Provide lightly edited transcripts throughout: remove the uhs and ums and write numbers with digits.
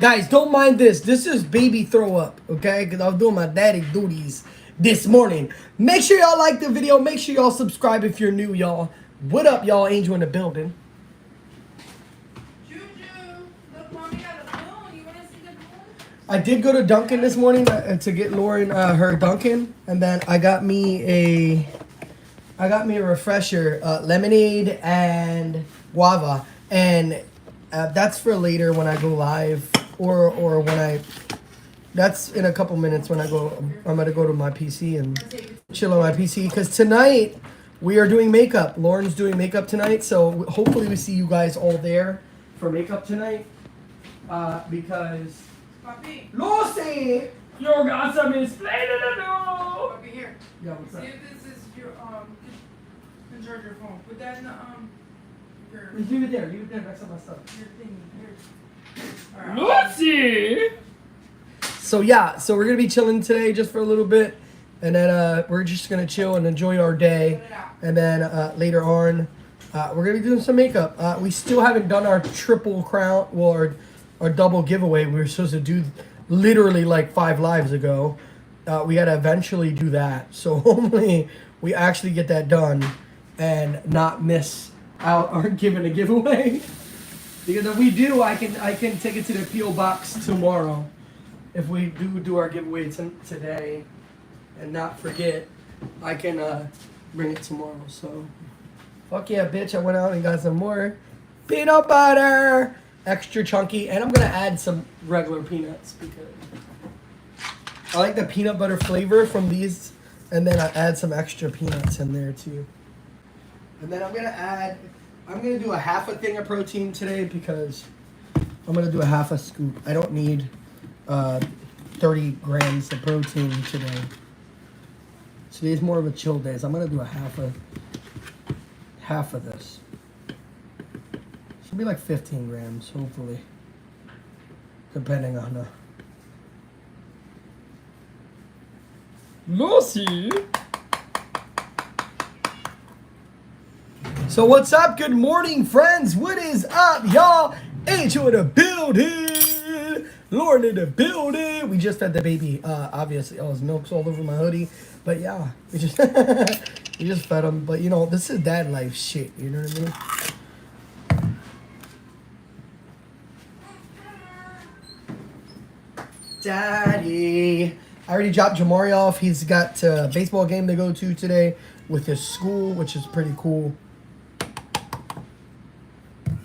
Guys, don't mind this. This is baby throw up, okay? Because I was doing my daddy duties this morning. Make sure y'all like the video. Make sure y'all subscribe if you're new, y'all. What up, y'all? Angel in the building. Juju, look, mommy got a balloon. You want to see the balloon? I did go to Dunkin' this morning to get Lauren her Dunkin', and then I got me a refresher, lemonade and guava, and that's for later when I go live, or when that's in a couple minutes when I'm gonna go to my PC and chill on my PC, because tonight we are doing makeup. Lauren's doing makeup tonight, so hopefully we see you guys all there for makeup tonight, because Papi, Lucy, you got some explaining to do. Papi, here. Yeah, what's up? See if this is your, can charge your phone. Put that in the, your Leave it there next to my stuff. thing. Here. Alright. Lucy! So yeah, so we're gonna be chilling today just for a little bit, and then we're just gonna chill and enjoy our day, and then later on, we're gonna be doing some makeup. We still haven't done our triple crown, or our double giveaway. We were supposed to do literally like 5 lives ago. We gotta eventually do that. So hopefully we actually get that done and not miss out on giving a giveaway. Because if we do, I can take it to the PO box tomorrow. If we do our giveaway today and not forget, I can bring it tomorrow. So fuck yeah, bitch! I went out and got some more peanut butter, extra chunky, and I'm gonna add some regular peanuts because I like the peanut butter flavor from these, and then I add some extra peanuts in there too. And then I'm gonna do a half a thing of protein today because I'm gonna do a half a scoop. I don't need 30 grams of protein today. Today's more of a chill day, so I'm gonna do a half of this. Should be like 15 grams, hopefully, depending on Lucy. So what's up? Good morning, friends. What is up, y'all? Angel in the building. Lauren in the building. We just fed the baby. Obviously, his milk's all over my hoodie. But yeah, we just fed him. But you know, this is dad life shit. You know what I mean? Daddy. I already dropped Jamari off. He's got a baseball game to go to today with his school, which is pretty cool.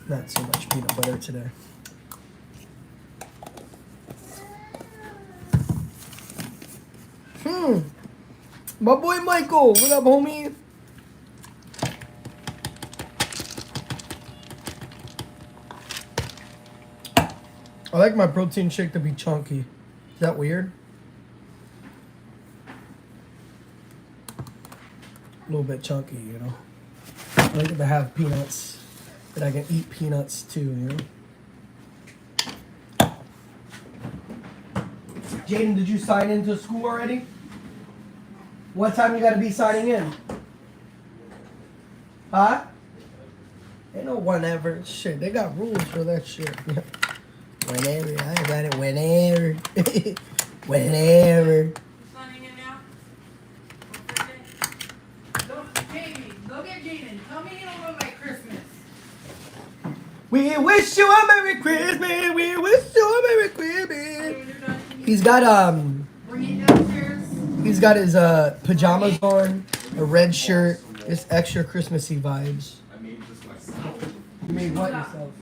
Not so much peanut butter today. My boy Michael. What up, homie? I like my protein shake to be chunky. Is that weird? A little bit chunky, you know. I like it to have peanuts, that I can eat peanuts too, you know. Jaden, did you sign into school already? What time you gotta be signing in? Huh? Ain't no whenever. Shit, they got rules for that shit. Whenever, I got it whenever. Whenever. Signing in now? Look, baby, look at Jaden. Tell me you don't look like Christmas. We wish you a Merry Christmas. We wish you a Merry Christmas. He's got Bring it downstairs. He's got his pajamas on, a red shirt. It's extra Christmassy vibes. I made this myself. You made what yourself?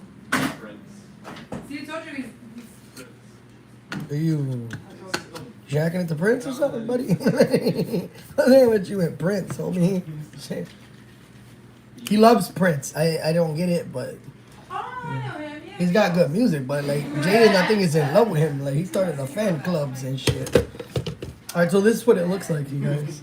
See, I told you he's Are you jacking at the Prince or something, buddy? I think what you at Prince, homie. He loves Prince. I don't get it, but he's got good music. But like Jaden, I think is in love with him. Like he started a fan clubs and shit. All right, so this is what it looks like, you guys.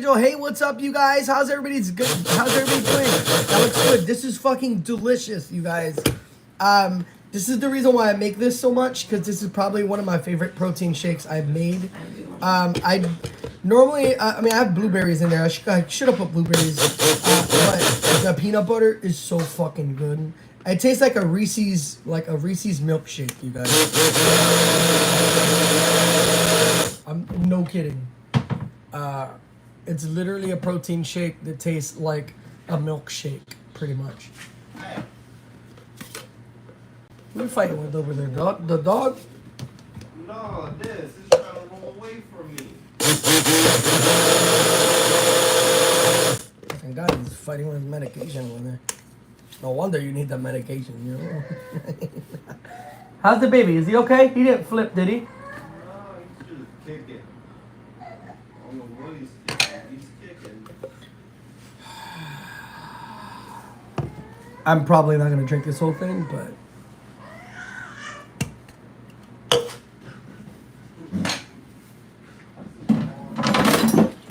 Angel. Hey, what's up, you guys? How's everybody's good? How's everybody doing? That looks good. This is fucking delicious, you guys. This is the reason why I make this so much, because this is probably one of my favorite protein shakes I've made. I normally, I have blueberries in there. I should have put blueberries, but the peanut butter is so fucking good. It tastes like a Reese's milkshake, you guys. I'm no kidding. It's literally a protein shake that tastes like a milkshake, pretty much. What are you fighting with over there, dog? The dog? No, this is trying to roll away from me. Thank God he's fighting with his medication over there. No wonder you need that medication, you know? How's the baby? Is he okay? He didn't flip, did he? No, he's just kicking. I don't know what he's kicking. He's kicking. I'm probably not gonna drink this whole thing, but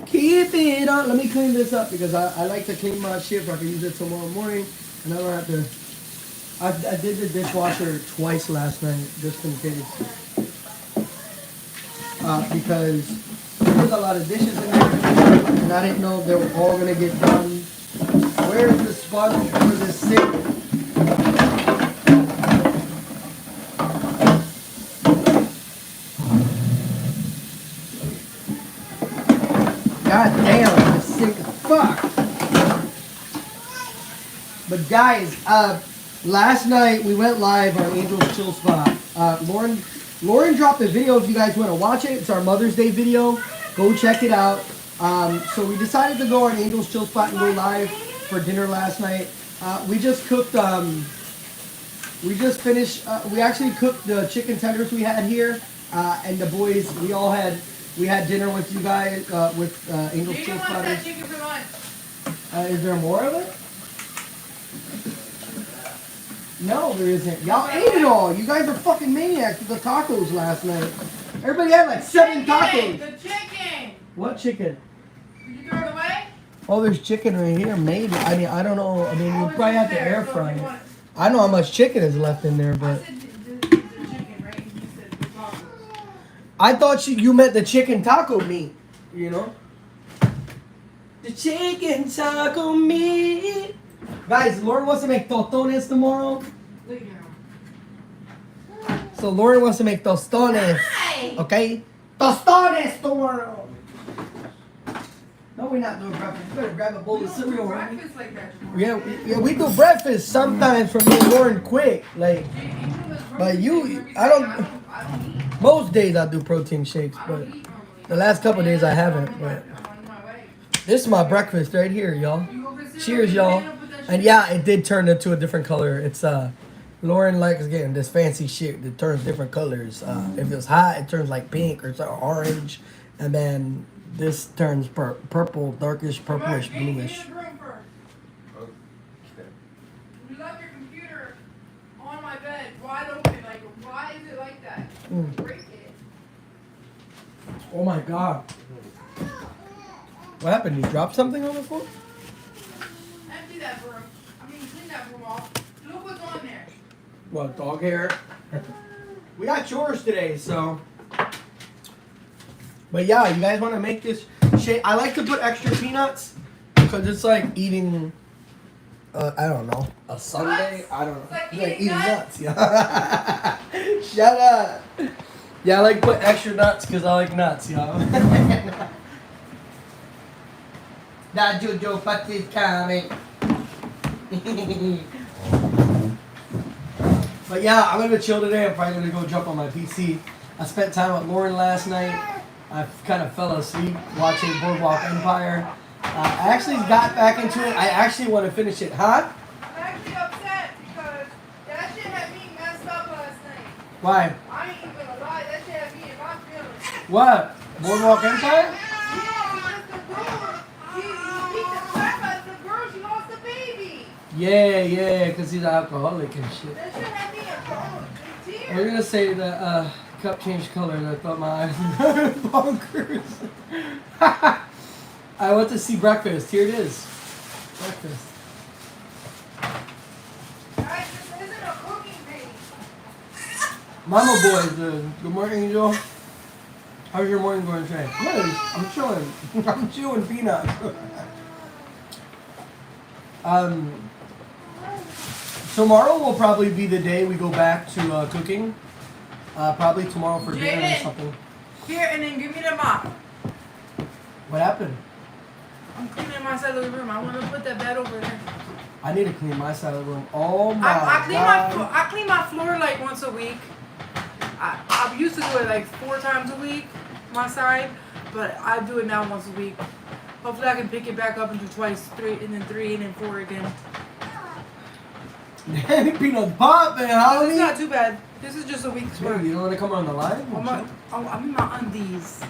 keep it on. Let me clean this up because I like to clean my shit so I can use it tomorrow morning, and I don't have to. I did the dishwasher twice last night just in case, because there's a lot of dishes in there, and I didn't know if they were all gonna get done. Where's the sponge for the sink? God damn, the sink is fucked. But guys, last night we went live on Angel's Chill Spot. Lauren dropped a video if you guys want to watch it. It's our Mother's Day video. Go check it out. So we decided to go on Angel's Chill Spot and go live for dinner last night. We just cooked, we just finished, we actually cooked the chicken tenders we had here. And the boys, we had dinner with you guys, with Angel's Chill Spot. Chicken for lunch. Is there more of it? No, there isn't. Y'all ate it all. You guys are fucking maniacs with the tacos last night. Everybody had like 7 tacos. The chicken. What chicken? Did you throw it away? Oh, there's chicken right here. Maybe. I mean, I don't know. I mean, you probably have to air fry it. Want- I know how much chicken is left in there, I but said the chicken, right? And you said the tacos. I thought you meant the chicken taco meat. You know? The chicken taco meat. Guys, Lauren wants to make tostones tomorrow. Look at him. So Lauren wants to make tostones. Hi. Okay? Tostones tomorrow. No, we're not doing breakfast. You better grab a bowl We of don't do cereal. Right? breakfast like that, Jamar. Yeah, we do breakfast sometimes for me and Lauren quick. Like, but you, I don't, I don't eat. most days I do protein shakes, I but don't eat normally. the last couple days I haven't. But I'm on my way. this is my breakfast right here, y'all. You go for cereal, Cheers, you y'all. end up with that And shit. yeah, it did turn into a different color. It's Lauren likes getting this fancy shit that turns different colors. If it's hot, it turns like pink or orange, and then this turns purple, darkish, purplish, Come on, Jaden, bluish. get in the room first. Okay. You left your computer on my bed, wide open. Like, why is it like that? Break it. Oh my god. What happened? You dropped something on the floor? Empty that room. I mean, clean that room off. Look what's on there. What, dog hair? We got chores today, so. But yeah, you guys want to make this shake? I like to put extra peanuts because it's like eating, I don't know, a sundae? Nuts? I don't know. It's like It's eating nuts? Yeah. Shut up. Yeah, I like to put extra nuts because I like nuts, y'all. That Jojo Patty's coming. But yeah, I'm gonna chill today. I'm probably gonna go jump on my PC. I spent time with Lauren last night. I kind of fell asleep watching Boardwalk Empire. I actually got back into it. I actually want to finish it. Huh? I'm actually upset because that shit had me messed up last night. Why? I ain't even gonna lie, that shit had me in my feelings. What? Boardwalk Empire? Yeah, because the girl, he beat the crap out of the girl, she lost the baby. Yeah, because he's an alcoholic and shit. That shit had me in tears. We're gonna say the cup changed color and I thought my eyes were bonkers. I went to see breakfast. Here it is. Breakfast. Guys, this isn't a cooking page. Mama boys, good morning, Angel. How's your morning going today? Good. I'm chilling. I'm chewing peanuts. Tomorrow will probably be the day we go back to cooking. Probably tomorrow for dinner or Jaden. something. Here, and then give me the mop. What happened? I'm cleaning my side of the room. I want to put that bed over there. I need to clean my side of the room. Oh my I clean god. I clean my floor like once a week. I used to do it like 4 times a week, my side, but I do it now once a week. Hopefully I can pick it back up and do twice, 3, and then 3, and then 4 again. Peanuts pop, man. How It's not too bad. This is just a week's work. You don't want to come on the line? I'm in my undies.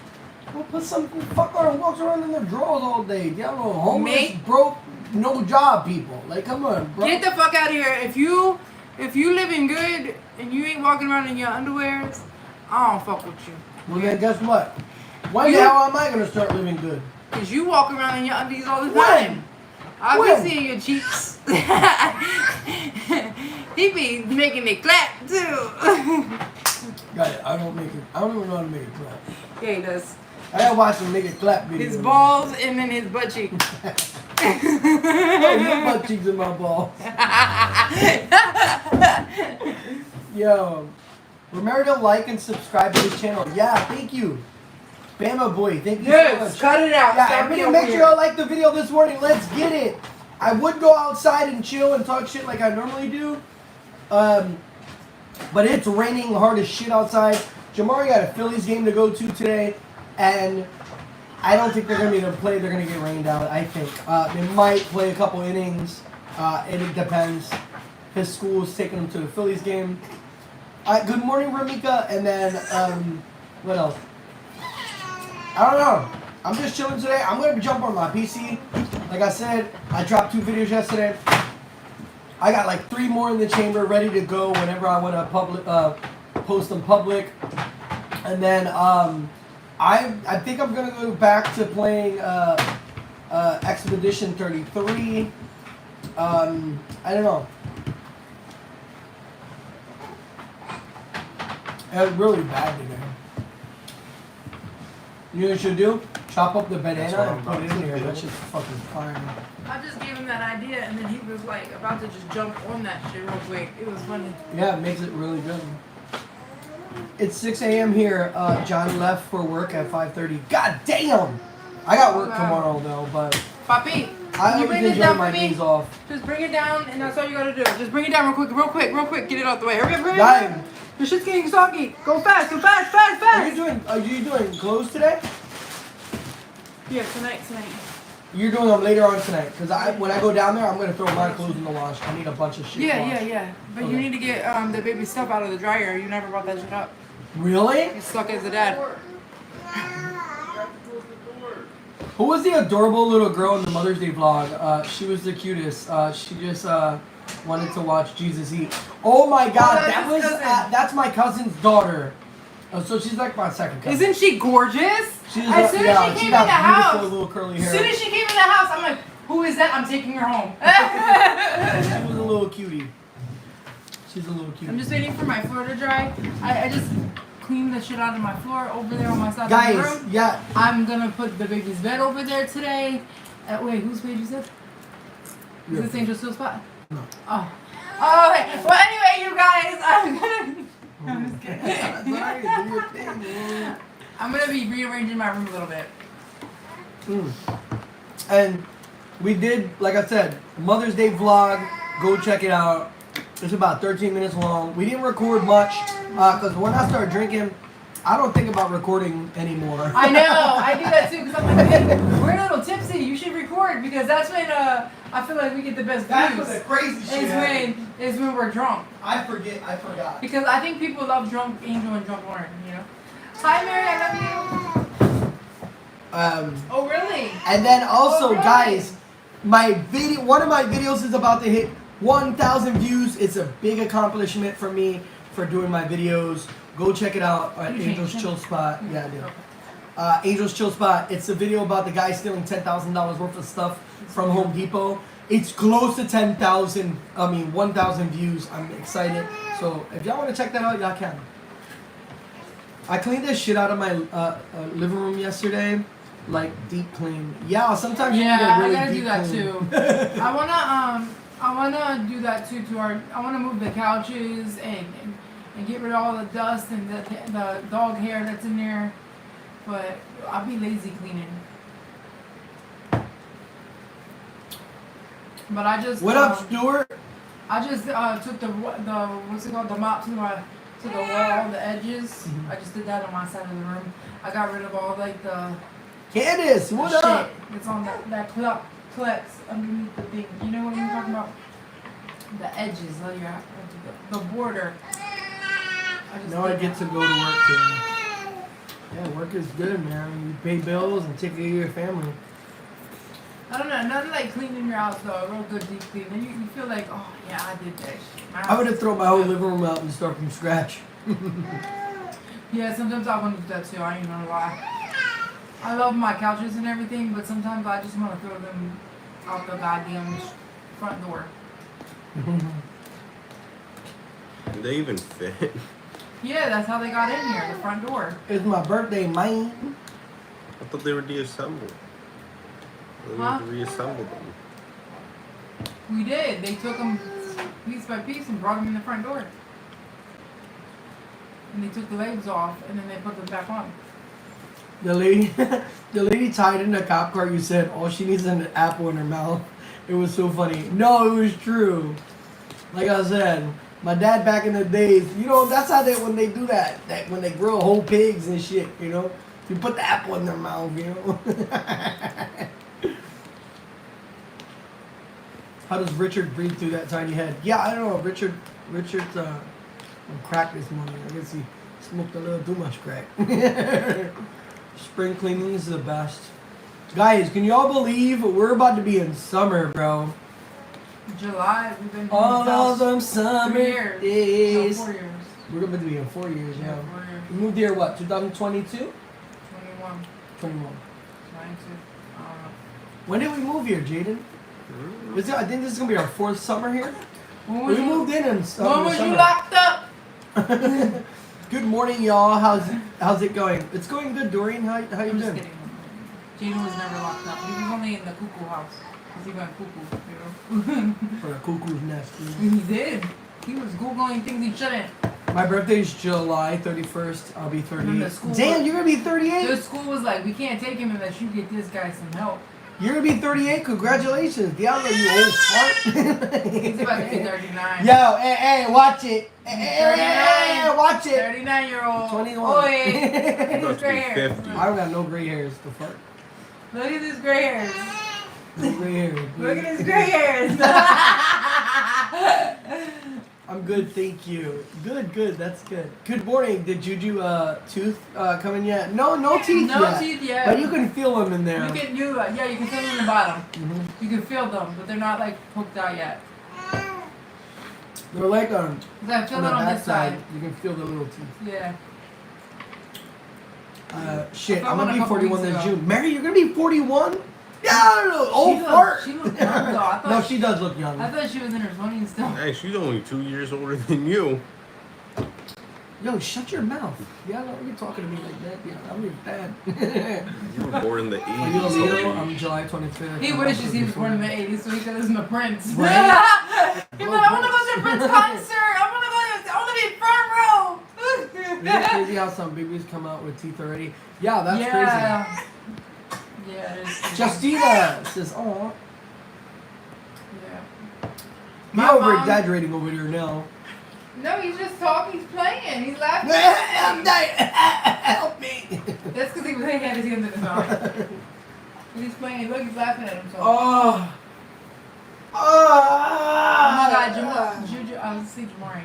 Well, put some fuck on and walks around in their drawers all day. Y'all know homeless, Mate. broke, no job people. Like, come on, bro. Get the fuck out of here. If you living good and you ain't walking around in your underwears, I don't fuck with you. Well, then guess what? When the hell am I gonna start living good? Cause you walk around in your undies all the When? time. I When? be seeing your cheeks. He be making it clap too. Got it. I don't even know how to make it clap. Yeah, he does. I gotta watch some make it clap videos. His balls and then his butt cheek. Oh, your butt cheeks and my balls. Yo, remember to like and subscribe to this channel. Yeah, thank you. Bama boy, thank you so Yes, much. cut it out. Yeah, Stop everybody being make weird. sure y'all like the video this morning. Let's get it. I would go outside and chill and talk shit like I normally do. But it's raining hard as shit outside. Jamari got a Phillies game to go to today. And I don't think they're going to be able to play. They're going to get rained out, I think. They might play a couple innings. It depends. His school is taking him to the Phillies game. Good morning, Ramika. And then, what else? I don't know. I'm just chilling today. I'm going to jump on my PC. Like I said, I dropped 2 videos yesterday. I got like 3 more in the chamber ready to go whenever I want to post them public. And then I think I'm going to go back to playing Expedition 33. I don't know. It was really bad today. You know what you should do? Chop up the banana and put it in here. That shit's fucking fire. I just gave him that idea and then he was like about to just jump on that shit real quick. It was funny. Yeah, it makes it really good. It's 6 a.m. here. John left for work at 5:30. God damn! I got work tomorrow though, but Papi, I can you always bring it enjoy down my for me? days off. Just bring it down and that's all you gotta do. Just bring it down real quick. Get it out the way. Hurry up. Guy, Your shit's getting soggy. Go fast. are you doing clothes today? Yeah, tonight. You're doing them later on tonight, because when I go down there, I'm gonna throw my clothes in the wash. I need a bunch of shit. washed. Yeah. But Okay. you need to get the baby stuff out of the dryer. You never brought that shit up. Really? You suck as a dad. Who was the adorable little girl in the Mother's Day vlog? She was the cutest. She just wanted to watch Jesus eat. Oh my God, that's his cousin. that's my cousin's daughter. So she's like my second cousin. Isn't she gorgeous? She's As soon as she came in the got house, beautiful little curly as hair. soon as she came in the house, I'm like, who is that? I'm taking her home. She was a little cutie. She's a little cutie. I'm just waiting for my floor to dry. I just cleaned the shit out of my floor over there on my side of the Guys, room. yeah. I'm gonna put the baby's bed over there today. Wait, whose page is this? Is this Angel Still Spot? No. Oh. Oh, okay. Well, anyway, you guys, I'm just kidding. Sorry, do your thing, man. I'm gonna be rearranging my room a little bit. And we did, like I said, Mother's Day vlog. Go check it out. It's about 13 minutes long. We didn't record much because when I start drinking, I don't think about recording anymore. I know, I do that too because I'm like, hey, we're a little tipsy. You should record because that's when I feel like we get the best That's views. when the crazy shit happened. Is when we're drunk. I forgot. Because I think people love drunk Angel and drunk Lauren, you know? Hi Mary, I love you. Oh really? And then also, Oh, really? guys, one of my videos is about to hit 1,000 views. It's a big accomplishment for me for doing my videos. Go check it out at You Angel's changed it? Chill Spot. Yeah, I did. Angel's Chill Spot. It's a video about the guy stealing $10,000 worth of stuff from Home Depot. It's close to 1,000 views. I'm excited. So if y'all want to check that out, y'all can. I cleaned the shit out of my living room yesterday. Like deep clean. Yeah, sometimes you need a really I gotta deep do that clean. too. I wanna do that too I wanna move the couches and get rid of all the dust and the dog hair that's in there. But I'll be lazy cleaning. But I just What up, Stuart? I just took the what's it called, the mop to the wall, the edges. Mm-hmm. I just did that on my side of the room. I got rid of all like the Candace, what shit up? that's on that clex underneath the thing. You know what I'm talking about? The edges, like the border. Now I get to go to work too. Yeah, work is good, man. You pay bills and take care of your family. I don't know, nothing like cleaning your house though, a real good deep clean. Then you feel like, oh yeah, I did that shit. I would have thrown my whole living room out and start from scratch. Yeah, sometimes I want to do that too, I ain't gonna lie. I love my couches and everything, but sometimes I just want to throw them out the goddamn front door. They even fit. Yeah, that's how they got in here, the front door. It's my birthday, man. I thought they were deassembled. They Huh? need to reassemble them. We did. They took them piece by piece and brought them in the front door. And they took the legs off and then they put them back on. The lady tied in a cop car. You said all she needs is an apple in her mouth. It was so funny. No, it was true. Like I said, my dad back in the days, you know, that's how they when they do that when they grill whole pigs and shit, you know, you put the apple in their mouth, you know. How does Richard breathe through that tiny head? Yeah, I don't know. Richard's on crack this morning. I guess he smoked a little too much crack. Spring cleaning is the best. Guys, can y'all believe we're about to be in summer, bro? July, we've been doing All this of house them summer 3 years. days. No, 4 years. We're going to be in 4 years Yeah, now. 4 years. We moved here, what, 2022? 21, 21. 22. I don't know. When did we move here, Jaden? I think this is going to be our 4th summer here. When We was you, moved in when the was summer. you locked up? Good morning, y'all. How's it going? It's going good, Doreen. How you I'm just doing? kidding. Jaden was never locked up. He was only in the cuckoo house. Because he went cuckoo, you know? For a cuckoo's nest. You know? He did. He was Googling things he shouldn't. My birthday's July 31st. I'll be 38. school Damn, was- you're gonna be 38? The school was like, we can't take him unless you get this guy some help. You're gonna be 38? Congratulations. Diablo, you old fart. He's about to be 39. Yo, hey, watch it. Hey, watch it. 39-year-old. 21. Oh, yeah. Look at About his to be gray hairs. 50. I don't got no gray hairs to fart. Look at his gray hairs. No gray hairs. Look at his gray hairs. I'm good, thank you. Good, that's good. Good morning. Did Juju tooth come in yet? No teeth No yet. teeth yet. But you can feel them in there. You can feel them in the bottom. Mhm. You can feel them, but they're not like poked out yet. They're like 'Cause I feel on it the on back this side. You can feel the little teeth. Yeah. Shit, I I'm found gonna one a be couple 41 weeks this ago. June. Mary, you're gonna be 41? Yeah, old fart. She looks young though. I thought No, she does look young. I thought she was in her 20s still. Hey, she's only 2 years older than you. Yo, shut your mouth. Yeah, I know you're talking to me like that. Yeah, I'm your dad. You were born in the 80s. Are you a Leo? so I'm July 25th. He wishes he was born in the 80s so he could listen to Prince. Right? He's like, I want to go to a Prince concert. I want to be front row. Isn't it crazy how some babies come out with teeth already? Yeah, that's crazy. Yeah, it is. Justina says, oh. Yeah. You're My over mom- exaggerating over here now. No, he's just talking. He's playing. He's laughing. I'm dying. Help me. That's because he had his hand in his mouth. He's playing. Look, he's laughing at himself. Oh. Oh my God, Juju, I was asleep tomorrow.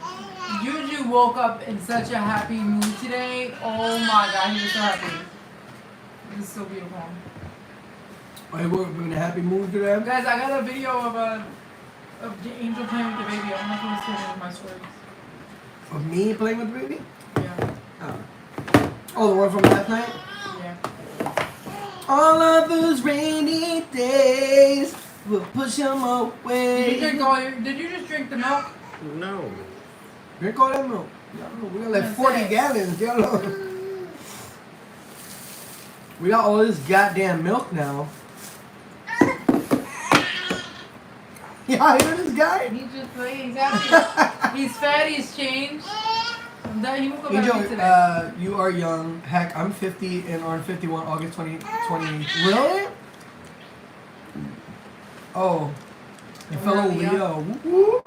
Juju woke up in such a happy mood today. Oh my God, he was so happy. This is so beautiful. I woke up in a happy mood today. Guys, I got a video of Angel playing with the baby. I don't know if you want to see it in my stories. Of me playing with the baby? Yeah, Oh, the one from last night? yeah. All of those rainy days will push them away. Did you just drink the milk? No. Drink all that milk. We got like 40 gallons. Y'all. We got all this goddamn milk now. Yeah, hear this guy? He's just playing. He's fat. He's changed. He woke up Angel, today. you are young. Heck, I'm 50 and on 51 August 2028. Really? Oh, you fellow Leo. Woo-woo.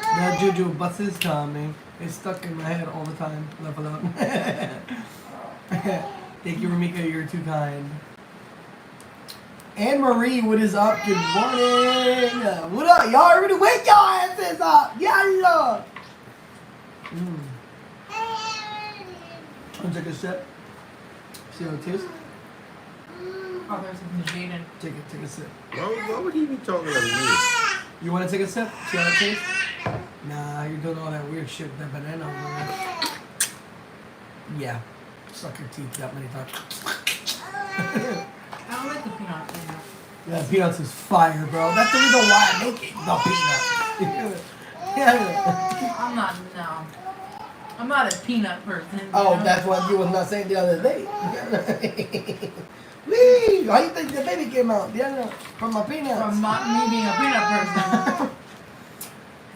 That Juju bus is coming. It's stuck in my head all the time. Level up. Thank you, Ramika. You're too kind. Anne Marie, what is up? Good morning. What up? Y'all already wake your asses up. Yalla. I'll take a sip. See how it tastes? Oh, there's some Jaden. Take it. Take a sip. Why would he be talking to me? You want to take a sip? See how it tastes? Nah, you're doing all that weird shit with that banana over there. Yeah. Suck your teeth that many times. I don't like the peanut. Yeah, peanuts is fire, bro. That's the reason why I make it. The peanuts. Yeah. I'm not a peanut person. Oh, that's what you was not saying the other day. Wee! How you think the baby came out? Yeah, from my peanuts. From me being a peanut person.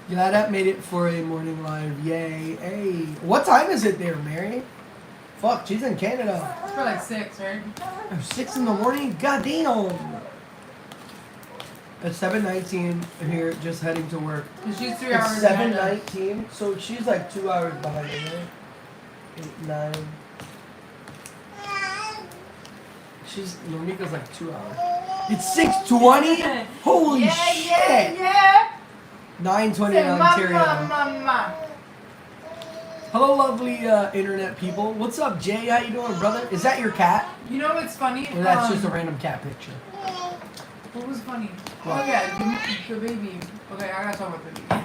Yeah, that made it for a morning live. Yay. Hey. What time is it there, Mary? Fuck, she's in Canada. It's for like 6, right? 6 in the morning? Goddamn. It's 7:19 here, just heading to work. Because she's 3 hours It's behind us. 7:19, so she's like 2 hours behind me. 8, 9. Monica's like 2 hours. It's 6:20? Holy shit! Yeah. 9:20 Say, in Ontario. mama. Hello, lovely internet people. What's up, Jay? How you doing, brother? Is that your cat? You know what's funny? Or that's just a random cat picture? What was funny? What? Oh yeah, the baby. Okay, I gotta talk about the baby.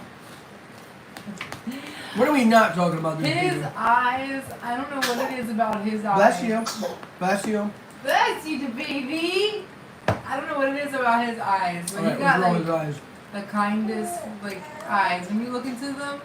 What are we not talking about this His video? eyes. I don't know what it is about his eyes. Bless you. Bless you. Bless you, the baby. I don't know what it is about his eyes. But Alright, he what's got wrong like with his eyes? the kindest like eyes. When you look into them,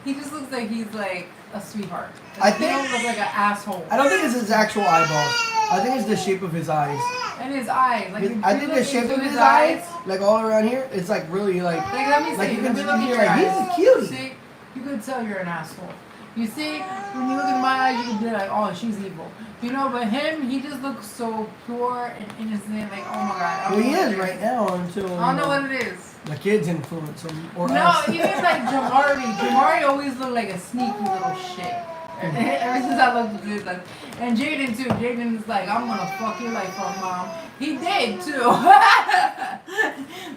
he just looks like he's like a sweetheart. I He think- don't look like an asshole. I don't think it's his actual eyeballs. I think it's the shape of his eyes. And his eyes, like if I you think look the shape into of his eyes, like all around here, it's like really like. Like let me see. Like you let can me look at you're your like, eyes. he's a cutie. See, you could tell you're an asshole. You see, when you look in my eyes, you can be like, oh, she's evil. You know, but him, he just looks so pure and innocent. Like, oh my god. I Well, don't he know what is it right now until. I don't know what it is. The kids influence him or No, us. even like Jamari. Jamari always looked like a sneaky little shit. Ever since I looked at this, like, and Jaden too. Jaden's like, I'm gonna fuck your life up, mom. He did too.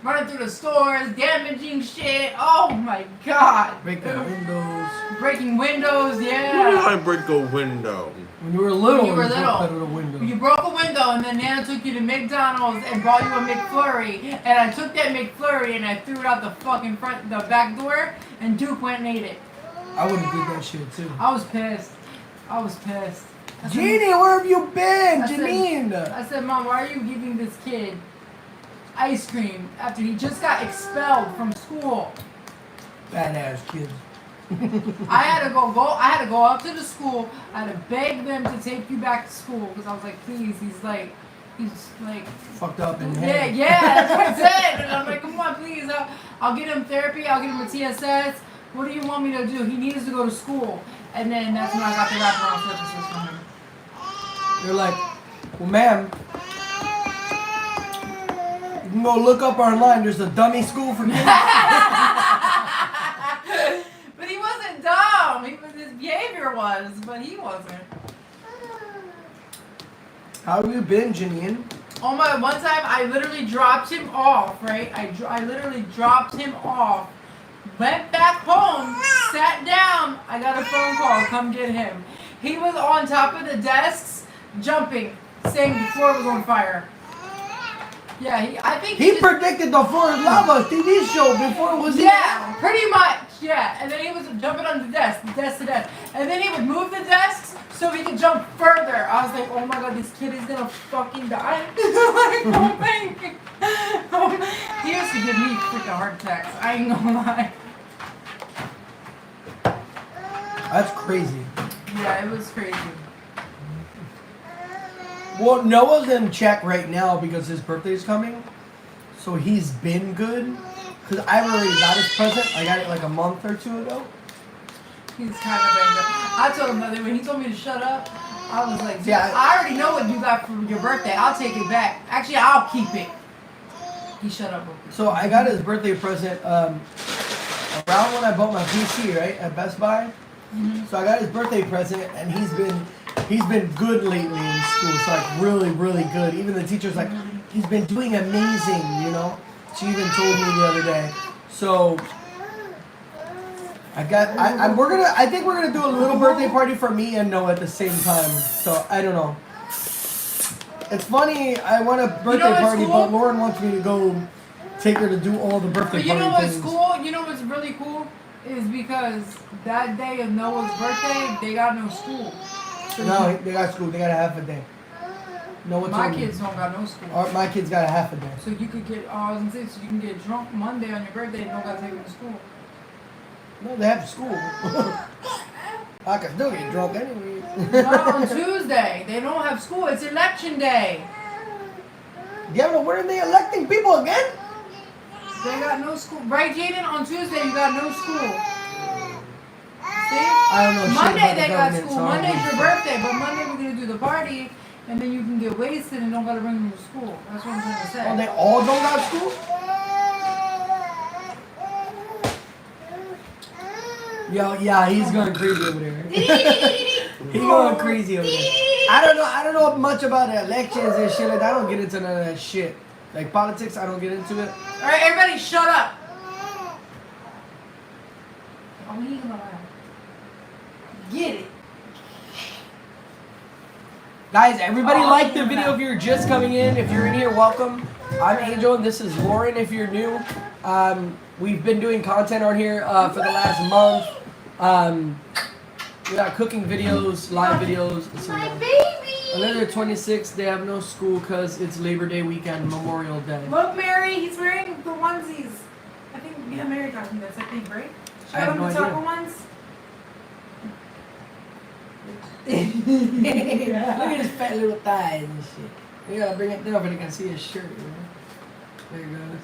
Running through the stores, damaging shit. Oh my god. Break the windows. Breaking windows, Why did yeah. I break a window? When you were little, When you were broke little. out of the window. You broke a window and then Nana took you to McDonald's and bought you a McFlurry. And I took that McFlurry and I threw it out the fucking the back door and Duke went and ate it. I would have did that shit too. I was pissed. I was pissed. I said, Jeannie, where have you been? I said- Janine. I said, Mom, why are you giving this kid ice cream after he just got expelled from school? Badass kids. I had to go up to the school. I had to beg them to take you back to school because I was like, please. He's like Fucked up in the yeah, head. yeah, that's what I said. And I'm like, come on, please. I'll get him therapy. I'll get him a TSS. What do you want me to do? He needs to go to school. And then that's when I got the wraparound services from him. They're like, well, ma'am, you can go look up online. There's a dummy school for kids. But he wasn't dumb. His behavior was, but he wasn't. How have you been, Janine? Oh my! One time I literally dropped him off. Right? I literally dropped him off. Went back home, sat down. I got a phone call. Come get him. He was on top of the desks, jumping, saying the floor was on fire. Yeah, I think He predicted the Floor is Lava TV show before it was even yeah, out. pretty much. Yeah, and then he was jumping on the desk to desk. And then he would move the desks so he could jump further. I was like, oh my god, this kid is gonna fucking die. Like, oh my god. He used to give me freaking heart attacks. I ain't gonna lie. That's crazy. Yeah, it was crazy. Well, Noah's in check right now because his birthday's coming. So he's been good. Because I've already got his present. I got it like a month or two ago. He's kind of banged up. I told him the other day when he told me to shut up, I was like, dude, Yeah. I already know what you got for your birthday. I'll take it back. Actually, I'll keep it. He shut up. So I got his birthday present around when I bought my PC, right, at Best Buy. So I got his birthday present, and he's been good lately in school. It's like really, really good. Even the teacher's like, he's been doing amazing, you know. She even told me the other day. So I think we're gonna do a little birthday party for me and Noah at the same time. So I don't know. It's funny. I want a birthday party, cool? but Lauren wants me to go take her to do all the birthday But you know party what's things. cool? You know what's really cool? Is because that day of Noah's birthday, they got no school. So No, they got school. They got a half a day. Noah my told me. kids don't got no school. My kids got a half a day. So you could get, I was gonna say, so you can get drunk Monday on your birthday and don't gotta take them to school. No, they have school. I can still get drunk anyway. Not on Tuesday. They don't have school. It's election day. Yeah, but when are they electing people again? They got no school. Right, Jaden? On Tuesday, you got no school. See? I don't know shit Monday about the they got government, school. so I don't Monday's give a your shit. birthday, but Monday we're gonna do the party, and then you can get wasted and don't gotta bring them to school. That's what I'm trying to say. Oh, they all don't got school? Yo, yeah, he's going crazy over there. He's going crazy over there. I don't know much about elections and shit like that. I don't get into none of that shit. Like politics, I don't get into it. All right, everybody, shut up. Oh, he gonna laugh. Get it. Guys, everybody like the video if you're just coming in. If you're in here, welcome. I'm Angel and this is Lauren if you're new. We've been doing content on here for the last month. We got cooking videos, live videos. My baby. Another 26, they have no school because it's Labor Day weekend, Memorial Day. Look, Mary, he's wearing the onesies. I think, yeah, Mary got me this, I think, right? Show I have them no the idea. taco ones. Look at his fat little thighs and shit. You gotta bring it down but you can see his shirt, you know? There it goes.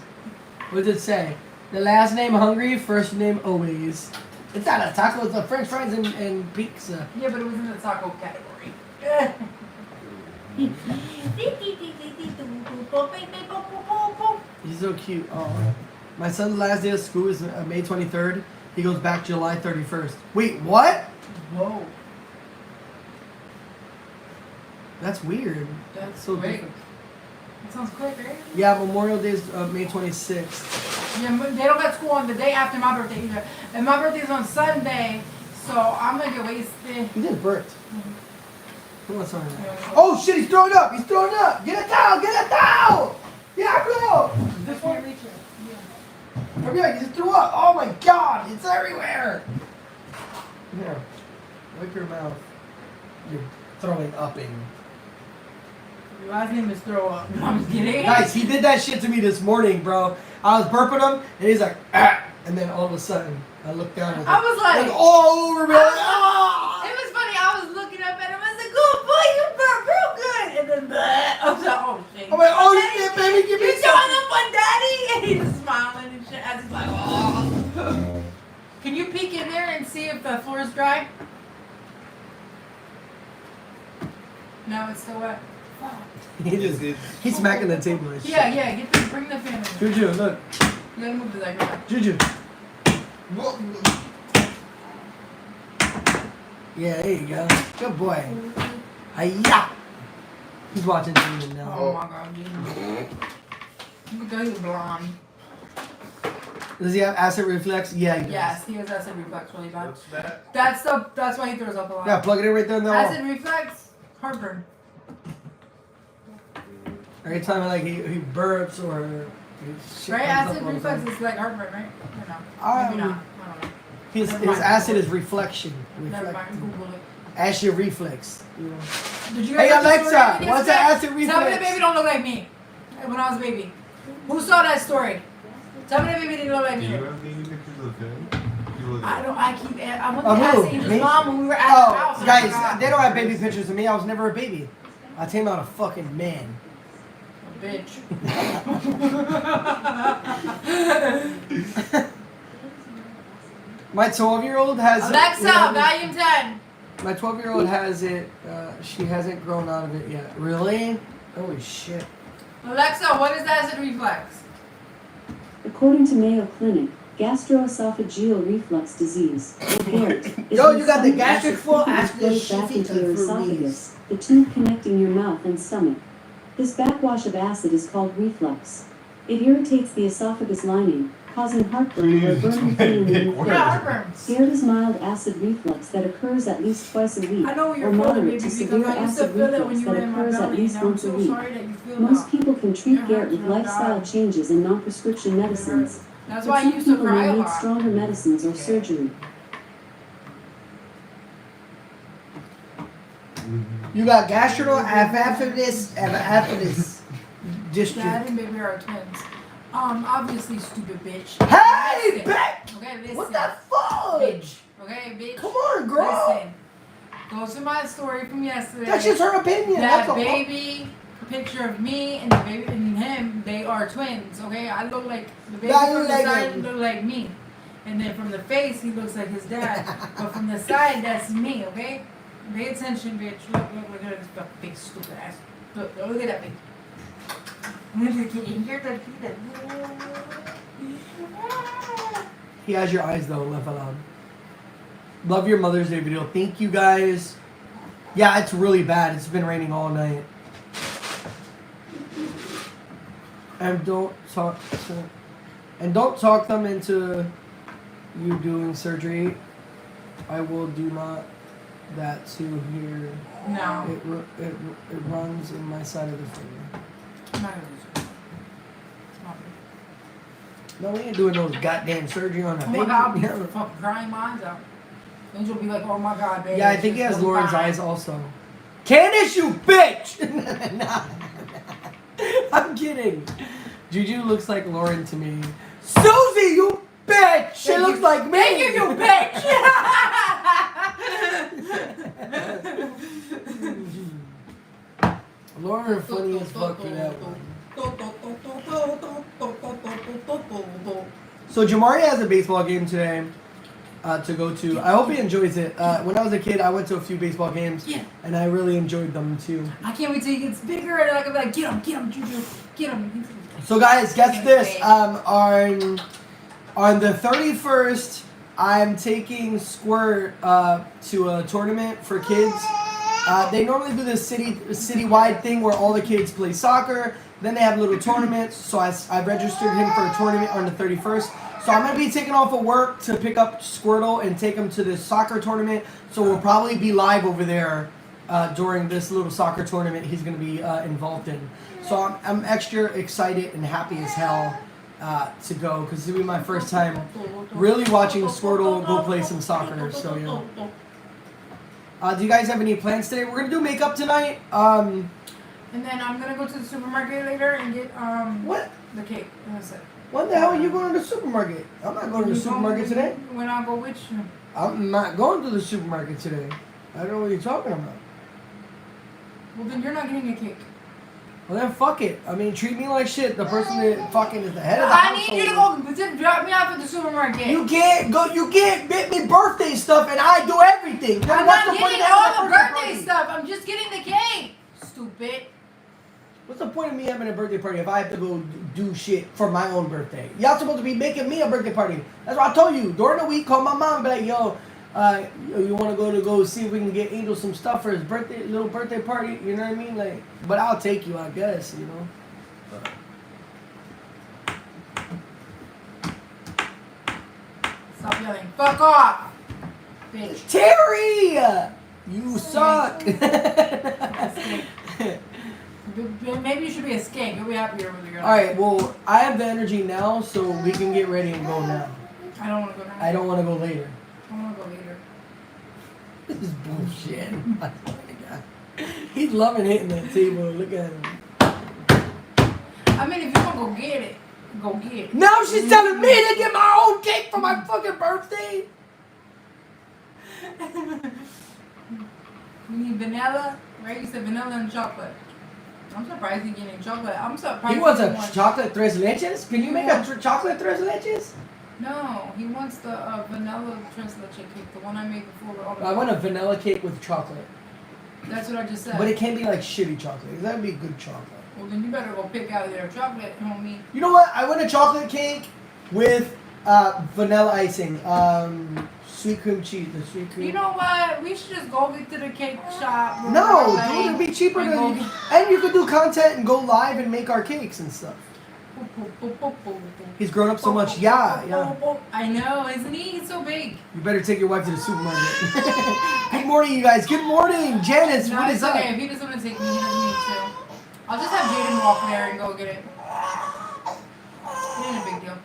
What does it say? The last name hungry, first name always. It's not a taco, it's a french fries and pizza. Yeah, but it was in the taco category. He's so cute. Oh. My son's last day of school is May 23rd. He goes back July 31st. Wait, what? Whoa. That's weird. That's so quick. different. That sounds quick, right? Yeah, Memorial Day is May 26th. Yeah, but they don't got school on the day after my birthday either. And my birthday's on Sunday, so I'm gonna get wasted. He just burped. What's on that? Oh shit, he's throwing up! He's throwing up! Get a towel! Get a towel! Yeah, bro! This one? Yeah. Hurry up, he just threw up! Oh my god, it's everywhere! Here, wipe your mouth. You're throwing upping. Your last name is Throw Up. No, I'm just kidding. Guys, he did that shit to me this morning, bro. I was burping him, and he's like, ah! And then all of a sudden, I looked down and I was like all over me. Like, ah! It was funny. I was looking up at him. I said, "Good boy, you burp real good." And then I was like, "Oh shit!" I'm like, oh shit, baby, give me You some. showing up on Daddy? And he's smiling and shit. I was like, "Oh." Can you peek in there and see if the floor is dry? No, it's still wet. He's smacking the table and shit. Yeah. Bring the fan in. Juju, look. You gotta move the diaper. Juju. Yeah, there you go. Good boy. Hiya. He's watching TV now. Oh my god, dude. Look at he's blonde. Does he have acid reflux? Yeah, he does. Yes, he has acid reflux really bad. What's that? That's why he throws up a lot. Yeah, plug it in right there in the wall. Acid reflux, heartburn. Every time like he burps or shit Right? comes up Acid all the reflux time. is like heartburn, right? Or no? I Maybe would- not. I don't know. His Never mind. acid is reflection. Never mind. Google it. Acid reflex. You know. Did you Hey ever Alexa, see the story what's an yesterday? acid Tell me the reflex? baby don't look like me when I was a baby. Who saw that story? Tell me the baby didn't look like Do me. you have any pictures of him? You look I at don't. I keep. I went Of to who? ask Angel's Me? mom when we were at the house. Oh, and I guys, forgot. they don't have baby pictures of me. I was never a baby. I came out a fucking man. Bitch. My 12-year-old has Alexa, it. volume 10. My 12-year-old has it. She hasn't grown out of it yet. Really? Holy shit. Alexa, what is acid reflex? According to Mayo Clinic, gastroesophageal reflux disease, or GERD, is Yo, when you got the stomach gastric acid flow, quickly ask flows this back shit into your for esophagus, the tube connecting your mouth and stomach. This backwash of acid is called reflux. It irritates the esophagus lining, causing heartburn or a burning feeling in your Yeah, throat. heartburns. GERD is mild acid reflux that occurs at least twice a week, I know what you're or feeling, moderate baby, to because severe I used to acid feel it when reflux you were that in my occurs at belly, least and I'm once a so week. sorry that you feel Most that. people can treat It GERD hurts with really lifestyle bad. changes and non-prescription medicines. That's But why I some used to people cry may a need lot. stronger medicines or surgery. You got gastroesophagus district. Dad and baby are twins. Obviously, stupid bitch. Hey, Listen. bitch! Okay, listen. What the fudge? Okay, bitch. Come on, girl. Listen. Go to my story from yesterday. That's just her opinion. That That's all. baby picture of me and the baby and him, they are twins. Okay, I look like the baby Yeah, you from the like side him. look like me, and then from the face he looks like his dad, but from the side that's me. Okay, pay attention, bitch. Look at this fucking face, stupid ass. Look at that face. He has your eyes though, left alone. Love your Mother's Day video. Thank you guys. Yeah, it's really bad. It's been raining all night. And don't talk them into you doing surgery. I will do not that too here. No. It runs in my side of the finger. I'm not gonna do it. No, we ain't doing those goddamn surgery on a Oh baby. my god, I'll be fucking crying my eyes out. Angel will be like, oh my god, baby. Yeah, I think he it's has so Lauren's fine. eyes also. Candace, you bitch! Nah. I'm kidding. Juju looks like Lauren to me. Susie, you bitch! She looks like me! Thank you, you bitch! Lauren funny as fuck for that one. So Jamari has a baseball game today to go to. I hope he enjoys it. When I was a kid, I went to a few baseball games, Yeah. and I really enjoyed them too. I can't wait till he gets bigger and I can be like, get him, Juju, get him. So guys, guess this. On the 31st, I'm taking Squirt to a tournament for kids. They normally do this citywide thing where all the kids play soccer. Then they have little tournaments. So I registered him for a tournament on the 31st. So I'm going to be taking off of work to pick up Squirtle and take him to this soccer tournament. So we'll probably be live over there during this little soccer tournament he's going to be involved in. So I'm extra excited and happy as hell to go because this will be my first time really watching Squirtle go play some soccer. So yeah. Do you guys have any plans today? We're gonna do makeup tonight. And then I'm gonna go to the supermarket later and get What? the cake. That's it. When the hell are you going to the supermarket? I'm not going to the supermarket today. When I go with you. I'm not going to the supermarket today. I don't know what you're talking about. Well then you're not getting a cake. Well then fuck it. I mean, treat me like shit. The person that fucking is the head of the I household. need you to go drop me off at the supermarket. You can't go. You can't get me birthday stuff, and I do everything. Then I'm what's not the point getting of all having the a birthday party? stuff. I'm just getting the cake. Stupid. What's the point of me having a birthday party if I have to go do shit for my own birthday? Y'all supposed to be making me a birthday party. That's what I told you. During the week, call my mom and be like, yo, you want to go see if we can get Angel some stuff for his little birthday party? You know what I mean? Like, but I'll take you, I guess, you know. Stop yelling. Fuck off. Bitch. Terry! You suck. Maybe you should be a skank. You'll be happier with your life. Alright, well, I have the energy now, so we can get ready and go now. I don't want to go now. I don't want to go later. This is bullshit. I swear to God. He's loving hitting that table. Look at him. I mean, if you want to go get it, go get it. Now she's telling me to get my own cake for my fucking birthday. You need vanilla, right? You said vanilla and chocolate. I'm surprised he's getting chocolate. I'm surprised. He wants he a chocolate tres leches? Can you make a chocolate tres leches? No, he wants the vanilla tres leche cake, the one I made before. With all the I want a vanilla cake with chocolate. That's what I just said. But it can't be like shitty chocolate. That would be good chocolate. Well, then you better go pick out your chocolate, homie. You know what? I want a chocolate cake with vanilla icing. Sweet cream cheese. The sweet cream. You know what? We should just go get to the cake shop. No, dude, it'd be cheaper and to. And you could do content and go live and make our cakes and stuff. He's grown up so much. Yeah. I know, isn't he? He's so big. You better take your wife to the supermarket. Good morning, you guys. Good morning, Janice. No, what it's is okay. up? If he doesn't want to take me, he doesn't need to. I'll just have Jaden walk there and go get it. It ain't a big deal.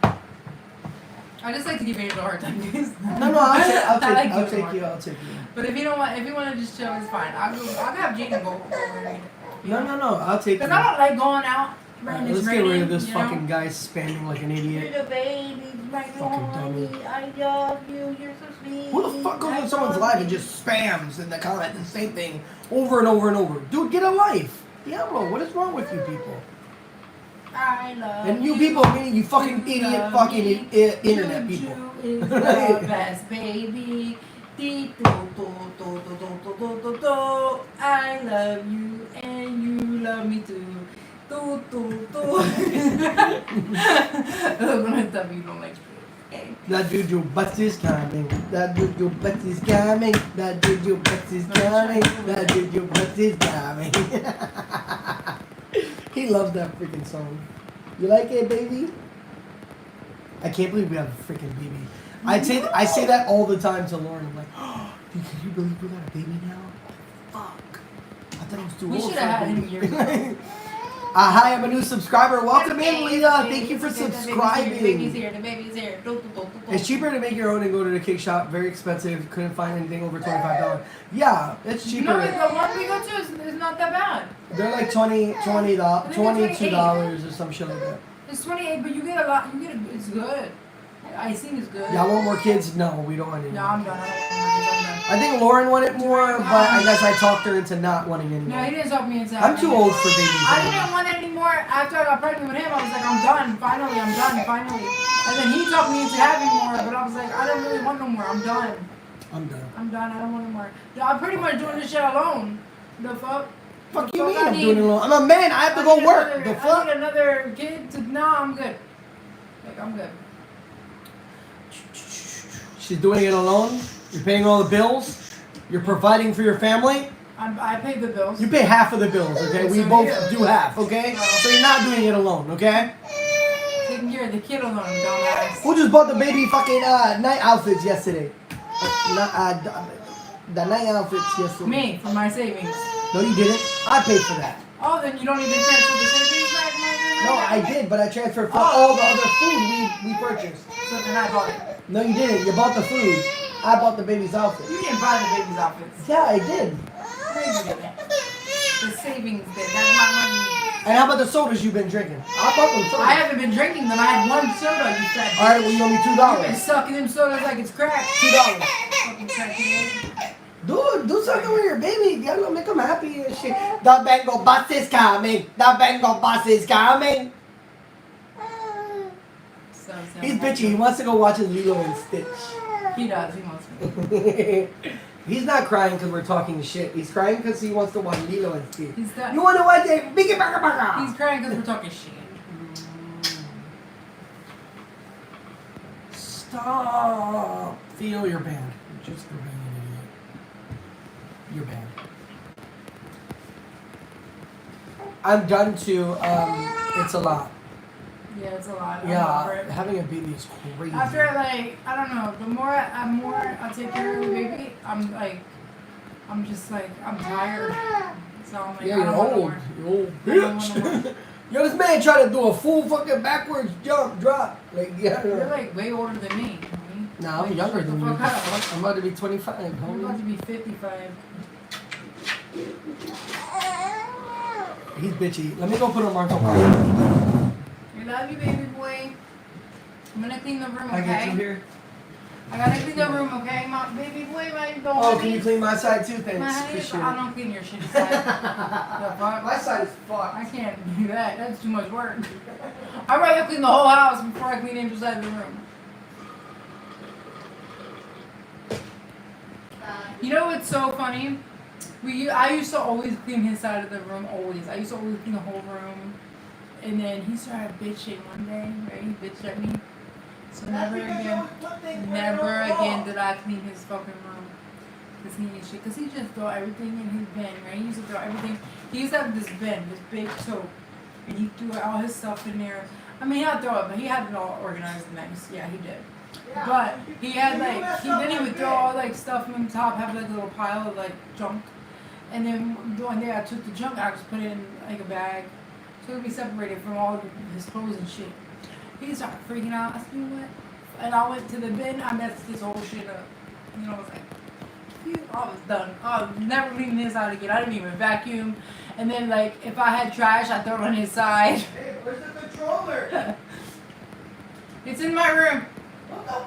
I just like to give Angel a hard time, guys. No, I'll take giving you. him I'll take you. But if you don't want, if you want to just chill, it's fine. I'll have Jaden go over and get it. No. I'll take you. Because I don't like going out. Alright, let's get rid of this fucking guy spamming like an idiot. You're the baby, my Fucking dummy. I love you. You're so sweet. Who the fuck goes on someone's live and just spams in the comment the same thing over and over and over? Dude, get a life. Diablo, what is wrong with you people? I love And you people, meaning you fucking idiot fucking internet people. Juju is the best baby. I love you and you love me too. I'm gonna tell me you don't like spaghetti. That Juju butt is coming. That Juju butt is coming. That Juju butt is coming. That Juju butt is coming. He loves that freaking song. You like it, baby? I can't believe we have a freaking baby. I say that all the time to Lauren. I'm like, oh, can you believe we got a baby now? Fuck. I thought I was too old. We should for a have had him baby. years ago. Hi, I'm a new subscriber. Welcome in, Leah. Thank you for subscribing. The baby's here. The baby's here. It's cheaper to make your own and go to the cake shop. Very expensive. Couldn't find anything over $25. Yeah, it's cheaper. No, the one we go to is not that bad. They're like $22 or some shit like that. It's 28, but you get a lot. It's good. Icing is good. Y'all want more kids? No, we don't want any. No, I'm done. I don't want more kids. I'm done. I think Lauren wanted more, but I guess I talked her into not wanting any No, more. he didn't talk me into I'm too old for babies. I didn't want it anymore. After I got pregnant with him, I was like, I'm done. Finally, I'm done. Finally. And then he talked me into having more, but I was like, I don't really want no more. I'm done. I'm done. I'm done. I don't want no more. I'm pretty much doing this shit alone. The fuck? Fuck The you fuck mean I I'm need- doing it alone? I'm a man. I have to I go need work. another- The I fuck? need another kid to. No, I'm good. Like, I'm good. She's doing it alone. You're paying all the bills. You're providing for your family. I paid the bills. You pay half of the bills, okay? We So both here. do half, okay? So you're not doing it alone, okay? Taking care of the kid alone, dumbass. Who just bought the baby fucking night outfits yesterday? The night outfits yesterday. Me, for my savings. No, you didn't. I paid for that. Oh, then you don't even transfer the savings back, my No, I did, but I transferred for all the other food we purchased. So then I bought it. No, you didn't. You bought the food. I bought the baby's outfit. You didn't buy the baby's outfits. Yeah, I did. No, you didn't. The savings did. That's my money. And how about the sodas you've been drinking? I bought them sodas. I haven't been drinking them. I had one soda, you fat bitch. Alright, well, you owe me You've been $2. sucking them sodas like it's crack. $2. Fucking crackhead. Dude, do something with your baby. Diablo, make him happy and shit. The Bengal bus is coming. The Bengal bus is coming. So, He's bitchy. He wants to go watch his Lilo and Stitch. He does. He wants me. He's not crying because we're talking shit. He's crying because he wants to watch Lilo and Stitch. He's done. You want to watch it? Biggie Baka Baka. He's crying because we're talking shit. Stop. Theo, you're banned. Just for being an idiot. You're banned. I'm done too. It's a lot. Yeah, it's a lot. I'm over Yeah, it. having a baby is crazy. After I don't know, the more I take care of the baby, I'm just like, I'm tired. So I'm like, Yeah, I you're don't want no old. more. You're old I don't want no bitch. Yo, this man tried to do a full fucking backwards jump drop. Like, yeah. You're like way older than me. homie. Nah, I'm younger than you. What kind of- I'm about to be 25, I'm about to homie. be 55. He's bitchy. Let me go put him on top. I love you, baby boy. I'm gonna clean the room, I get you okay? here. I gotta clean the room, okay? My baby boy, my dog. Oh, can you clean my side too? My Thanks. honey, Appreciate I it. don't clean your shitty side. The fuck? My side is I fucked. can't do that. That's too much work. I'd rather clean the whole house before I clean Angel's side of the room. You know what's so funny? I used to always clean his side of the room, always. I used to always clean the whole room. And then he started bitching one day, right? He bitched at me. So never again did I clean his fucking room. Because he ain't shit. Because he just threw everything in his bin, right? He used to throw everything. He used to have this bin, this big tote. And he threw all his stuff in there. I mean, he had to throw it, but he had it all organized and nice. Yeah, he did. But he had like, he didn't even throw all like stuff on top, have like a little pile of like junk. And then one day I took the junk out, just put it in like a bag. So it would be separated from all of his clothes and shit. He started freaking out. I said, you know what? And I went to the bin, I messed this whole shit up. You know, I was like, I was done. I was never cleaning this out again. I didn't even vacuum. And then like, if I had trash, I'd throw it on his side. Hey, where's the controller? It's in my room. What the?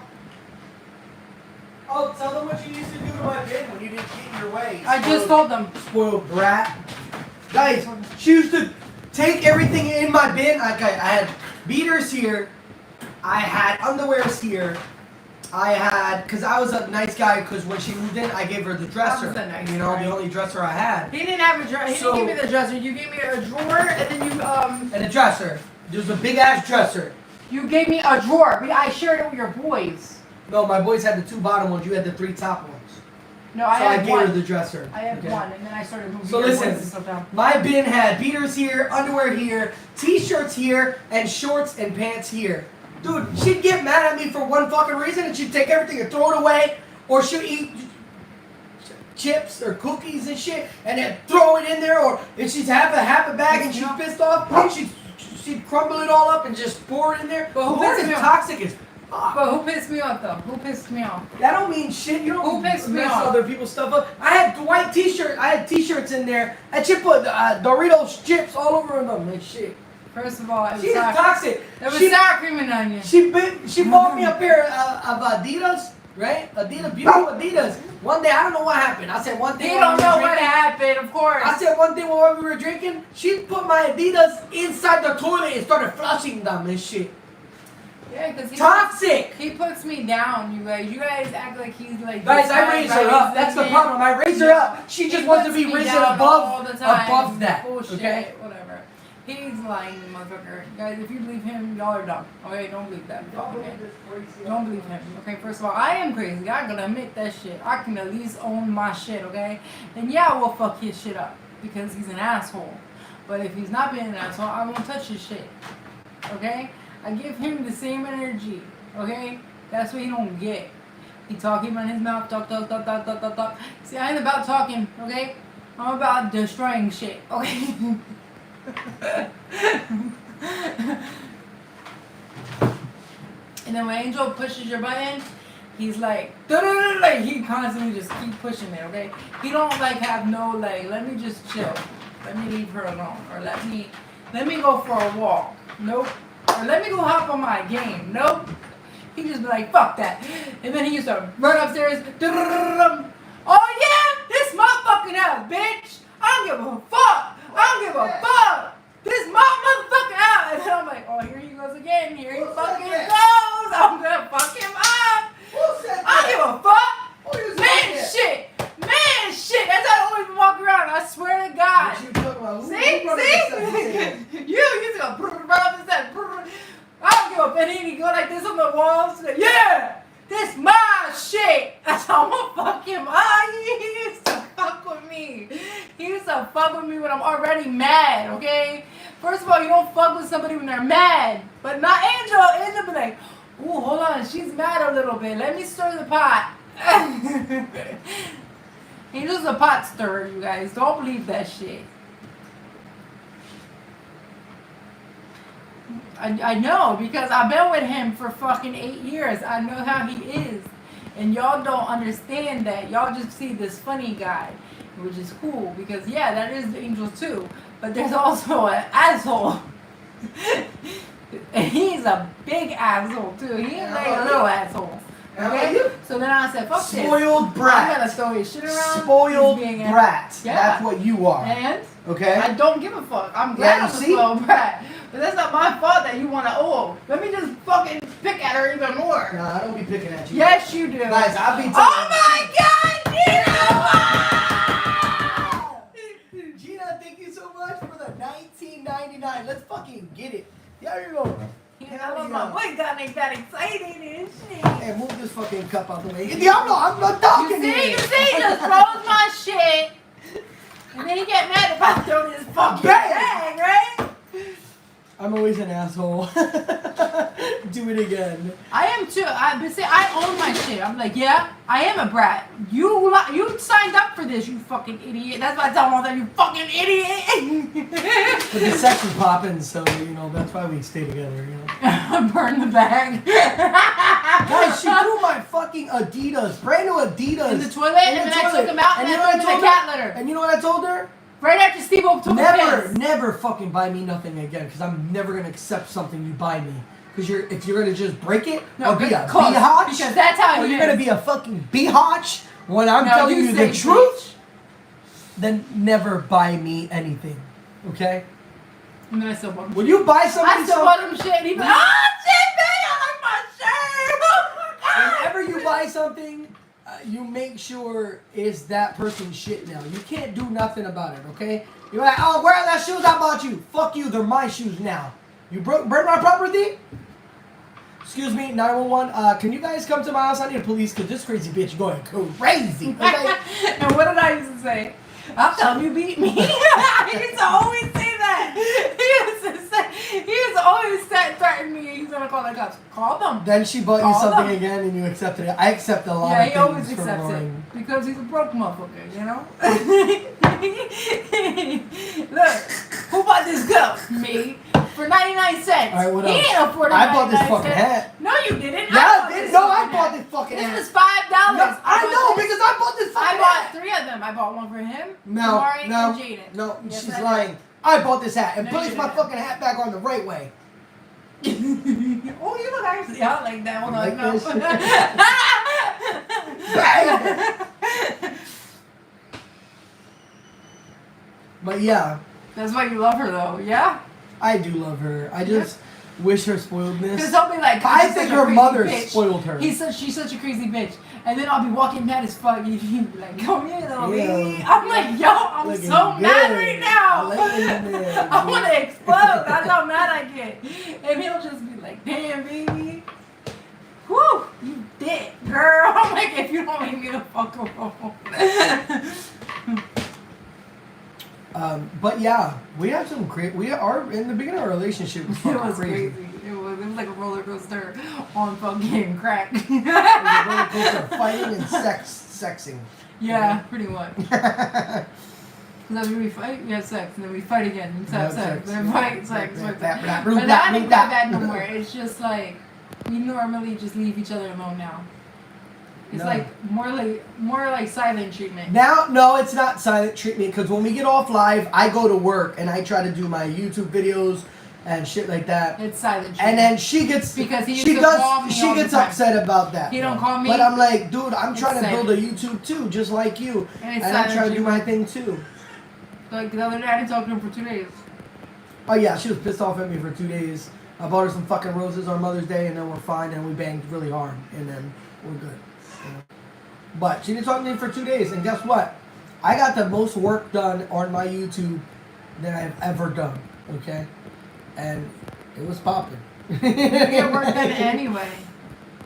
Oh, tell them what you used to do to my bin when you didn't get your way. I just told them. Spoiled brat. Guys, she used to take everything in my bin. I had beaters here. I had underwears here. I had, because I was a nice guy, because when she moved in, I gave her the dresser. I was a nice you know, guy. the only dresser I had. He didn't have a dresser. He So- didn't give me the dresser. You gave me a drawer, and then And a dresser. There's a big ass dresser. you gave me a drawer. But I shared it with your boys. No, my boys had the 2 bottom ones. You had the 3 top ones. No, So I I had gave one. her the dresser. I had Okay. one, and then I started moving So your listen. boys and stuff down. My bin had beaters here, underwear here, t-shirts here, and shorts and pants here. Dude, she'd get mad at me for one fucking reason, and she'd take everything and throw it away, or she'd eat chips or cookies and shit, and then throw it in there, or if she'd have a bag and she's pissed off, she'd crumble it all up and just pour it in there. But who Porn pissed is me off? toxic as fuck. But who pissed me off though? Who pissed me off? That don't mean shit. You don't Who pissed me mess off? other people's stuff up. I had white t-shirt. I had t-shirts in there. And she put Doritos chips all over them and shit. First of all, it was She's sour. toxic. It was She sour cream and onion. she bought me a pair of Adidas, right? Adidas, beautiful Adidas. One day I don't know what happened. I said one thing. You while don't we were know what drinking. happened, of course. I said one thing while we were drinking. She put my Adidas inside the toilet and started flushing them and shit. Yeah, because Toxic. he puts me down, you guys. You guys act like he's like. Guys, this I guy, raise her right? up. That's the problem. I raise her up. She just wants to be puts me risen down all above the time. above that. Bullshit, Okay. whatever. He's lying, motherfucker. Guys, if you believe him, y'all are dumb. Okay, don't believe that. Okay? Don't believe him. Okay, first of all, I am crazy. I'm gonna admit that shit. I can at least own my shit, okay? And yeah, I will fuck his shit up because he's an asshole. But if he's not being an asshole, I won't touch his shit. Okay? I give him the same energy. Okay? That's what he don't get. He talking on his mouth, talk. See, I ain't about talking, okay? I'm about destroying shit, okay? And then when Angel pushes your button, he's like, like he constantly just keep pushing it, okay? He don't like have no like, let me just chill. Let me leave her alone. Or let me go for a walk. Nope. Or let me go hop on my game. Nope. He just be like, fuck that. And then he used to run upstairs. Oh yeah, this my fucking house, bitch. I don't give a fuck. I don't give a fuck. This my motherfucking house. And then I'm like, oh, here he goes again. Here he fucking goes. I'm gonna fuck him up. I don't give a fuck. Man, shit. Man, shit. That's how I always walk around. I swear to God. See? You used to go brrr, this, that, brrr. I don't give a fuck. And then he go like this on the walls. Like, yeah, this my shit. That's how I'm gonna fuck him up. He used to fuck with me. He used to fuck with me when I'm already mad, okay? First of all, you don't fuck with somebody when they're mad. But not Angel. Angel be like, ooh, hold on. She's mad a little bit. Let me stir the pot. Angel's a pot stirrer, you guys. Don't believe that shit. I know, because I've been with him for fucking 8 years. I know how he is. And y'all don't understand that. Y'all just see this funny guy, which is cool, because yeah, that is the angel too. But there's also an asshole. And he's a big asshole too. He ain't like a little asshole. Okay? So then I said, fuck this. Spoiled brat. I'm gonna throw his shit around. Spoiled He's being brat. Yeah. That's what you are. And Okay? I don't give a fuck. I'm glad Yeah, I'm a see? spoiled brat. But that's not my fault that you want to, let me just fucking pick at her even more. Nah, I don't be picking at you. Yes, you do. Guys, I'll be Oh my god, Gina! Gina, thank you so much for the $19.99. Let's fucking get it. There you go. I love my boy got me that excited and shit. Hey, move this fucking cup out the way. Diablo, I'm not talking to you. You see, he just throws my shit. And then he get mad if I throw this fucking bag, right? I'm always an asshole. Do it again. I am too. But see, I own my shit. I'm like, yeah, I am a brat. You signed up for this, you fucking idiot. That's why I tell them all that, you fucking idiot. But the sex is popping, so, you know, that's why we stay together, you know. Burn the bag. Guys, she threw my fucking Adidas, brand new Adidas. In the toilet, and then I took them out, and you then know I what threw them in the cat litter. And you know what I told her? Right after Steve took the piss. Never fucking buy me nothing again, because I'm never gonna accept something you buy me. Because if you're gonna just break it, No, or be a close, biatch, because that's how or it you're is. gonna be a fucking biatch when I'm No, telling you the say truth, then never buy me anything. Okay? And then I still bought him. When you buy I something, still bought him shit, and he's like, oh shit, babe, I like my shirt. Oh my god. whenever you buy something, you make sure it's that person's shit now. You can't do nothing about it, okay? You're like, oh, where are the shoes I bought you? Fuck you, they're my shoes now. You burn my property? Excuse me, 911, can you guys come to my house? I need a police, because this crazy bitch going crazy, okay? And what did I used to say? I'll tell him you beat me. He used to always say that. He used to always threaten me. He's gonna call the cops. Call them. Then she bought you Call something them. again and you accepted it. I accept a lot Yeah, of he things always from accepts Lauren. it because he's a broke motherfucker, you know. Look, who bought this cup? Me. For 99 cents. All right, what he else? ain't affording I bought this 99 fucking cents. hat. No, you didn't. Yeah, I bought did. this No, fucking I bought hat. this fucking This hat. was $5. No, I know, this. because I bought this fucking I bought hat. 3 of them. I bought one for him, No, Amari, no, and Jaden. no, Yes, she's I did. lying. I bought this hat and No, place you my didn't. fucking hat back on the right way. Oh, you look actually hot like that. Hold Like on, this? no. But yeah, That's why you love her, though. Yeah. I do love her. I just wish her Because spoiledness. they'll be like, I she's think such a her crazy mother bitch. spoiled her. She's such a crazy bitch. And then I'll be walking mad as fuck. And he'd be like, come here, little baby. Yeah. I'm like, yo, I'm Looking so mad good. right now. Looking good, I want to dude. explode. That's how mad I get. And he'll just be like, damn, baby. Whew, you dick, girl. I'm like, if you don't leave me the fuck alone. But yeah, we have some great. We are in the beginning of our relationship. Was It fucking was crazy. crazy. It was like a roller coaster on fucking crack. It was a roller coaster of fighting and sexing. Yeah, pretty much. Because after we fight, we have sex, and then we fight again, and have sex, and then fight, sex, fight, sex. But that ain't like that no more. It's just like we normally just leave each other alone now. It's No. like more like silent treatment. Now, no, it's not silent treatment because when we get off live, I go to work and I try to do my YouTube videos and shit like that. It's silent treatment. And then she gets Because he used she to does call me she all the gets time. upset about that. He don't though. call me. But I'm like, dude, I'm It's trying to build a silent. YouTube too, just like you, And it's and I'm silent trying to do my treatment. thing too. Like the other day, I didn't talk to him for 2 days. Oh yeah, she was pissed off at me for 2 days. I bought her some fucking roses on Mother's Day, and then we're fine, and we banged really hard, and then we're good. You know? But she didn't talk to me for 2 days, and guess what? I got the most work done on my YouTube than I've ever done. Okay, and it was popping. You get work done anyway.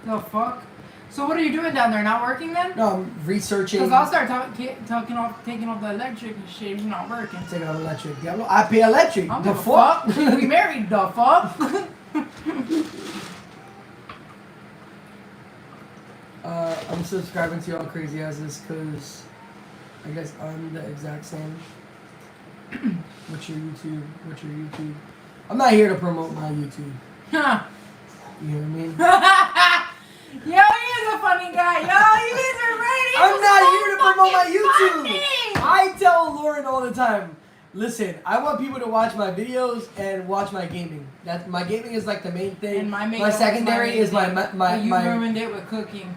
The fuck? So what are you doing down there? Not working then? No, I'm researching. Because I'll start taking off the electric and shit. You're not working. Taking out electric. Diablo, I pay electric. I'm The the fuck? fuck. We married. The fuck. I'm subscribing to y'all crazy asses because I guess I'm the exact same. What's your YouTube? I'm not here to promote my YouTube. Huh. You know what I mean? Yo, he is a funny guy. Yo, you guys are right. I'm not here to promote my YouTube. Funny. I tell Lauren all the time, listen, I want people to watch my videos and watch my gaming. That my gaming is like the main thing. And my my secondary is my You ruined it with cooking.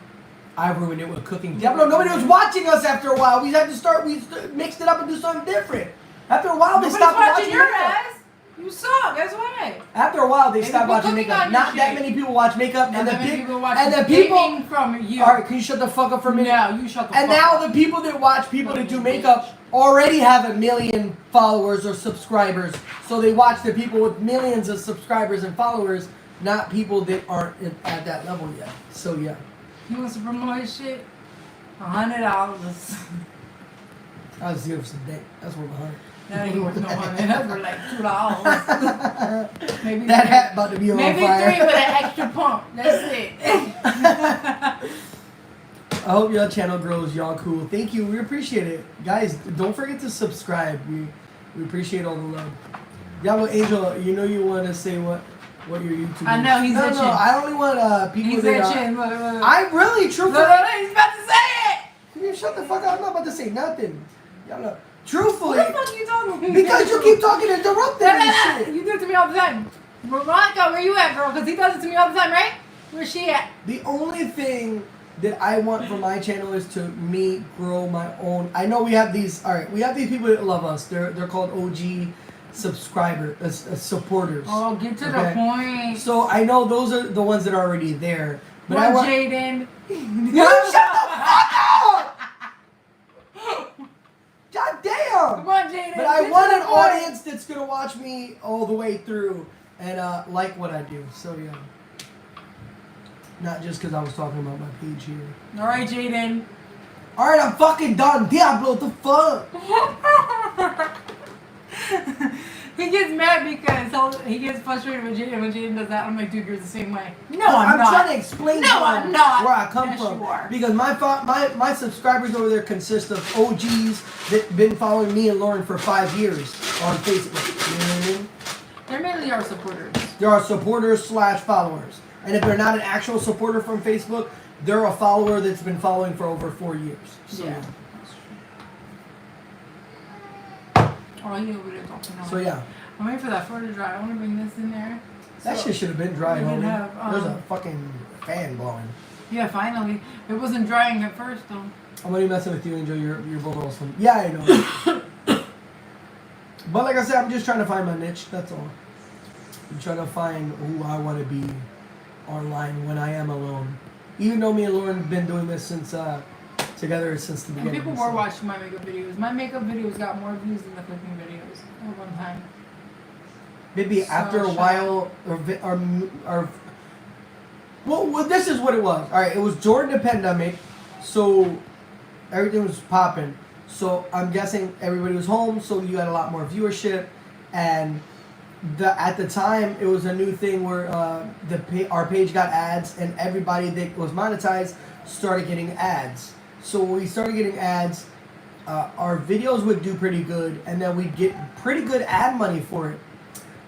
I ruined it with cooking. Diablo, nobody was watching us after a while. We had to start. Mixed it up and do something different. After a while, they Nobody's stopped watching watching your makeup. ass. You suck. That's why. After a while, they Maybe stopped put watching cooking makeup. on your Not that shit. many people watch makeup, Not and the that many big people watch and the people. gaming from you. All right, can you shut the fuck up for a minute? No, you shut the And fuck now up. the people that watch people that do makeup already have 1 million followers or subscribers. So they watch the people with millions of subscribers and followers, not people that aren't at that level yet. So yeah. He wants to promote his shit. $100. I was here for some dick. That's worth 100. That ain't worth no money. That's worth like $2. Maybe That three. hat about to be on Maybe fire. 3 with an extra pump. That's it. I hope your channel grows. Y'all cool. Thank you. We appreciate it. Guys, don't forget to subscribe. We appreciate all the love. Diablo Angel, you know you want to say what your YouTube I know, he's itching. No, I only want people He's that itching. are... Look. I really, truthfully... No, he's about to say it. Can you shut the fuck up? I'm not about to say nothing. Y'all know. What Truthfully... the fuck are you talking? Because you keep talking and interrupting No, and shit. You do it to me all the time. Veronica, where you at, girl? Because he does it to me all the time, right? Where's she at? The only thing that I want for my channel is to me grow my own. I know we have these. All right, we have these people that love us. They're called OG supporters. Oh, get to the point. So I know those are the ones that are already there. But Come I on, want. Jaden. You shut the fuck up! God damn! Come on, Jaden. But I get want to an the point. audience that's gonna watch me all the way through and like what I do. So yeah. Not just because I was talking about my page here. All right, Jaden. All right, I'm fucking done. Diablo, what the fuck? He gets mad because he gets frustrated with Jaden when Jaden does that. I'm like, dude, you're the same way. No, I'm not. trying to explain No, to I'm them not. where I come Yes, from. you are. Because my subscribers over there consist of OGs that been following me and Lauren for 5 years on Facebook. You know what I mean? They're mainly our supporters. There are supporters / followers. And if they're not an actual supporter from Facebook, they're a follower that's been following for over 4 years. So, Yeah. Oh, you over there talking now. So yeah. I'm waiting for that floor to dry. I want to bring this in there. That So- shit should have been dry, we can homie. have, There's a fucking fan blowing. Yeah, finally. It wasn't drying at first, though. I'm only messing with you, Angel. You're both awesome. Yeah, I know. But like I said, I'm just trying to find my niche. That's all. I'm trying to find who I want to be online when I am alone. Even though me and Lauren have been doing this since together since the And beginning. people were watching my makeup videos. My makeup videos got more views than the cooking videos at one time. Maybe So after a shocked. while, well, this is what it was. All right, it was during the pandemic, so everything was popping. So I'm guessing everybody was home, so you had a lot more viewership, and at the time it was a new thing where our page got ads, and everybody that was monetized started getting ads. So when we started getting ads, our videos would do pretty good, and then we'd get pretty good ad money for it.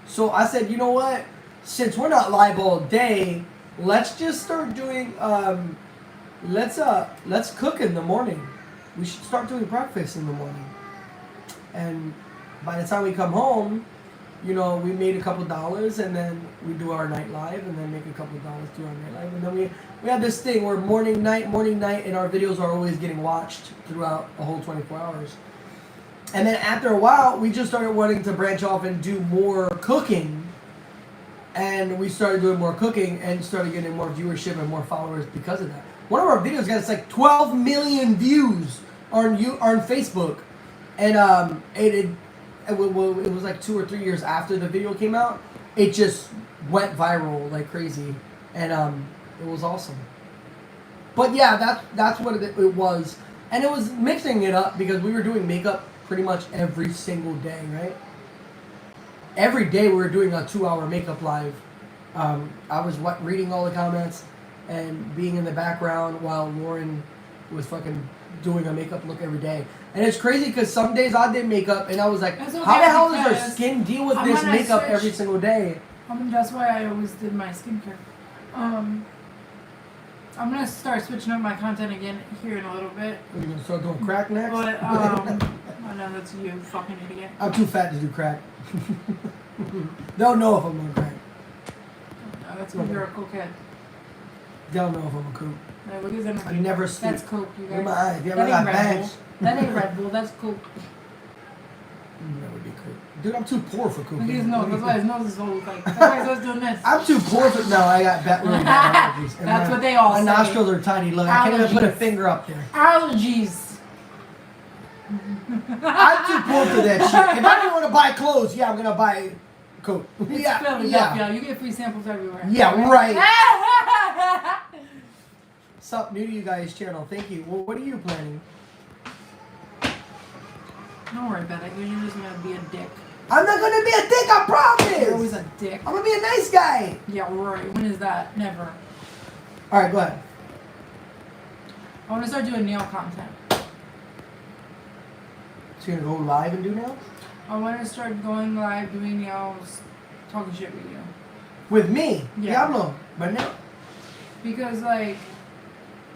So I said, you know what? Since we're not live all day, let's just start doing. Let's cook in the morning. We should start doing breakfast in the morning. And by the time we come home, you know, we made a couple dollars, and then we do our night live, and then make a couple dollars do our night live, and then we have this thing where morning, night, and our videos are always getting watched throughout the whole 24 hours. And then after a while, we just started wanting to branch off and do more cooking. And we started doing more cooking and started getting more viewership and more followers because of that. One of our videos got like 12 million views on Facebook. And it was like 2 or 3 years after the video came out. It just went viral like crazy. And it was awesome. But yeah, that's what it was. And it was mixing it up because we were doing makeup pretty much every single day, right? Every day we were doing a 2-hour makeup live. I was reading all the comments and being in the background while Lauren was fucking doing a makeup look every day. And it's crazy because some days I did makeup and I was like, That's okay how the hell does our because skin deal with I'm this gonna makeup switch- every single day? That's why I always did my skincare. I'm gonna start switching up my content again here in a little bit. Are you gonna start doing crack next? But I know that's you, fucking idiot. I'm too fat to do crack. They'll know if I'm doing crack. No, that's when you're a cokehead. They'll know if I'm a cook. Like, look at them. I never sleep. That's coke, you Look at guys. my eyes. Yeah, That I got ain't Red Bull. bags. That ain't Red Bull. That's coke. That would be cool. Dude, I'm too poor for cooking. Look at his nose. That's why his nose is always like. That's why he's always doing this. I'm too poor for. No, I got really bad allergies. And That's my- what they all My say. nostrils are tiny. Look, I can't even put a Allergies. finger up there. Allergies. I'm too poor for that shit. If I don't want to buy clothes, yeah, I'm gonna buy coat. It's Yeah, Philadelphia. yeah. You get free samples everywhere. Yeah, right. Sup, new to you guys' channel. Thank you. Well, what are you planning? Don't worry about it. You're just gonna be a dick. I'm not gonna be a dick. I You're always promise. a dick. I'm gonna be a nice guy. Yeah, right. When is that? Never. All right, go ahead. I want to start doing nail content. So you're gonna go live and do nails I want to start going live, doing nails, talking shit with you. with me? Yeah. Diablo, but now. Because, like,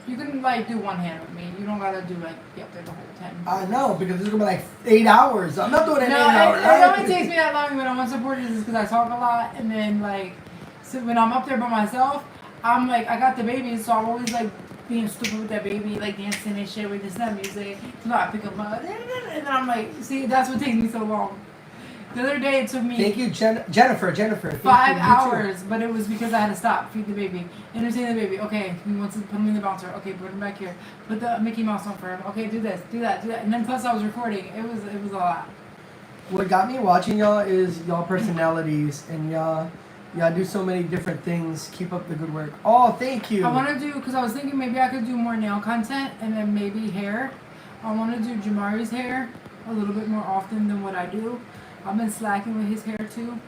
you can, like, do one hand with me. You don't gotta do, like, be up there the whole time. I know because this is gonna be like 8 hours. I'm not doing it in 8 No, hours. it only takes me that long when I'm on supporters is because I talk a lot. And then, like, so when I'm up there by myself, I'm like, I got the baby, so I'm always, like, being stupid with that baby, like, dancing and shit with the sun music. So I pick up my, and then I'm like, see, that's what takes me so long. The other day it took me Thank you, Jennifer. Thank 5 you. You too. hours, but it was because I had to stop, feed the baby, entertain the baby. Okay, he wants to put him in the bouncer. Okay, put him back here. Put the Mickey Mouse on for him. Okay, do this, do that, do that. And then plus I was recording. It was a lot. What got me watching y'all is y'all personalities and y'all do so many different things. Keep up the good work. Oh, thank you. I want to do, because I was thinking maybe I could do more nail content and then maybe hair. I want to do Jamari's hair a little bit more often than what I do. I've been slacking with his hair too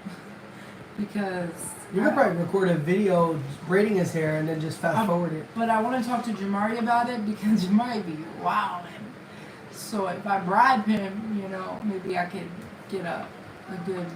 because You could probably record a video braiding his hair and then just fast forward it. But I want to talk to Jamari about it because Jamari be wilding. So if I bribe him, you know, maybe I could get a good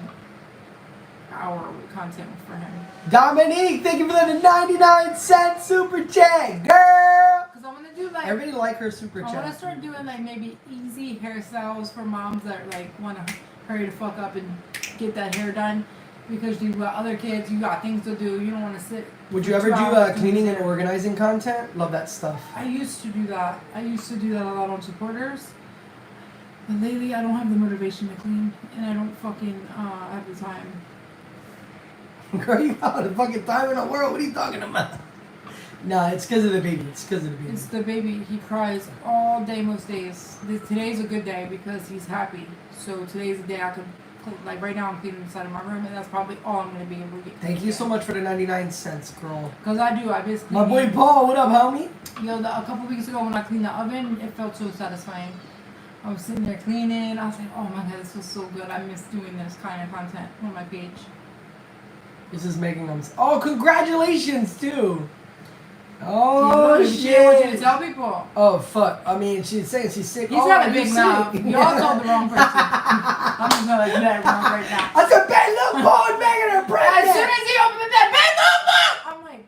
hour with content for him. Dominique, thank you for the 99-cent super chat, girl. Because I want to do like Everybody like her super I want to chat. start doing like maybe easy hairstyles for moms that like want to hurry the fuck up and get that hair done because you got other kids, you got things to do, you don't want to sit. Would you for ever 2 do hours doing cleaning hair. and organizing content? Love that stuff. I used to do that. I used to do that a lot on supporters. But lately I don't have the motivation to clean and I don't fucking have the time. Girl, you got the fucking time in the world. What are you talking about? Nah, it's because of the baby. It's the baby. He cries all day most days. Today's a good day because he's happy. So today's the day I could, like right now I'm cleaning the side of my room and that's probably all I'm going to be able to get. Thank you so much for the 99 cents, girl. Because I basically. My boy Paul, what up, homie? Yo, a couple weeks ago when I cleaned the oven, it felt so satisfying. I was sitting there cleaning. I was like, oh my god, this feels so good. I miss doing this kind of content on my page. This is making them. Oh, congratulations, too. Oh, She didn't want you to shit. tell people. Oh, fuck. I mean, she's saying she's sick. He's oh, got a you big sick? mouth. Y'all told the wrong person. I'm just gonna let that wrong right now. I said, Ben, look, Paul making her As pregnant. soon as he opened that bed, look! I'm like,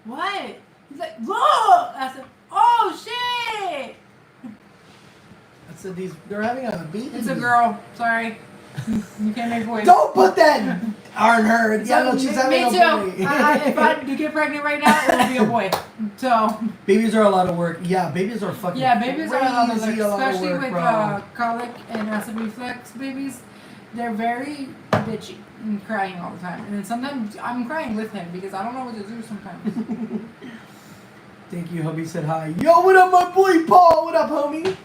what? He's like, look! I said, oh shit! I said, they're having a baby. It's a girl. Sorry. You can't make voice. Don't put that on her. Yeah, So, no, she's me having a too. boy. If I do get pregnant right now, it'll be a boy. So, Babies are a lot of work. Yeah, babies are fucking yeah, babies are a lot of crazy, work, especially work, with bro. colic and acid reflux babies. They're very bitchy and crying all the time. And then sometimes I'm crying with him because I don't know what to do sometimes. Thank you, hubby said hi. Yo, what up, my boy Paul? What up, homie?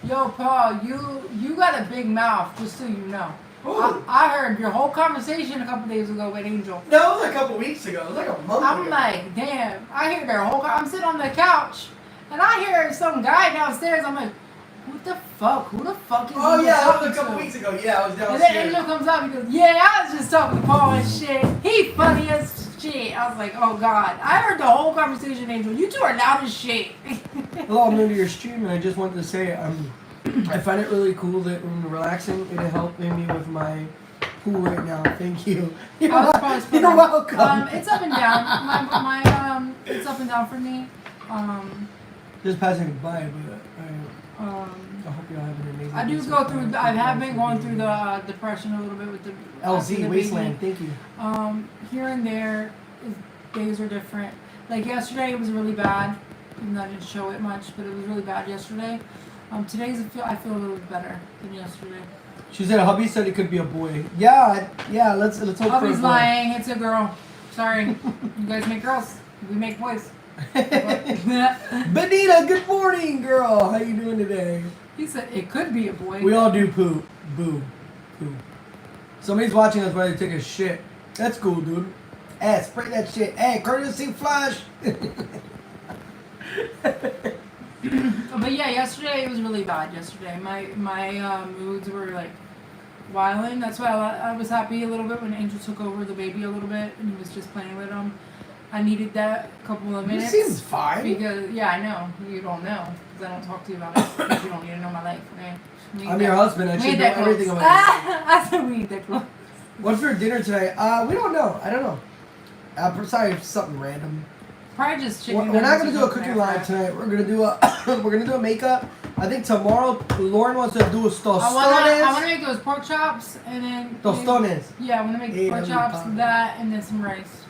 Yo, Paul, you got a big mouth, just so you know. Ooh. I heard your whole conversation a couple days ago with Angel. That was a couple weeks ago. It was like a month I'm ago. like, damn. I hear their whole. I'm sitting on the couch, and I hear some guy downstairs. I'm like, what the fuck? Who the fuck is? Oh he yeah, that was talking a couple to? weeks ago. Yeah, I was And then downstairs. Angel comes up and goes, yeah, I was just talking to Paul and shit. He funny as shit. I was like, oh god. I heard the whole conversation, Angel. You two are loud as shit. Hello, I'm new to your stream, and I just wanted to say I find it really cool that when relaxing, it helping me with my pool right now. Thank you. You're welcome. It's up and down. My it's up and down for me. Just passing by, but I hope y'all have an amazing. I do go through. I have been going through the depression a little bit with the after LZ the Wasteland. baby. Thank you. Here and there, days are different. Like yesterday, it was really bad. Even though I didn't show it much, but it was really bad yesterday. Today's I feel a little bit better than yesterday. She said hubby said it could be a boy. Yeah. Let's hope for a Hubby's boy. lying. It's a girl. Sorry, you guys make girls. We make boys. Benita, good morning, girl. How you doing today? He said it could be a boy. We all do poo. Boo. Poo. Somebody's watching us while they take a shit. That's cool, dude. Hey, spray that shit. Hey, courtesy flush. But yeah, yesterday it was really bad. Yesterday, my moods were like wilding. That's why I was happy a little bit when Angel took over the baby a little bit and he was just playing with him. I needed that couple of minutes. He seems fine. Because yeah, I know you don't know because I don't talk to you about it. Because you don't need to know my life, okay? I'm your husband. I should know everything about you. I said we need that close. What's for dinner tonight? We don't know. I don't know. Sorry, something random. Probably just chicken. We're not gonna do a cooking live tonight. We're gonna do a makeup. I think tomorrow Lauren wants to do a tostones. I wanna make those pork chops and then Tostones. Yeah, I wanna make pork chops, that, and then some rice.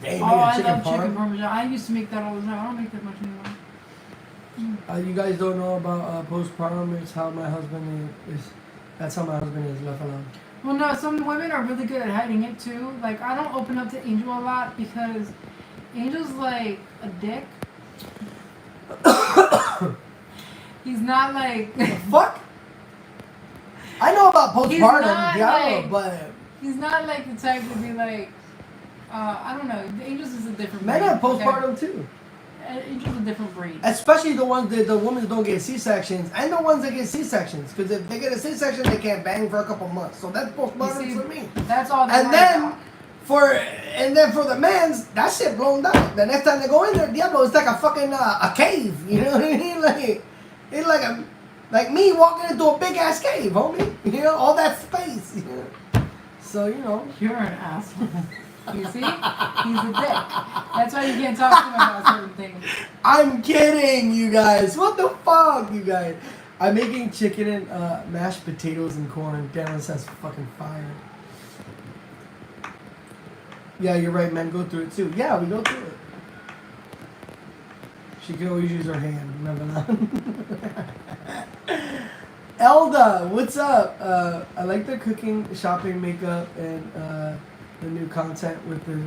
Dang, Oh, I chicken love chicken parm. parmesan. I used to make that all the time. I don't make that much anymore. You guys don't know about postpartum. It's how my husband is. That's how my husband is left alone. Well, no, some women are really good at hiding it too. Like, I don't open up to Angel a lot because Angel's like a dick. He's not like. Fuck. I know about He's postpartum, not yeah, like- but He's not like the type to be like. I don't know. Angels is a different men breed. have postpartum too. Angel's a different breed. Especially the ones that the women don't get C-sections and the ones that get C-sections. Because if they get a C-section, they can't bang for a couple months. So that's postpartum for me. That's all they And worry then about. for the men's, that shit blown down. The next time they go in there, Diablo, it's like a fucking a cave. You know what I mean? Like it's like me walking into a big ass cave, homie. You know, all that space. You know? So You're an asshole. You see? He's a dick. That's why you can't talk to him about certain things. I'm kidding, you guys. What the fuck, you guys? I'm making chicken and mashed potatoes and corn. Damn, this has fucking fire. Yeah, you're right, man. Go through it too. Yeah, we go through it. She can always use her hand. Remember that? Elda, what's up? I like the cooking, shopping, makeup, and the new content with the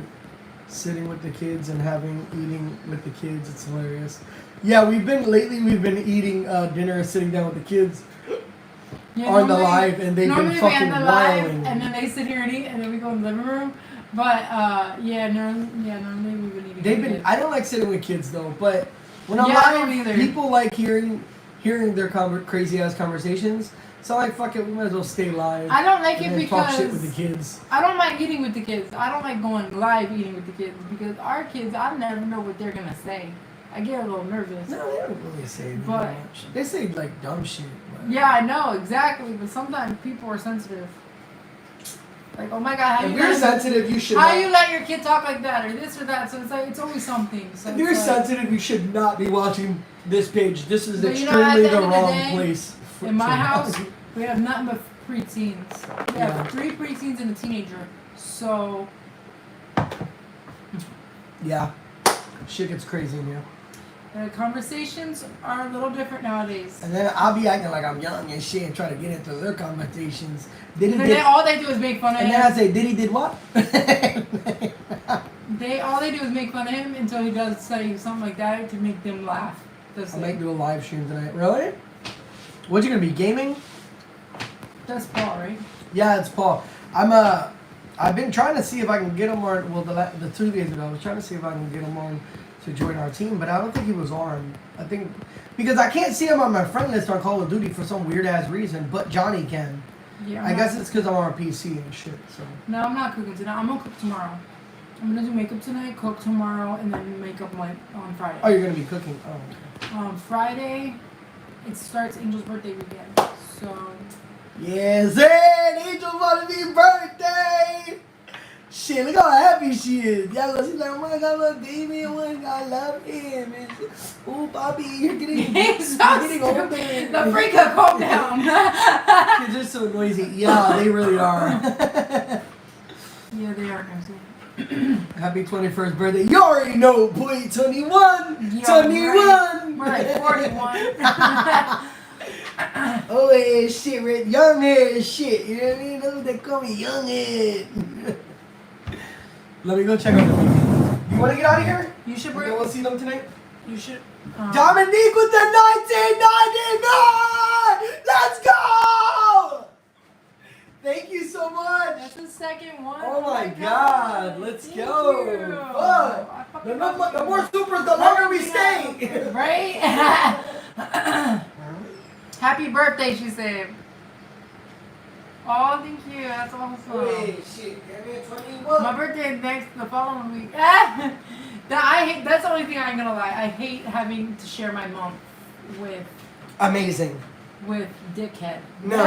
sitting with the kids and eating with the kids. It's hilarious. Yeah, we've been eating dinner, sitting down with the kids on the live, and they've been fucking wilding. And then they sit here and eat, and then we go in the living room. But normally we've been eating. I don't like sitting with kids though, but when I'm I don't live, either. people like hearing their crazy ass conversations. So like, fuck it, we might as well stay live. I don't like and it then because talk shit with the kids. I don't like eating with the kids. I don't like going live eating with the kids because our kids, I never know what they're gonna say. I get a little nervous. No, they don't really say anything But- much. They say like dumb shit. But Yeah, I know exactly. But sometimes people are sensitive. Like, oh my god, if you're sensitive, you should. how not, you let your kid talk like that or this or that? So it's like it's always something. So if it's you're like, sensitive, you should not be watching this page. This is But you know, at extremely the the end of the wrong day, place. in my house, we have nothing but preteens. We have Yeah. 3 preteens and a teenager. So Yeah, shit gets crazy in here. the conversations are a little different nowadays. And then I'll be acting like I'm young and shit and try to get into their conversations. And then all they do is make fun of And him. then I say, Diddy did what? All they do is make fun of him until he does say something like that to make them laugh. That's I it. might do a live stream tonight. Really? What, you gonna be gaming? That's Paul, right? Yeah, it's Paul. I've been trying to see if I can get him on. Well, the 2 days ago, I was trying to see if I can get him on to join our team, but I don't think he was on. I think because I can't see him on my friend list on Call of Duty for some weird ass reason, but Johnny can. Yeah. I guess it's because I'm on a PC and shit. So. No, I'm not cooking tonight. I'm gonna cook tomorrow. I'm gonna do makeup tonight, cook tomorrow, and then makeup on Friday. Oh, you're gonna be cooking. Oh. Okay. Friday, it starts Angel's birthday weekend. So. Yes, and Angel's about to be birthday. Shit, look how happy she is. Y'all gonna see like, oh my god, look, baby, oh my god, I love him. Oh, Bobby, you're getting older. The freak up, calm down. Kids are so noisy. Yeah, they really are. Yeah, they are noisy. Happy 21st birthday. You already know, boy, 21. Yeah, 21. We're like 41. Oh, yeah, shit, Red. Young head shit. You know what I mean? That's what they call me, young head. Let me go check on them. You want to get out of here? You should You bring. want to see them tonight? You should. Dominique with the 1999! Let's go! Thank you so much. That's the second one. Oh my god, let's Thank go. you. Fuck. The more supers, the longer we stay. Right? Happy birthday, she said. Oh, thank you. That's awesome. Wait, shit. Give me a 21. My birthday is the following week. That's the only thing I ain't gonna lie. I hate having to share my month with Amazing. dickhead. No,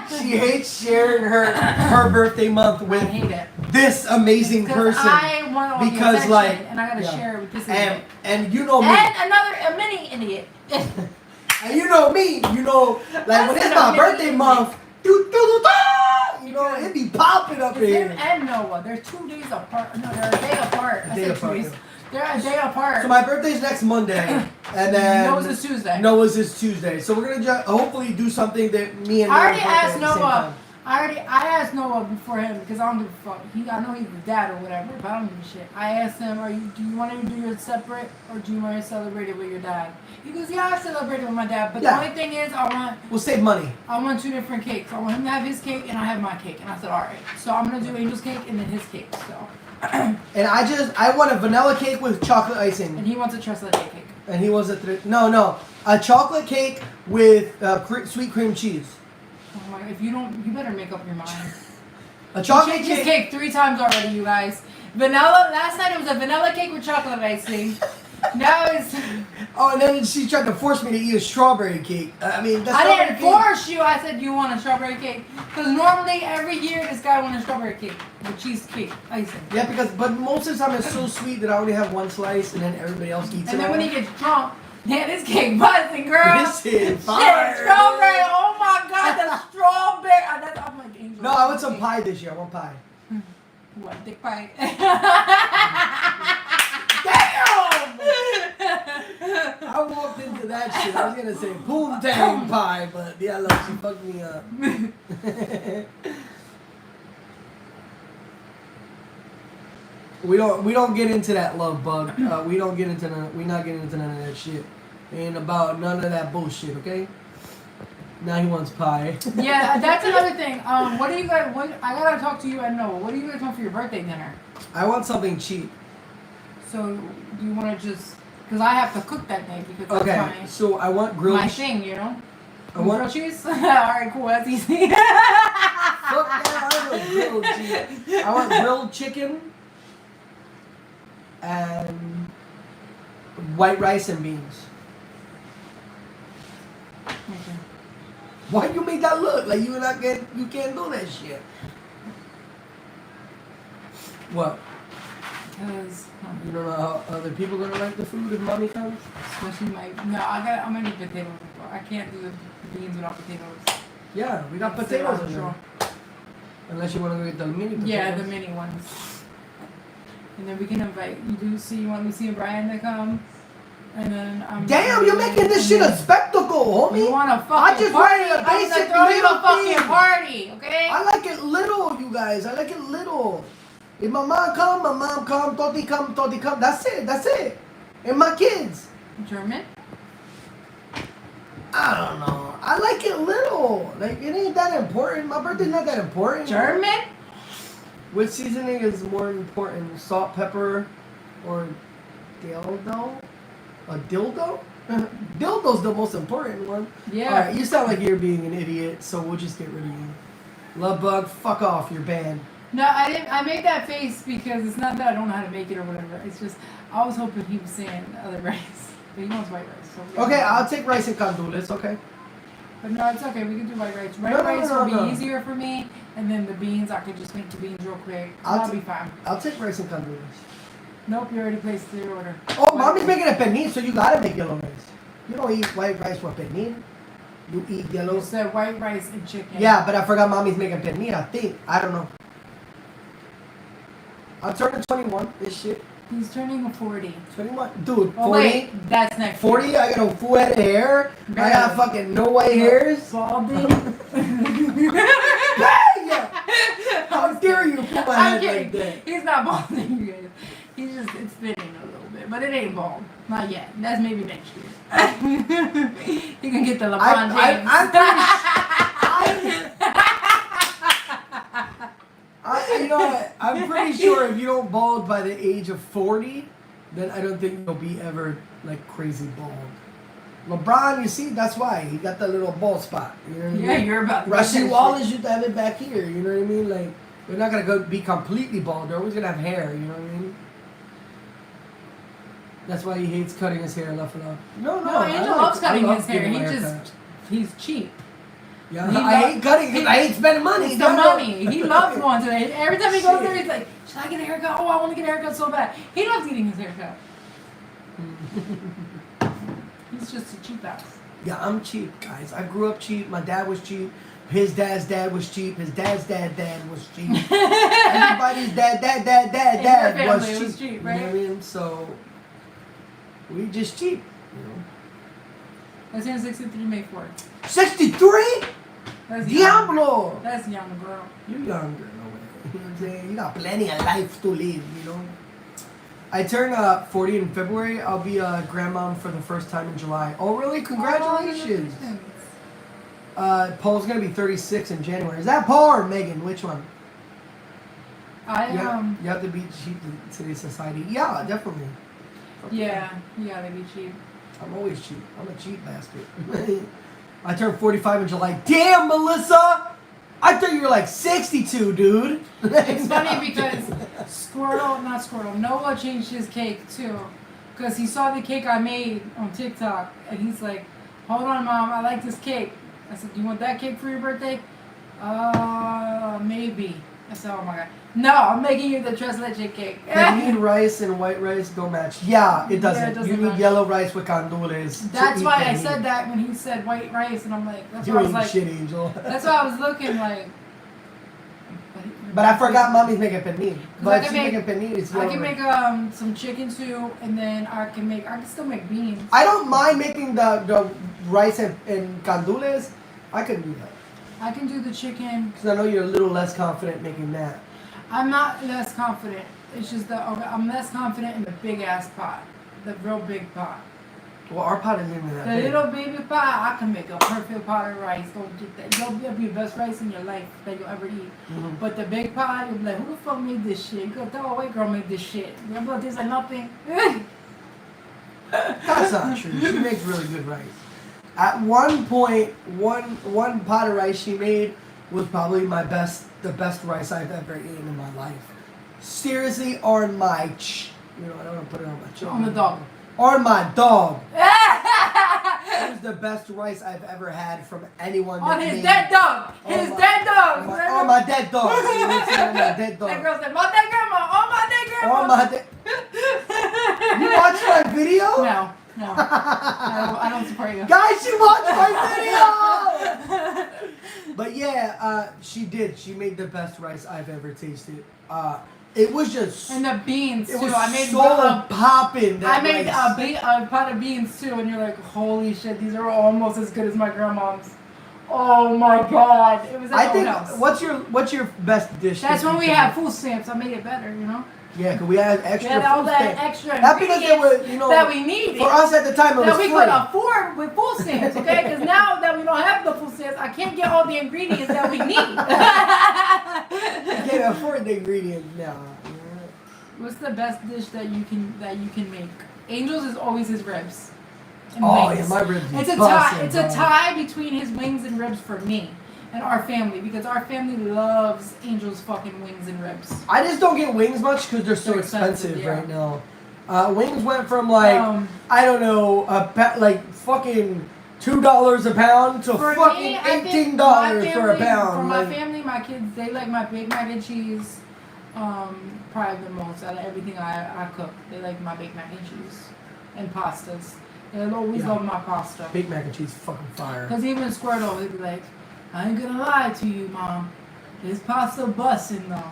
she hates sharing her birthday month I with hate it. this amazing person. I want all the Because, attention, like, and I gotta yeah. share it with this idiot. And you know me. And a mini idiot. And you know me. You know, like when it's my birthday month, you know, it be popping up It's him here. and Noah. They're 2 days apart. No, they're a day apart. I Day said 2 apart, days. yeah. They're a day apart. So my birthday's next Monday, and then Noah's is Tuesday. Noah's is Tuesday. So we're gonna hopefully do something that me and I already Noah asked birthday at the same Noah. time. I asked Noah before him because I don't give a fuck. I know he's the dad or whatever, but I don't give a shit. I asked him, do you want to do yours separate or do you want to celebrate it with your dad? He goes, yeah, I celebrate it with my dad, but Yeah. the only thing is We'll save money. I want 2 different cakes. I want him to have his cake and I have my cake. And I said, all right. So I'm gonna do Angel's cake and then his cake. So. And I want a vanilla cake with chocolate icing. And he wants a chocolate cake. And he wants a a chocolate cake with sweet cream cheese. Oh my! If you don't, you better make up your mind. A chocolate He changed his cake. cake 3 times already, you guys. Vanilla. Last night it was a vanilla cake with chocolate icing. Now it's. Oh, and then she tried to force me to eat a strawberry cake. I mean, that's I strawberry didn't cake. force you. I said you want a strawberry cake because normally every year this guy wants a strawberry cake with cheesecake icing. Yeah, but most of the time it's so sweet that I only have one slice, and then everybody else eats it. And then all. when he gets drunk, man, this cake busting, girl. This is Shit, fire. strawberry. Oh my god, the strawberry. I'm like Angel. No, I want some pie this year. I want pie. What, dick pie? Damn! I walked into that shit. I was gonna say poontang pie, but yeah, look, she fucked me up. We don't get into that love bug. We not getting into none of that shit. Ain't about none of that bullshit, okay? Now he wants pie. Yeah, that's another thing. What do you guys? I gotta talk to you and Noah. What do you guys want for your birthday dinner? I want something cheap. So do you want to just? Because I have to cook that day because that's Okay, so I want grilled. my thing, you know. I want. Grilled cheese. All right, cool. That's easy. Fuck yeah, I want grilled cheese. I want grilled chicken and white rice and beans. Okay. Why you make that look like you can't do that shit? What? Because You don't know how other people gonna like the food if mommy comes? especially I'm gonna need potatoes. I can't do the beans without potatoes. Yeah, we got That's potatoes it, in sure. there. Unless you wanna go get the mini potatoes. Yeah, the mini ones. And then we can invite you want Lucy and Brian to come. And then Damn, you're making this shit a spectacle, You homie. want a fucking I just party? wanted a I'm basic gonna throw you little a fucking thing. party, okay? I like it little, you guys. I like it little. If my mom come, Toti come. That's it. And my kids. German? I don't know. I like it little. Like, it ain't that important. My birthday's not that important. German? Which seasoning is more important? Salt, pepper, or dildo? A dildo? Dildo's the most important one. Yeah. Alright, you sound like you're being an idiot, so we'll just get rid of you. Love bug, fuck off, you're banned. No, I didn't. I made that face because it's not that I don't know how to make it or whatever. It's just I was hoping he was saying other rice, but he wants white rice. So Okay, I'll take rice and candules. Okay. But no, it's okay. We can do white rice. White No, rice no, will no. be easier for me, and then the beans I could just make the beans real quick. I'll I'll t- be fine. I'll take rice and candules. Nope, you already placed the order. Oh, mommy's making a pernil, so you gotta make yellow rice. You don't eat white rice with pernil. You eat yellow. You said white rice and chicken. Yeah, but I forgot mommy's making pernil. I think. I don't know. I'm turning 21 this shit. He's turning 40. 21. Dude, 40. Oh wait, that's next. 40, I got a full head of hair. I got fucking no white hairs. Balding. Yeah. How dare you put my I'm head kidding. like that? He's not balding, you guys. He's just, it's thinning a little bit, but it ain't bald. Not yet. That's maybe next year. You can get the LeBron James. You know what? I'm pretty sure if you don't bald by the age of 40, then I don't think you'll be ever like crazy bald. LeBron, you see, that's why he got that little bald spot. You know what I mean? Yeah, you're about to get Rusty that Wallace used to have it back here. You know what I mean? Like they're not gonna go be completely bald. They're always gonna have hair. You know what I mean? That's why he hates cutting his hair left and up. No, No, Angel loves cutting his hair. getting He my hair just, cut. he's cheap. Yeah, he I hate cutting because I hate spending money. It's the money. He loves going to it. Every time he goes there, he's like, should I get a haircut? Oh, I want to get a haircut so bad. He loves getting his haircut. He's just a cheap ass. Yeah, I'm cheap, guys. I grew up cheap. My dad was cheap. His dad's dad was cheap. His dad's dad was cheap. Everybody's dad In your was family cheap. was cheap, You know right? what I mean? So we just cheap. You know. I turned 63 May 4th. 63? That's young. Diablo! That's young, girl. You younger, no way. You know what I'm saying? You got plenty of life to live, you know? I turn 40 in February. I'll be a grandmom for the first time in July. Oh, really? Congratulations. Paul's gonna be 36 in January. Is that Paul or Megan? Which one? You have to be cheap to today's society. Yeah, definitely. Yeah, they be cheap. I'm always cheap. I'm a cheap bastard. I turned 45 in July. Damn, Melissa! I thought you were like 62, dude. It's funny because Noah changed his cake too. Because he saw the cake I made on TikTok and he's like, hold on, Mom, I like this cake. I said, do you want that cake for your birthday? Maybe. I said, oh my God. No, I'm making you the tres leche cake. Green rice and white rice don't match. Yeah, it doesn't. Yeah, it doesn't You need match. yellow rice with candules. That's to eat why I pernil. said that when he said white rice, and I'm like, that's You why I ain't was like, shit, Angel. that's why I was looking like. But I forgot mommy's making pernil. I But if can she's make- making pernil, it's I yellow can rice. make some chicken too, and then I can still make beans. I don't mind making the rice and candules. I can do that. I can do the chicken. Because I know you're a little less confident making that. I'm not less confident. It's just that I'm less confident in the big ass pot, the real big pot. Well, our pot isn't even that The big. little baby pot, I can make a perfect pot of rice. Don't get that. It'll be the best rice in your life that you'll ever eat. Mhm. But the big pot, you'll be like, who the fuck made this shit? You go tell a white girl made this shit. You're gonna taste like nothing. That's not true. She makes really good rice. At one point, one pot of rice she made was probably the best rice I've ever eaten in my life. Seriously, on my you know, I don't want to put it on my children. On the dog. On my dog. It was the best rice I've ever had from anyone. On that his made- dead dog. His dead dog. On my dead dog. You know what I'm saying? On my dead dog. That girl said, my dead grandma. On my dead grandma. On my dead. You watched my video? No. I don't support you. Guys, she watched my video! But yeah, she did. She made the best rice I've ever tasted. It was just. And the beans It too. was I made so popping. I made a pot of beans too, and you're like, holy shit, these are almost as good as my grandmom's. Oh my God, it was at I the think. house. What's your best dish? That's that when you we can had make? food stamps. I made it better, you know. Yeah, because we had extra. We had all food that stamps. extra Not because they ingredients were, you know, that we needed. for us at the time it was that we free. could afford with food stamps, okay? Because now that we don't have the food stamps, I can't get all the ingredients that we need. You can't afford the ingredients now. What's the best dish that you can make? Angel's is always his ribs. And Oh wings. yeah, my ribs. It's a bussin', tie. It's a bro. tie between his wings and ribs for me, and our family, because our family loves Angel's fucking wings and ribs. I just don't get wings much because they're so They're expensive, expensive yeah. right now. Wings went from like I don't know, like fucking $2 a pound to For fucking me, I think $18 for a pound. For my Like, family, my kids, they like my Big Mac and cheese probably the most out of everything I cook. They like my Big Mac and cheese and pastas. They always love my pasta. Big Mac and cheese, fucking fire. Because even Squirtle, he'd be like, I ain't gonna lie to you, Mom. This pasta busting though.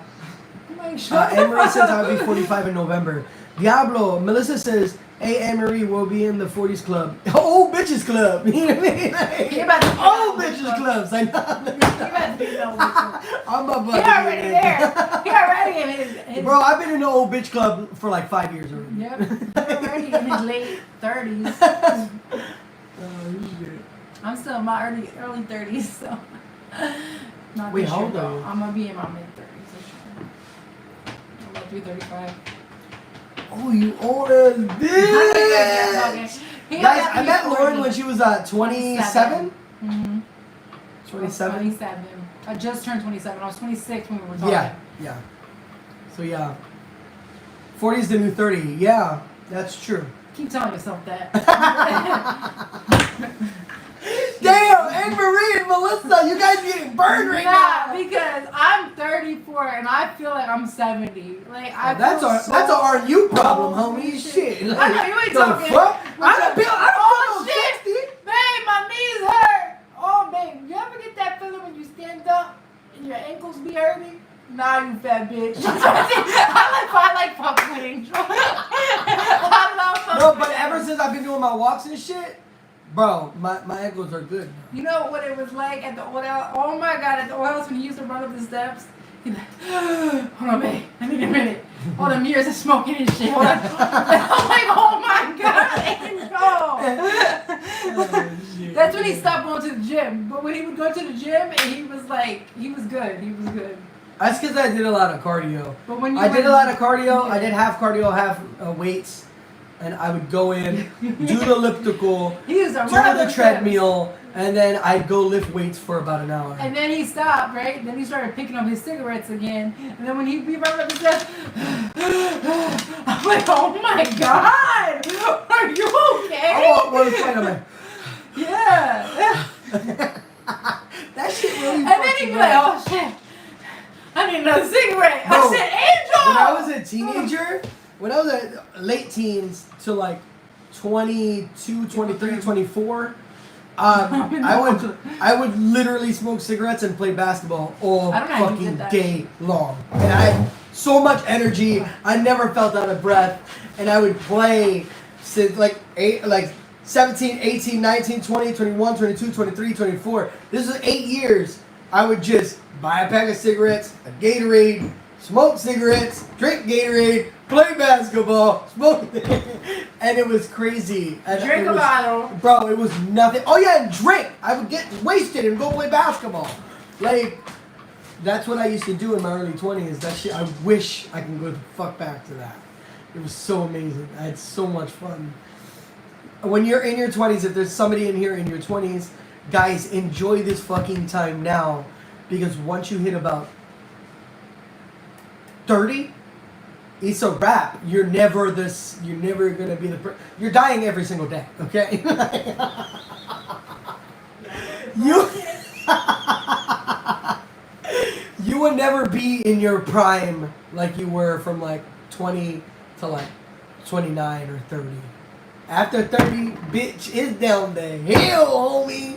I'm like, shut Anne-Marie up. says I'll be 45 in November. Diablo, Melissa says, hey, Anne-Marie will be in the 40s club. Old bitches club. You know what I mean? Like, He about to be old in the bitches clubs. I know. He about to be in the old bitch club. I'm about He to be already in there. He already in his Bro, I've been in the old bitch club for like 5 years already. Yep. He already in his late 30s. Oh, shit. I'm still in my early 30s, so. Not Wait, this how year, old are though. you? I'm gonna be in my mid 30s this year. I'm like 335. Oh, you old as bitch. Guys, I met Lauren when she was 27. Mm-hmm. 27. 27. I just turned 27. I was 26 when we were talking. Yeah. So yeah, 40 is the new 30. Yeah, that's true. Keep telling yourself that. Damn, Anne-Marie and Melissa, you guys getting burned right Nah, now. because I'm 34 and I feel like I'm 70. Like I That's feel a so that's a RU problem, old. homie. Shit. I know you ain't the talking. fuck? I Oh, don't feel shit. 60. Babe, my knees hurt. Oh, babe, you ever get that feeling when you stand up and your ankles be hurting? Nah, you fat bitch. I like fucking with Angel. I love fucking No, with but Angel. ever since I've been doing my walks and shit, bro, my ankles are good. You know what it was like at the old house? Oh my god, at the old house when he used to run up the steps? He'd be like, hold on, babe, I need a minute. All them years of smoking and shit. Hold on. I'm like, oh my god, Angel. That's when he stopped going to the gym. But when he would go to the gym, and he was like, he was good. He was good. That's because I did a lot of cardio. But when you I did went- a lot of cardio. Yeah. I did half cardio, half weights, and I would go in, do the elliptical, He used to do run up the those treadmill, and then I'd go lift weights for about an hour. And then he stopped, right? Then he started picking up his cigarettes again. And then when he'd be running up the steps, I'm like, oh my god! Are you okay? I want one fight. I'm like, Yeah. that shit really. And then he'd be like, oh shit, I need another cigarette. Bro, I said, Angel! When I was a teenager, when I was at late teens to like 22, 23, 24, I would literally smoke cigarettes and play basketball all I don't know how you fucking did that. day long. And I had so much energy, I never felt out of breath, and I would play since like 17, 18, 19, 20, 21, 22, 23, 24. This was 8 years. I would just buy a pack of cigarettes, a Gatorade, smoke cigarettes, drink Gatorade, play basketball, smoke, and it was crazy. And Drink it a was, bottle. Bro, it was nothing. Oh yeah, and drink. I would get wasted and go play basketball. Like, that's what I used to do in my early 20s. That shit, I wish I can go the fuck back to that. It was so amazing. I had so much fun. When you're in your 20s, if there's somebody in here in your 20s, guys, enjoy this fucking time now. Because once you hit about 30, it's a wrap. You're never gonna be you're dying every single day, okay? You will never be in your prime like you were from like 20 to like 29 or 30. After 30, bitch, is down the hill, homie.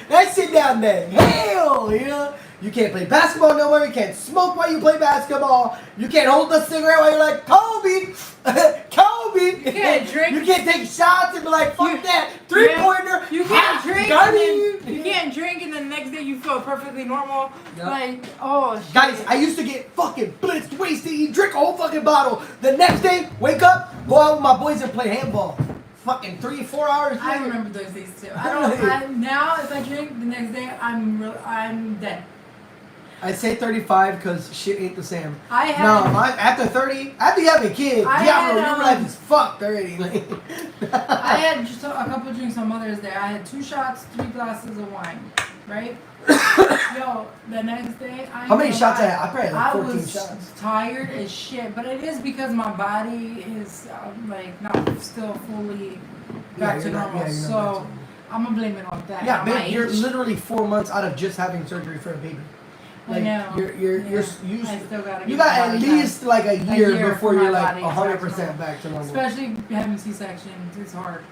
That shit down the hill, you know? You can't play basketball no more. You can't smoke while you play basketball. You can't hold the cigarette while you're like, Kobe! Kobe! You can't drink. You can't take shots and be like, fuck that. Three-pointer. You can't drink. Got And it. then, you can't drink and then the next day you feel perfectly normal. Yep. Like, oh shit. Guys, I used to get fucking blitzed, wasted, eat, drink a whole fucking bottle. The next day, wake up, go out with my boys and play handball. Fucking 3-4 hours later. I remember those days too. Now if I drink the next day, I'm dead. I say 35 because shit ain't the same. I had After 30, after you have a kid, I Diablo, had, your life is fucked already. Like, I had just a couple drinks on Mother's Day. I had 2 shots, 3 glasses of wine. right? Yo, the next day, How many shots I had? I probably had like I 14 was shots. tired as shit, but it is because my body is like not still fully back to normal. you're not back to So normal. I'm gonna blame it on that. Yeah, not my babe, you're age. literally 4 months out of just having surgery for a baby. I know. You're Yeah. you I still gotta you get got my at body time. least like a year year before for you're my like body back to 100% normal. back to normal. Especially having C-sections, it's hard.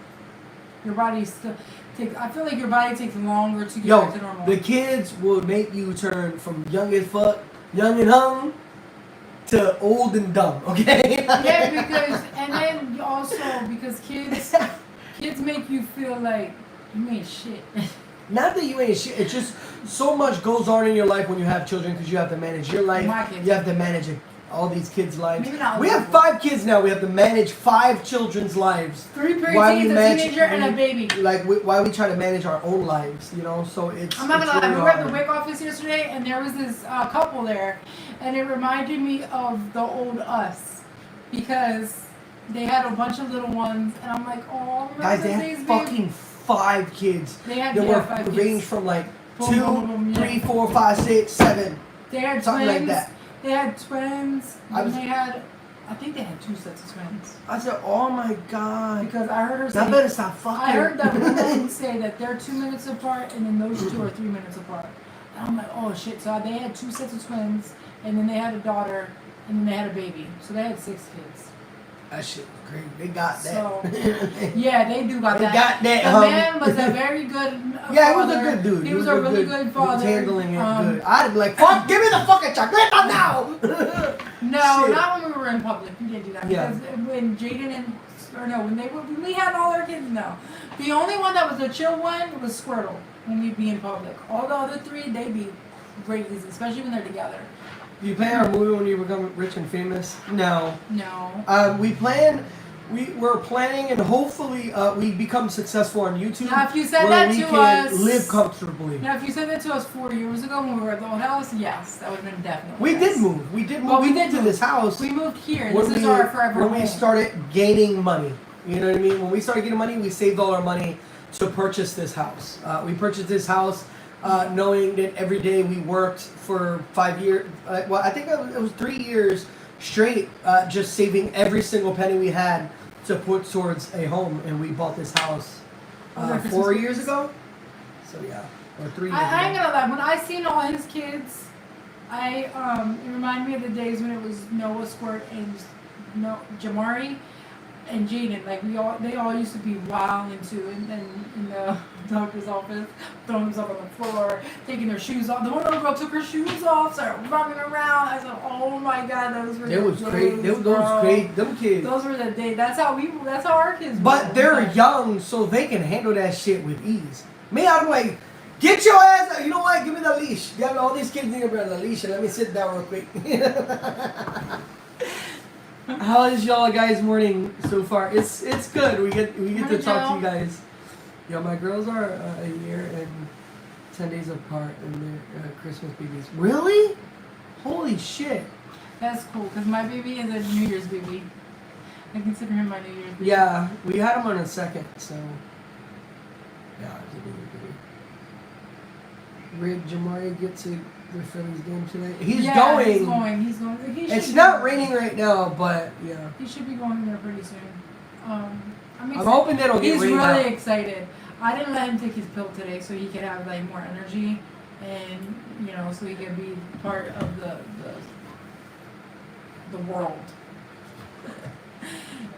Your body still takes. I feel like your body takes longer to get back to normal. The kids will make you turn from young as fuck, young and hung, to old and dumb. Okay. Yeah, because and then also because kids make you feel like you ain't shit. Not that you ain't shit. It's just so much goes on in your life when you have children because you have to manage your life. My kids. You have to manage all these kids' lives. Maybe not We all have of them. 5 kids now. We have to manage 5 children's lives. 3 Why we preteens, a manage- teenager, and a baby. Why we try to manage our own lives, you know? So it's. I'm not it's gonna lie. really We were at the hard. WIC office yesterday, and there was this couple there, and it reminded me of the old us because they had a bunch of little ones, and I'm like, oh, Guys, they these had babies. fucking 5 kids. They had They yeah, were 5 ranged kids. from like Boom, 2, boom, boom, yeah. 3, 4, 5, 6, 7. They had something like twins. that. They had twins. I was- They had. I think they had 2 sets of twins I said, oh my god. because I heard her I say. better stop fucking. I heard that woman say that they're 2 minutes apart, and then those 2 are 3 minutes apart. And I'm like, oh shit! So they had 2 sets of twins, and then they had a daughter, and then they had a baby. So they had 6 kids. That shit was crazy. They got that. So yeah, they do got They that. got that, The homie. man was a very good. Yeah, he was a father. good dude. He was a really good father. He was handling it Um, good. I'd be like, fuck, give me the fucking chocolate now. No, Shit. not when we were in public. We didn't do that Yeah. because when Jaden when we had all our kids. No, the only one that was a chill one was Squirtle when we'd be in public. All the other 3, they'd be crazy, especially when they're together. Do you plan our movie when you become rich and famous? No. No. We're planning and hopefully we become successful on YouTube. Now, if you said where that we to can us- live comfortably. Now, if you said that to us 4 years ago when we were at the old house, yes, that would have been definitely. We yes. did move. We did move. Well, we moved did to this house. We moved here. when This is we- our forever when home. we started gaining money. You know what I mean? When we started getting money, we saved all our money to purchase this house. We purchased this house knowing that every day we worked for 5 years. Well, I think it was 3 years straight, just saving every single penny we had to put towards a home, and we bought this house Was that 4 Christmas years gifts? ago. So yeah, or 3 years I ain't ago. gonna lie. When I seen all his kids, it reminded me of the days when it was Noah, Squirt, and Jamari and Jaden. Like they all used to be wild into in the doctor's office, throwing themselves on the floor, taking their shoes off. The one little girl took her shoes off, started running around. I said, "Oh my god, those were It was the great. days, Those bro. great. Them kids. Those were the days. That's how our kids. But were. they're young, so they can handle that shit with ease. Me, I'm like, get your ass. You know what? Give me the leash. You have all these kids need the leash, and let me sit down real quick. How is y'all guys' morning so far? It's good. We get to Morning, talk to you Joe. guys. Yo, my girls are a year and 10 days apart, and they're Christmas babies. Really? Holy shit. That's cool because my baby is a New Year's baby. I consider him my New Year's baby. Yeah, we had him on a second, so yeah, it's a big baby. Did Jamari get to the Phillies game today? He's going. He's going. He It's should not be- raining right now, but yeah. He should be going there pretty soon. I'm excited. hoping they don't get He's rained really out. excited. I didn't let him take his pill today so he could have like more energy and so he could be part of the world.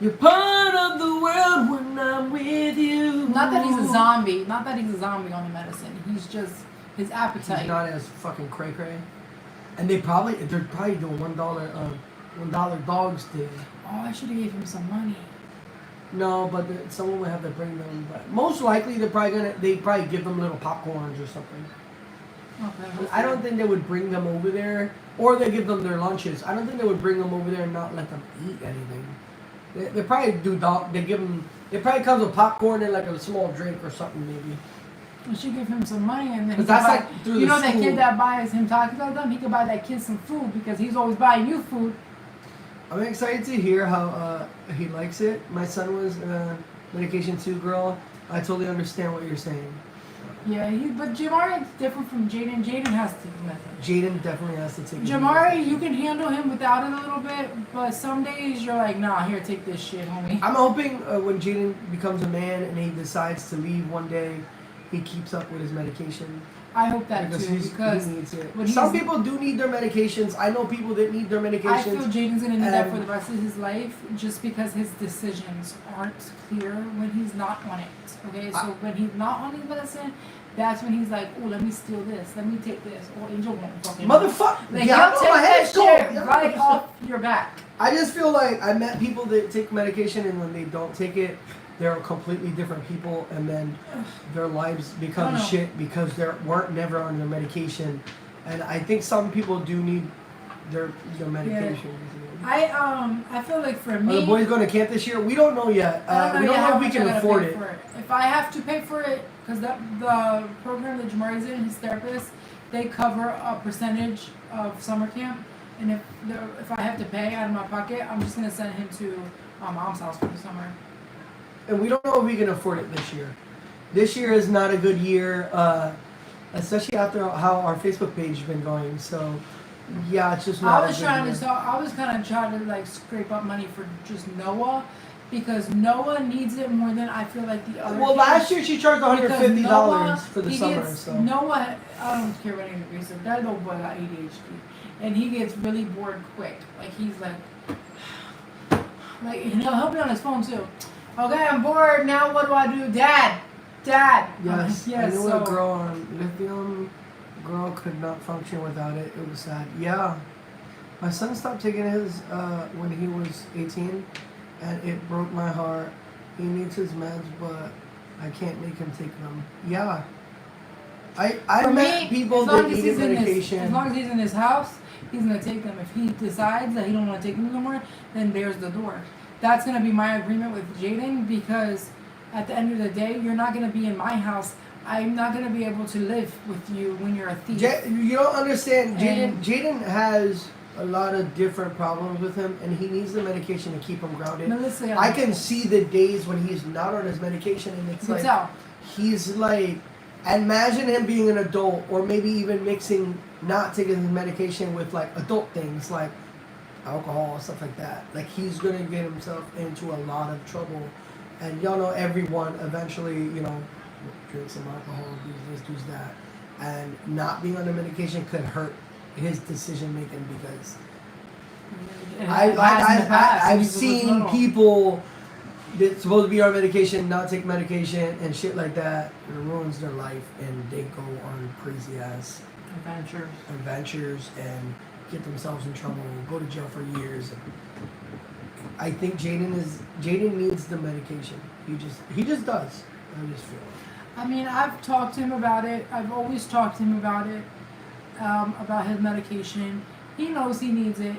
You're part of the world when I'm with you. Not that he's a zombie. Not that he's a zombie on the medicine. He's just his He's appetite. not as fucking cray cray. And they're probably doing $1 dogs day. Oh, I should have gave him some money. No, but someone would have to bring them. But most likely they probably give them little popcorns or something. Okay. I don't think they would bring them over there, or they give them their lunches. I don't think they would bring them over there and not let them eat anything. They probably do dog. They give them. It probably comes with popcorn and like a small drink or something maybe. We should give him some money and then But that's like through the that school. kid that buys him tacos them, he could buy that kid some food because he's always buying you food. I'm excited to hear how he likes it. My son was medication 2 girl. I totally understand what you're saying. Yeah, but Jamari is different from Jaden. Jaden has to take medicine. Jaden definitely has to take. Jamari, you can handle him without it a little bit, but some days you're like, nah, here, take this shit, homie. I'm hoping when Jaden becomes a man and he decides to leave one day, he keeps up with his medication. I hope that Because too, because he needs it. when Some he's- people do need their medications. I know people that need their medications. I feel Jaden's gonna need that and- for the rest of his life, just because his decisions aren't clear when he's not on it. Okay, so when he's not on his medicine, that's when he's like, oh, let me steal this, let me take this. Oh, Angel won't fucking. Motherfucker! Like, Yeah, I he'll know my take head's that cold. shit Yeah. right off your back. I just feel like I met people that take medication and when they don't take it, they're completely different people, and then their lives become No. shit because they weren't never on their medication. And I think some people do need their medication. I feel like for Are me, the boys going to camp this year? We don't know yet. I We don't yet know how if we much can I gotta afford pay it. for it. If I have to pay for it, because the program that Jamari's in, his therapist, they cover a percentage of summer camp, and if I have to pay out of my pocket, I'm just gonna send him to my mom's house for the summer. And we don't know if we can afford it this year. This year is not a good year, especially after how our Facebook page has been going. So, yeah, it's just not. I was a good trying year. to I was kind of trying to like scrape up money for just Noah, because Noah needs it more than I feel like the other. Well, kids. last year she charged Because $150 Noah, for the he summer. gets- So Noah, I don't care what anybody says. That little boy got ADHD, and he gets really bored quick. Like he's like he'll be on his phone too. Okay, I'm bored. Now what do I do, Dad? yes, I yes. knew So a girl on lithium. Girl could not function without it. It was sad. Yeah, my son stopped taking his when he was 18, and it broke my heart. He needs his meds, but I can't make him take them. Yeah. I for met me, people as long that as needed he's in medication. as long as he's in his house, he's gonna take them. If he decides that he don't want to take them no more, then there's the door. That's gonna be my agreement with Jaden, because at the end of the day, you're not gonna be in my house. I'm not gonna be able to live with you when you're a thief. You don't understand. And- Jaden has a lot of different problems with him, and he needs the medication to keep him grounded. Melissa, I can see the days when he's not on his medication, and it's You like can tell. he's like, imagine him being an adult, or maybe even mixing not taking his medication with like adult things like alcohol or stuff like that. Like he's gonna get himself into a lot of trouble, and y'all know everyone eventually, drinks some alcohol, does this, does that, and not being on the medication could hurt his decision making because It has in the past, I've when he was seen little. people that's supposed to be on medication not take medication and shit like that. It ruins their life, and they go on crazy ass adventures and get themselves in trouble, go to jail for years. I think Jaden needs the medication. He just does. I just feel it. I mean, I've talked to him about it. I've always talked to him about it, about his medication. He knows he needs it,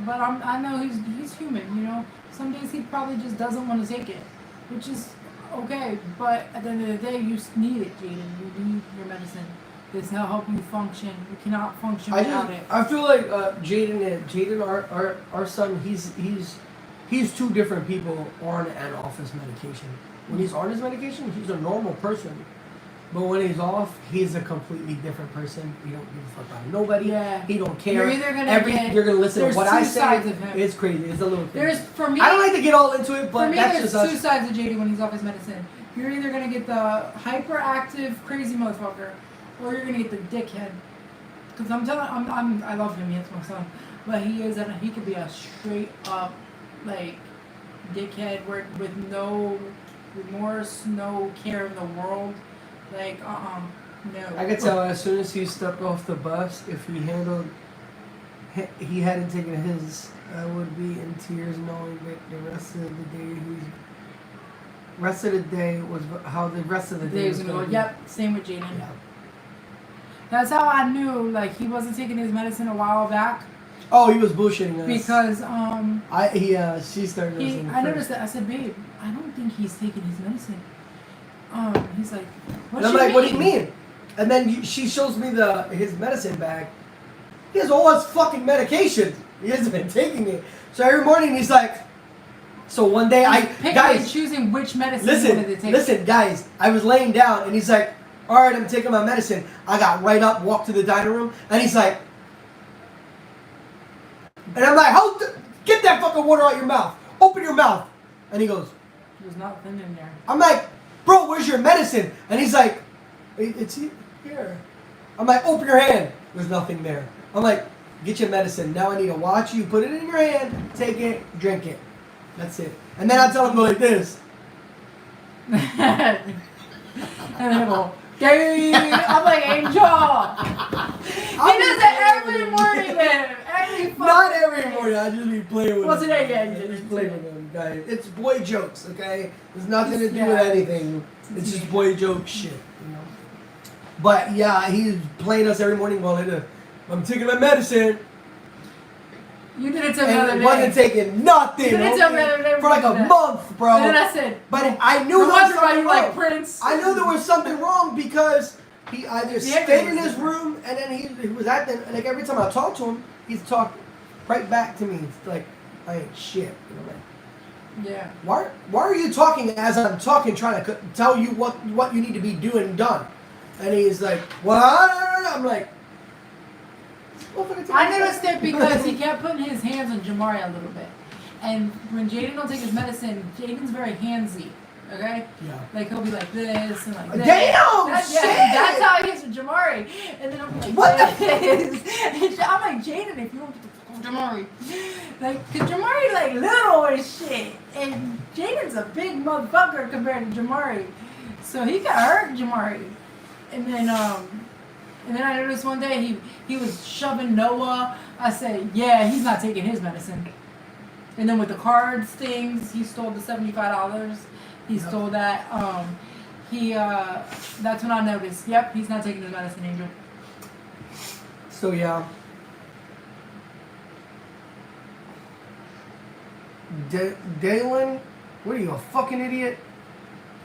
but I know he's human. Some days he probably just doesn't want to take it, which is okay. But at the end of the day, you need it, Jaden. You need your medicine. This will help you function. You cannot function without it. I feel like Jaden, our son, he's two different people on and off his medication. When he's on his medication, he's a normal person. But when he's off, he's a completely different person. He don't give a fuck about nobody. Yeah. He don't care. You're either gonna you're gonna listen to there's what two I say. sides of him. It's crazy. It's a little thing. For me, I don't like to get all into it, for but me, that's there's just two us. sides of JD when he's off his medicine. You're either gonna get the hyperactive, crazy motherfucker, or you're gonna get the dickhead. Because I love him. He's my son, but he could be a straight up like dickhead with no remorse, no care in the world. Like, no. I could tell as soon as he stepped off the bus, if he hadn't taken his, I would be in tears knowing that the rest of the day was how the rest of the day was going to be. Yep, same with Jaden. Yeah. That's how I knew, like, he wasn't taking his medicine a while back. Oh, he was bullshitting us. Because, she started listening I noticed first. that. I said, babe, I don't think he's taking his medicine. He's like, And I'm like, what do you mean? And then she shows me his medicine bag. He has all his fucking medication. He hasn't been taking it. So every morning he's like, so one day Picking and choosing which medicine he wanted to take. listen, guys, I was laying down and he's like, all right, I'm taking my medicine. I got right up, walked to the dining room, and he's like, and I'm like, get that fucking water out your mouth. Open your mouth. And he goes, There's nothing in there. I'm like, bro, where's your medicine? And he's like, it's here. I'm like, open your hand. There's nothing there. I'm like, get your medicine. Now I need to watch you. Put it in your hand. Take it. Drink it. That's it. And then I tell him to go like this. And then go, Gay! I'm like, Angel! He does it every morning, man. Not every morning. I just be playing with What's him. it again? Just playing with him, guys. It's boy jokes, okay? It's nothing to do with anything. It's just boy joke shit, you know? But yeah, he's playing us every morning going like this. I'm taking my medicine. You did it to me the other And day. it wasn't taking nothing. You did it to me the other day. For like a month, bro. And then I said, but I knew no there was wonder why something you like wrong. Prince. I knew there was something wrong because he either stayed in his room and then he was acting, like every time I talked to him, he's talking right back to me. It's like, I ain't shit. You know, like, yeah. why are you talking as I'm talking, trying to tell you what you need to be doing and done? And he's like, what? I'm like, I noticed it because he kept putting his hands on Jamari a little bit. And when Jaden don't take his medicine, Jaden's very handsy. Okay? Yeah. Like he'll be like this and like this. Damn! Shit! That's how he is with Jamari. And then I'll be like, What the this. And I'm like, Jaden, if you don't get the fuck off Jamari. Like, cause Jamari like little as shit. And Jaden's a big motherfucker compared to Jamari. So he got hurt Jamari. And then I noticed one day he was shoving Noah. I said, yeah, he's not taking his medicine. And then with the cards things, he stole the $75. He stole that. That's when I noticed. Yep, he's not taking his medicine, Angel. So yeah. Dalen, what are you, a fucking idiot?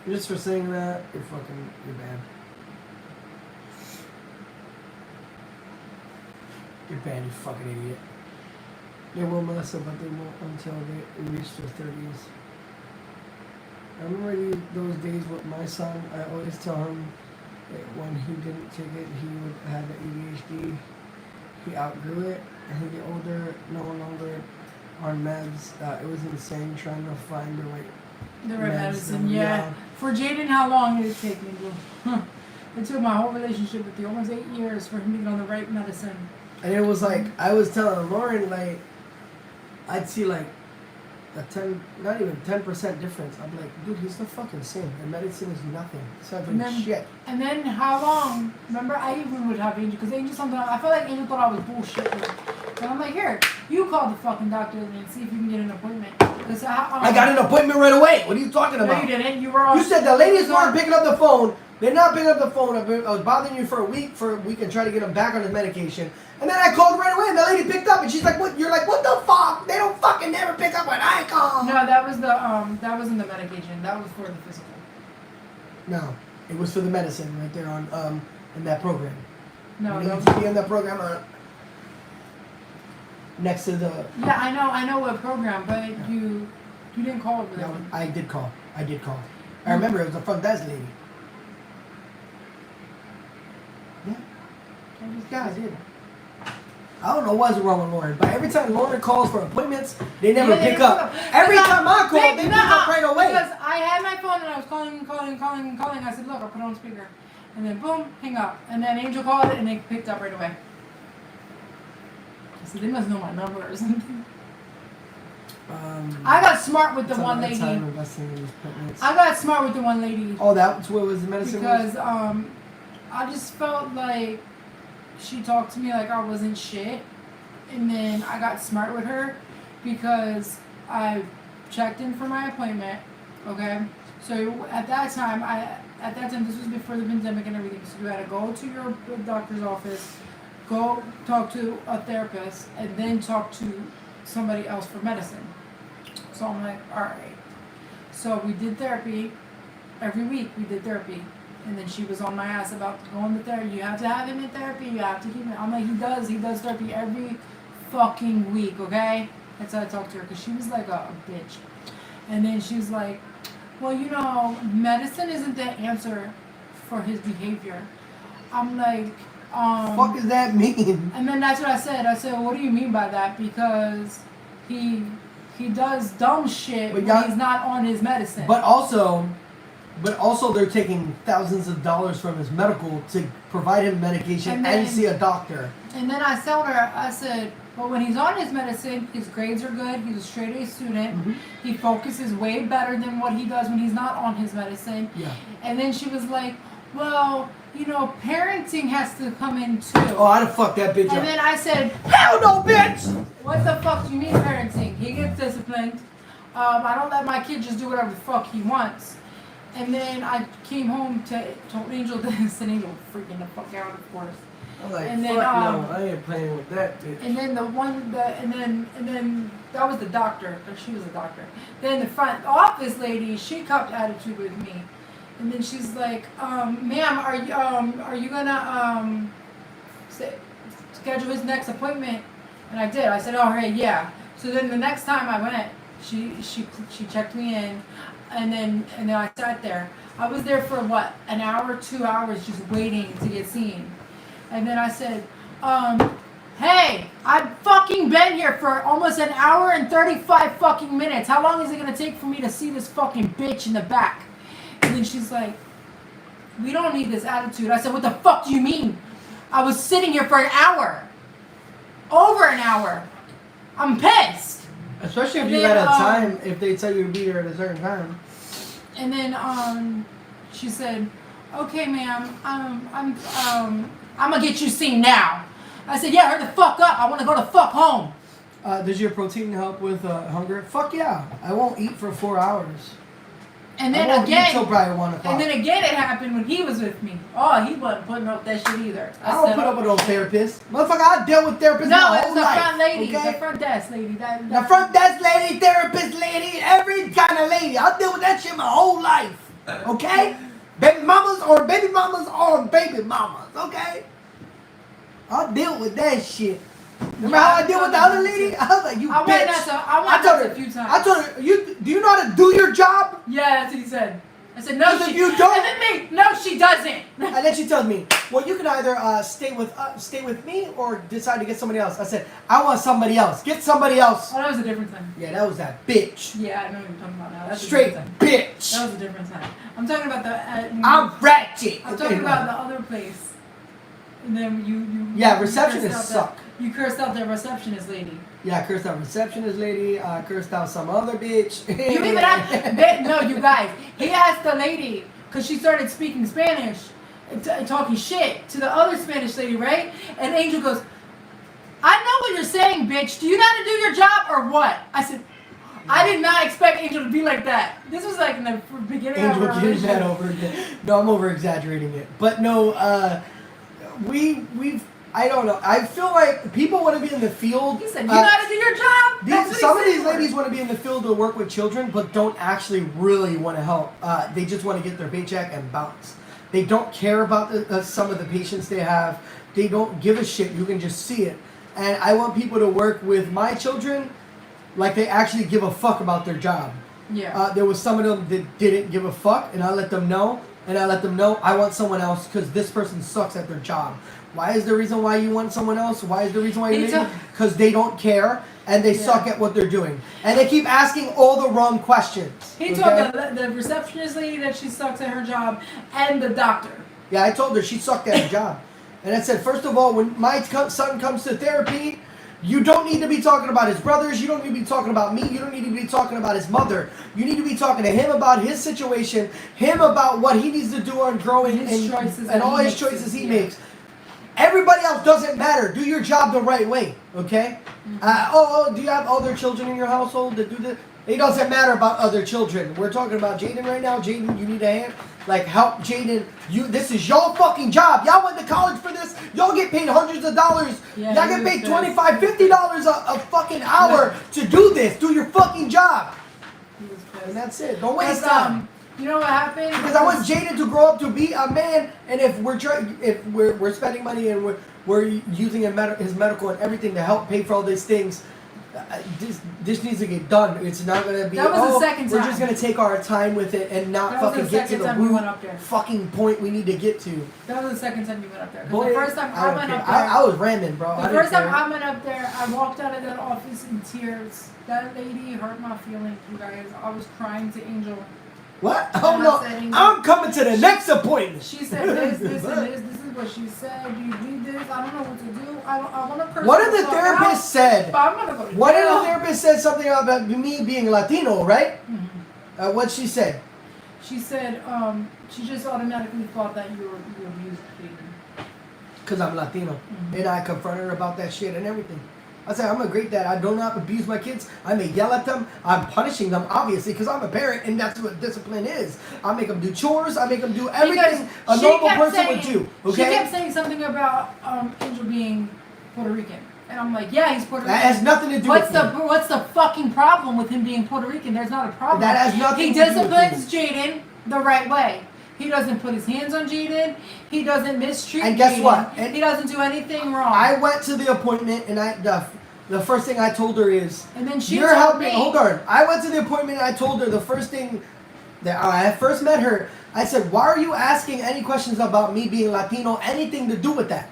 Just for saying that, you're bad. You're bad, you fucking idiot. They will Melissa, but they won't until they reach their 30s. I remember those days with my son. I always tell him that when he didn't take it, he would have the ADHD. He outgrew it, and he get older, no longer on meds. It was insane trying to find the right medicine, yeah. For Jaden, how long did it take me to? It took my whole relationship with you almost 8 years for him to get on the right medicine. And it was like, I was telling Lauren, like, I'd see like not even 10% difference. I'm like, dude, he's the fucking same. And medicine is nothing. It's nothing shit. And then how long? Remember, I even would have Angel, because Angel sometimes, I felt like Angel thought I was bullshit. And I'm like, here, you call the fucking doctor and see if you can get an appointment. I got an appointment right away. What are you talking about? No, you didn't. You were on. You said the ladies weren't picking up the phone. They're not picking up the phone. I was bothering you for a week and try to get him back on his medication. And then I called right away, and the lady picked up, and she's like, "What?" You're like, "What the fuck? They don't fucking never pick up when I call." No, that was that wasn't the medication. That was for the physical. No, it was for the medicine right there on in that program. No, you that need to be in that program next to the. Yeah, I know what program, but you didn't call over that one. I did call. I remember it was the front desk lady. Yeah, I did. I don't know what's wrong with Lauren, but every time Lauren calls for appointments, they never pick up. Every time I call, they pick up right away. Because I had my phone and I was calling. I said, look, I'll put it on speaker. And then boom, hang up. And then Angel called it and they picked up right away. I said, they must know my number or something. I got smart with the one lady. I got smart with the one lady. Oh, that's what was the medicine? Because I just felt like she talked to me like I wasn't shit, and then I got smart with her because I checked in for my appointment. Okay, so at that time this was before the pandemic and everything. So you had to go to your doctor's office, go talk to a therapist, and then talk to somebody else for medicine. So I'm like, all right. So we did therapy every week. We did therapy. And then she was on my ass about going to therapy. You have to have him in therapy. You have to keep him. I'm like, he does therapy every fucking week, okay? That's how I talked to her, because she was like a bitch. And then she was like, well, medicine isn't the answer for his behavior. I'm like, Fuck does that mean? and then that's what I said. I said, what do you mean by that? Because he does dumb shit But when he's not on his medicine. But also they're taking thousands of dollars from his medical to provide him medication And and then- see a doctor. And then I told her, I said, well, when he's on his medicine, his grades are good. He's a straight A student. Mhm. He focuses way better than what he does when he's not on his medicine. Yeah. And then she was like, well, you know, parenting has to come in too. Oh, I'd have fucked that bitch And up. then I said, Hell no, bitch! what the fuck do you mean parenting? He gets disciplined. I don't let my kid just do whatever the fuck he wants. And then I came home told Angel this, and Angel freaking the fuck out, of course. I'm like, And then, fuck no, I ain't playing with that bitch. And then and then that was the doctor, or she was a doctor. Then the front office lady, she copped attitude with me, and then she's like, "Ma'am, are you gonna schedule his next appointment?" And I did. I said, "Oh, hey, yeah." So then the next time I went, she checked me in, and then I sat there. I was there for what, an hour, 2 hours, just waiting to get seen. And then I said, hey, I've fucking been here for almost an hour and 35 fucking minutes. How long is it gonna take for me to see this fucking bitch in the back? And then she's like, we don't need this attitude. I said, what the fuck do you mean? I was sitting here for an hour. Over an hour. I'm pissed. Especially if And you then, got a time, if they tell you to be there at a certain time. And then she said, okay, ma'am, I'm gonna get you seen now. I said, yeah, hurry the fuck up. I want to go the fuck home. Does your protein help with hunger? Fuck yeah. I won't eat for 4 hours. And then I won't eat till again, probably 1 o'clock. and then again, it happened when he was with me. Oh, he wasn't putting up that shit either. I don't put up with no therapist. Motherfucker, I dealt with therapists No, my it's whole the life. front lady, okay? the front desk lady. The front desk lady, therapist lady, every kind of lady. I deal with that shit my whole life. Okay? Baby mamas or baby mamas or baby mamas. Okay? I deal with that shit. Remember how I deal with the other lady? I was like, you I bitch. went that a few times. I told her, do you know how to do your job? Yeah, that's what he said. I said, no, Because if you don't- And then me, no, she doesn't. And then she tells me, well, you can either stay with me or decide to get somebody else. I said, I want somebody else. Get somebody else. Oh, that was a different time. Yeah, that was that bitch. Yeah, I know what you're talking about now. That's a Straight different time. bitch. That was a different time. I'm talking about the. I'm ratchet. I'm talking about the other place. And then you. Yeah, you receptionists cursed suck. out You cursed out the receptionist lady. Yeah, I cursed out receptionist lady. I cursed out some other bitch. You even asked. No, you guys. He asked the lady because she started speaking Spanish, talking shit to the other Spanish lady, right? And Angel goes, "I know what you're saying, bitch. Do you know how to do your job or what?" I said, I did not expect Angel to be like that. This was like in the beginning of Angel our getting that relationship. over again. No, I'm over exaggerating it. But no, we've I don't know. I feel like people want to be in the field. He said, "You know how to do your job." That's what he Some of said these to her. ladies want to be in the field to work with children, but don't actually really want to help. They just want to get their paycheck and bounce. They don't care about some of the patients they have. They don't give a shit. You can just see it. And I want people to work with my children like they actually give a fuck about their job. Yeah. There was some of them that didn't give a fuck, and I let them know. And I let them know I want someone else because this person sucks at their job. Why is the reason why you want someone else? Why is the reason why you need Because they don't care and they suck at what they're doing. And they keep asking all the wrong questions. He okay? told the receptionist lady that she sucks at her job and the doctor. Yeah, I told her she sucked at her job. And I said, first of all, when my son comes to therapy, you don't need to be talking about his brothers. You don't need to be talking about me. You don't need to be talking about his mother. You need to be talking to him about his situation, him about what he needs to do on growing His choices and that all he his makes choices he yeah. makes. Everybody else doesn't matter. Do your job the right way, okay? Do you have other children in your household that do this? It doesn't matter about other children. We're talking about Jaden right now. Jaden, you need a hand. Like, help Jaden. This is your fucking job. Y'all went to college for this. Y'all get paid hundreds of dollars. Yeah, Y'all he get paid was $25, $50 a fucking hour to do this. Do your fucking job. He was pissed. And that's it. Don't waste But, time. you know what happened? Because I want Jaden to grow up to be a man, and if we're spending money and we're using his medical and everything to help pay for all these things, this needs to get done. It's not gonna be. That was the second We're time. just gonna take our time with it and not That was fucking the get to second the time we root went up there. fucking point we need to get to. That was the second time you went up there. 'Cause Boy, the first time I don't went care. up there. I was ramming, bro. The first time I went up there, I walked out of that office in tears. That lady hurt my feelings, you guys. I was crying to Angel. What? And Oh I no! said, I'm coming to the next appointment. She said this, this, and this. This is what she said. You need this. I don't know what to do. I want to curse. What if the fuck therapist out, said? But I'm gonna go to What if jail. the therapist said something about me being Latino, right? What she said? She said, she just automatically thought that you abused Jaden. Because I'm Latino. And I confronted her about that shit and everything. I said, I'm a great dad. I do not abuse my kids. I may yell at them. I'm punishing them, obviously, because I'm a parent, and that's what discipline is. I make them do chores. I make them do everything a normal person would do. Okay? She kept saying something about Angel being Puerto Rican. And I'm like, yeah, he's Puerto Rican. That has nothing to do with me. What's the fucking problem with him being Puerto Rican? There's not a problem. That has nothing He to do with disciplines Jaden the right way. He doesn't put his hands on Jaden. He doesn't mistreat Jaden. And guess what? And he doesn't do anything wrong. I went to the appointment, and the first thing I told her is, and then she you're told helping. me, Hold on. I went to the appointment, and I told her the first thing that I first met her. I said, why are you asking any questions about me being Latino? Anything to do with that?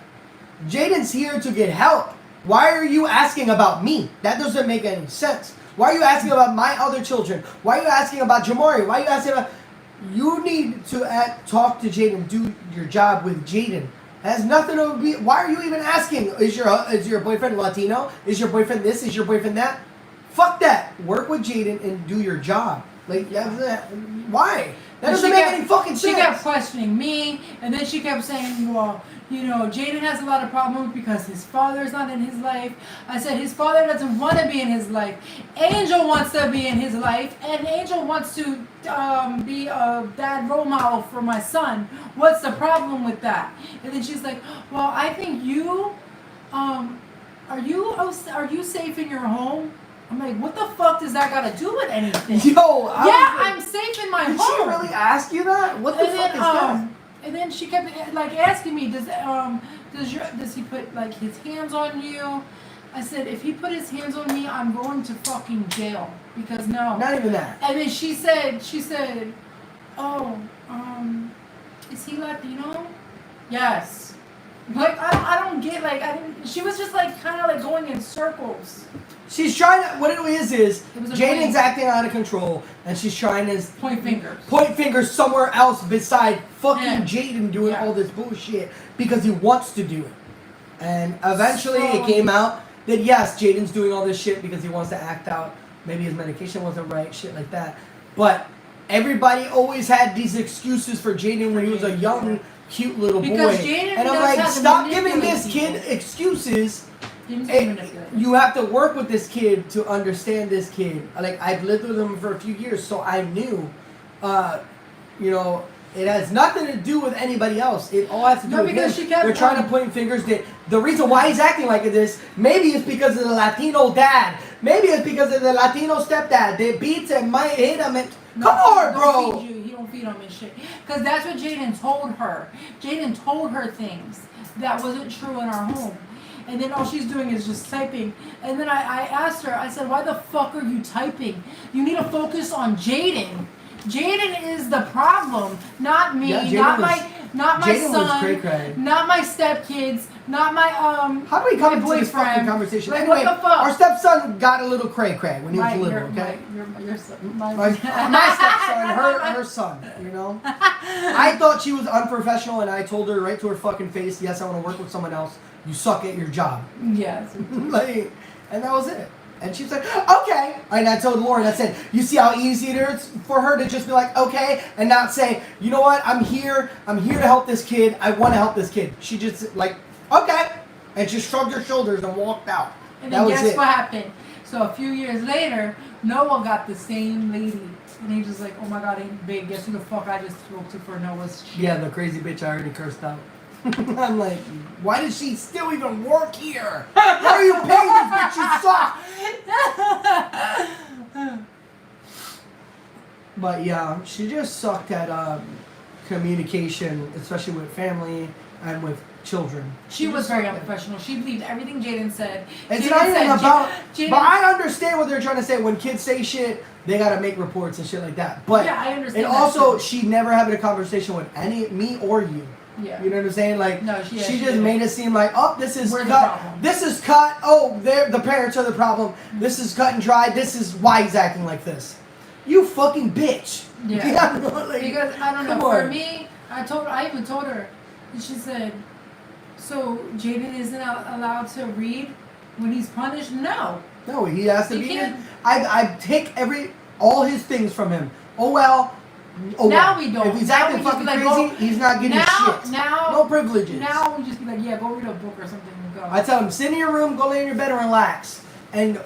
Jaden's here to get help. Why are you asking about me? That doesn't make any sense. Why are you asking about my other children? Why are you asking about Jamari? Why are you asking about... You need to talk to Jaden. Do your job with Jaden. It has nothing to be... Why are you even asking? Is your boyfriend Latino? Is your boyfriend this? Is your boyfriend that? Fuck that. Work with Jaden and do your job. Like, why? That doesn't make any fucking sense. She kept questioning me, and then she kept saying, well, you know, Jaden has a lot of problems because his father's not in his life. I said his father doesn't want to be in his life. Angel wants to be in his life, and Angel wants to be a dad role model for my son. What's the problem with that? And then she's like, well, I think you, are you safe in your home? I'm like, what the fuck does that got to do with anything? Yo, I'm safe in my did home. she really ask you that? What the fuck is that? And then she kept like asking me, does he put like his hands on you? I said, if he put his hands on me, I'm going to fucking jail because no. Not even that. And then she said, oh, is he Latino? Yes. Like I don't get like she was just like kind of like going in circles. She's trying to, what it is was a Jaden's point. acting out of control, and she's trying to Point fingers. point fingers somewhere else beside fucking Yeah. Jaden doing Yeah. all this bullshit because he wants to do it. And eventually So- it came out that yes, Jaden's doing all this shit because he wants to act out. Maybe his medication wasn't right, shit like that. But everybody always had these excuses for Jaden when he was a young, cute little Because boy. Jaden And I'm knows like, how to stop giving manipulate this people. kid excuses. Jaden's Hey, manipulative. you have to work with this kid to understand this kid. Like, I've lived with him for a few years, so I knew, it has nothing to do with anybody else. It all has to do No, with because him. she kept They're trying to point fingers that the reason why he's acting like this, maybe it's because of the Latino dad. Maybe it's because of the Latino stepdad that beats and might hit him. And come on, bro. Don't feed you. He don't feed him and shit. Because that's what Jaden told her. Jaden told her things that wasn't true in our home. And then all she's doing is just typing. And then I asked her, I said, why the fuck are you typing? You need to focus on Jaden. Jaden is the problem, not me, Yeah, not my Jaden was son, cray-cray. not my stepkids, not my How do we come my into this fucking boyfriend. conversation? Like, Anyway, what the fuck? our stepson got a little cray-cray when he was little, okay? Your son, my My stepson, her son, you know? I thought she was unprofessional, and I told her right to her fucking face, yes, I want to work with someone else. You suck at your job. Yes. Like, and that was it. And she's like, okay. And I told Lauren, I said, you see how easy it is for her to just be like, okay, and not say, you know what, I'm here to help this kid. I want to help this kid. She just like, okay. And she shrugged her shoulders and walked out. And That then was guess it. what happened? So a few years later, Noah got the same lady. And he just like, oh my god, ain't big. Guess who the fuck I just spoke to for Noah's shit? Yeah, the crazy bitch I already cursed out. I'm like, why does she still even work here? Why are you paying this bitch? You suck. But yeah, she just sucked at communication, especially with family and with children. She was very unprofessional. She believed everything Jaden said. It's Jaden not even said- about. Jaden- But I understand what they're trying to say. When kids say shit, they gotta make reports and shit like that. But Yeah, I understand and that also, too. she never having a conversation with me or you. Yeah. You know what I'm saying? Like, No, she she just didn't. made it seem like, oh, this is We're the cut. problem. This is cut. Oh, the parents are the problem. This is cut and dry. This is why he's acting like this. You fucking bitch. Yeah. Like, Because I don't know. come For on. me, I even told her, and she said, "So Jaden isn't allowed to read when he's punished?" No. No, he has to He be. can't- I take all his things from him. Oh well. Oh Now well. we don't. If he's Now acting we just fucking be like, crazy, go- he's not getting shit. No privileges. Now we just be like, yeah, go read a book or something and go. I tell him, sit in your room, go lay in your bed and relax, and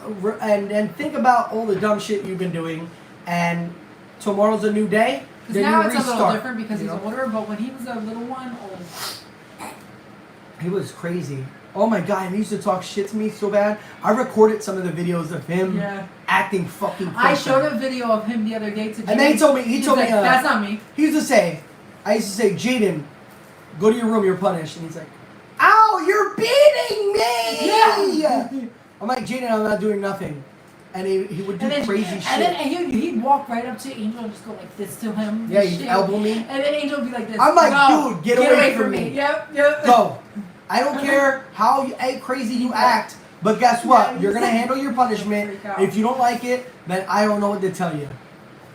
think about all the dumb shit you've been doing, and tomorrow's a new day. Because Then now you it's restart, a little different because you he's know? older, but when he was a little one, He was crazy. Oh my god, he used to talk shit to me so bad. I recorded some of the videos of him yeah. acting fucking crazy. I showed a video of him the other day to Jaden. And then he told me, He's like, that's not me. He used to say, I used to say, Jaden, go to your room, you're punished. And he's like, ow, you're beating me! Yeah. I'm like, Jaden, I'm not doing nothing. And he would do crazy shit. And then he'd walk right up to Angel and just go like this to him. Yeah, and he'd shit. elbow me. And then Angel would be like this. I'm like, "No, dude, get away from me." Yep. Go. I don't care how crazy you act, but guess what? Yeah, You're going to he's- handle your punishment. Freak out. If you don't like it, then I don't know what to tell you.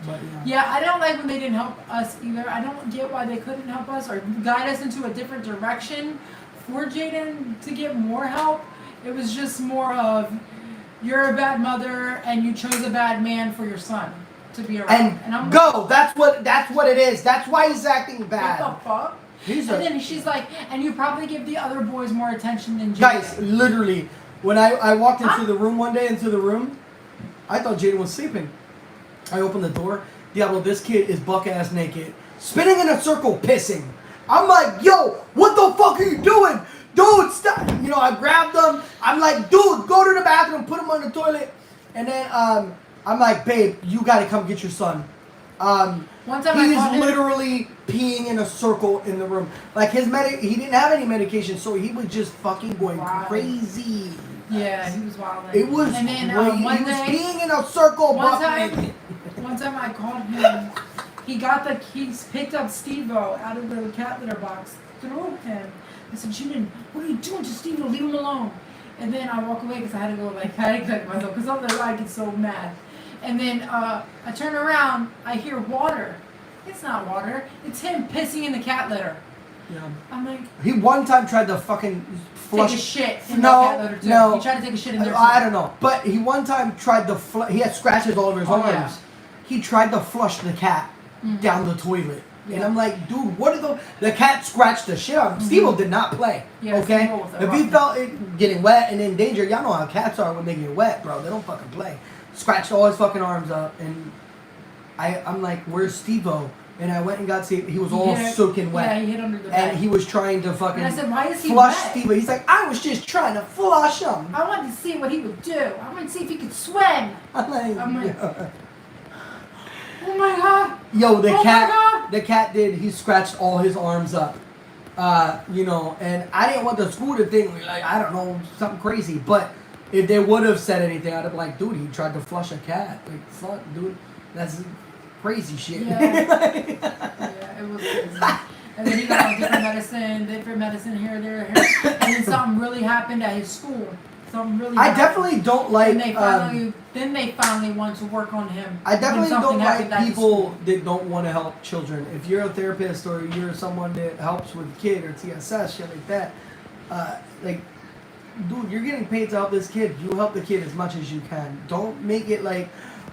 But Yeah, I don't like when they didn't help us either. I don't get why they couldn't help us or guide us into a different direction for Jaden to get more help. It was just more of, you're a bad mother and you chose a bad man for your son to be around. And I'm go. That's what it is. That's why he's acting like, bad. what the fuck? He's And then she's like, and you probably give the other boys more attention than Jaden. Guys, literally, when I walked into the room one day, I thought Jaden was sleeping. I opened the door. Diablo, this kid is buck-ass naked, spinning in a circle, pissing. I'm like, yo, what the fuck are you doing? Dude, stop. You know, I grabbed him. I'm like, dude, go to the bathroom, put him on the toilet. And then I'm like, babe, you got to come get your son. One time I He's called him. literally peeing in a circle in the room. Like he didn't have any medication, so he was just fucking going Wow. crazy. Yeah, he was wild. It was And then great. one He was day, peeing in a circle. one buck time, naked. one time I called him. He picked up Steve-O out of the cat litter box, threw him. I said, Jaden, what are you doing to Steve-O? Leave him alone. And then I walk away because I had to go I had to collect myself because otherwise I get so mad. And then I turn around, I hear water. It's not water. It's him pissing in the cat litter. Yeah. I'm like, He one time tried to fucking flush. take a shit in No, the cat litter too. no. He tried to take a shit in there. I don't know, but he one time tried to he had scratches all over his Oh, arms. yeah. He tried to flush the cat down the toilet. And Yeah. I'm like, dude, what are the cat scratched the shit out of him. Steve-O did not play. Yeah, okay? Steve-O was a If he rough felt it getting wet and in danger, y'all know how cats are when they get wet, bro. They don't fucking play. Scratched all his fucking arms up, and I'm like, where's Steve-O? And I went and got Steve. He was all soaking wet. Yeah, he hit under the bed. And he was trying to fucking And I said, why is he flush wet? Steve-O. He's like, I was just trying to flush him. I wanted to see what he would do. I wanted to see if he could swim. I'm like, Oh my god. yo, Oh my God. the cat did. He scratched all his arms up, you know. And I didn't want the school to think like I don't know something crazy. But if they would have said anything, I'd have been like, dude, he tried to flush a cat. Like, fuck, dude, that's crazy shit. Yeah. Yeah, it was crazy. And then he got on different medicine here, there, here. And then something really happened at his school. Something really I happened. definitely don't like. And then they finally wanted to work on him. I definitely When something don't happened at like his people school. that don't want to help children. If you're a therapist or you're someone that helps with a kid or TSS, shit like that, like, dude, you're getting paid to help this kid. You help the kid as much as you can. Don't make it like,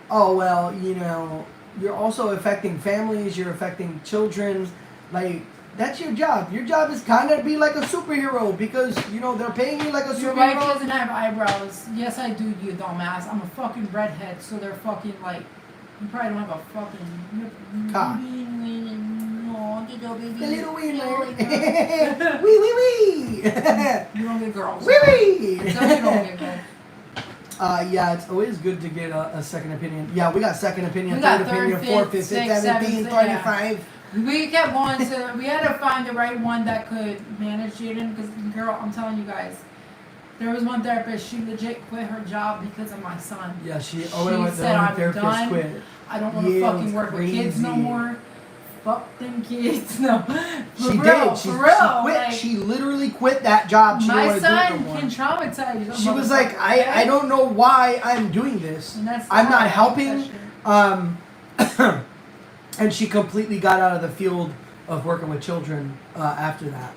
oh, well, you know, you're also affecting families, you're affecting children. Like, that's your job. Your job is kind of to be like a superhero because, you know, they're paying you like a Your wife superhero. doesn't have eyebrows. Yes, I do, you dumbass. I'm a fucking redhead, so they're fucking like. You probably don't have a fucking. Cock. Oh, The little wee girl. wee wee wee. You don't get girls. Wee wee. So you don't get girls. Yeah, it's always good to get a second opinion. Yeah, we got second opinion, We third got third, opinion, fifth, fourth, fifth, sixth, 17, seventh, 35. We kept going to, we had to find the right one that could manage Jaden, because, girl, I'm telling you guys, there was one therapist, she legit quit her job because of my son. Yeah, she She the said, I'm therapist done. quit. I don't want to Yeah, it fucking was work with kids no crazy. more. Fuck them kids. No. She For real, did. She for real. quit. Like, She literally quit that job. She didn't my want to do it son no more. can traumatize you. She was like, I don't know why I'm doing this. And that's I'm not sad. helping. That's true. And she completely got out of the field of working with children after that.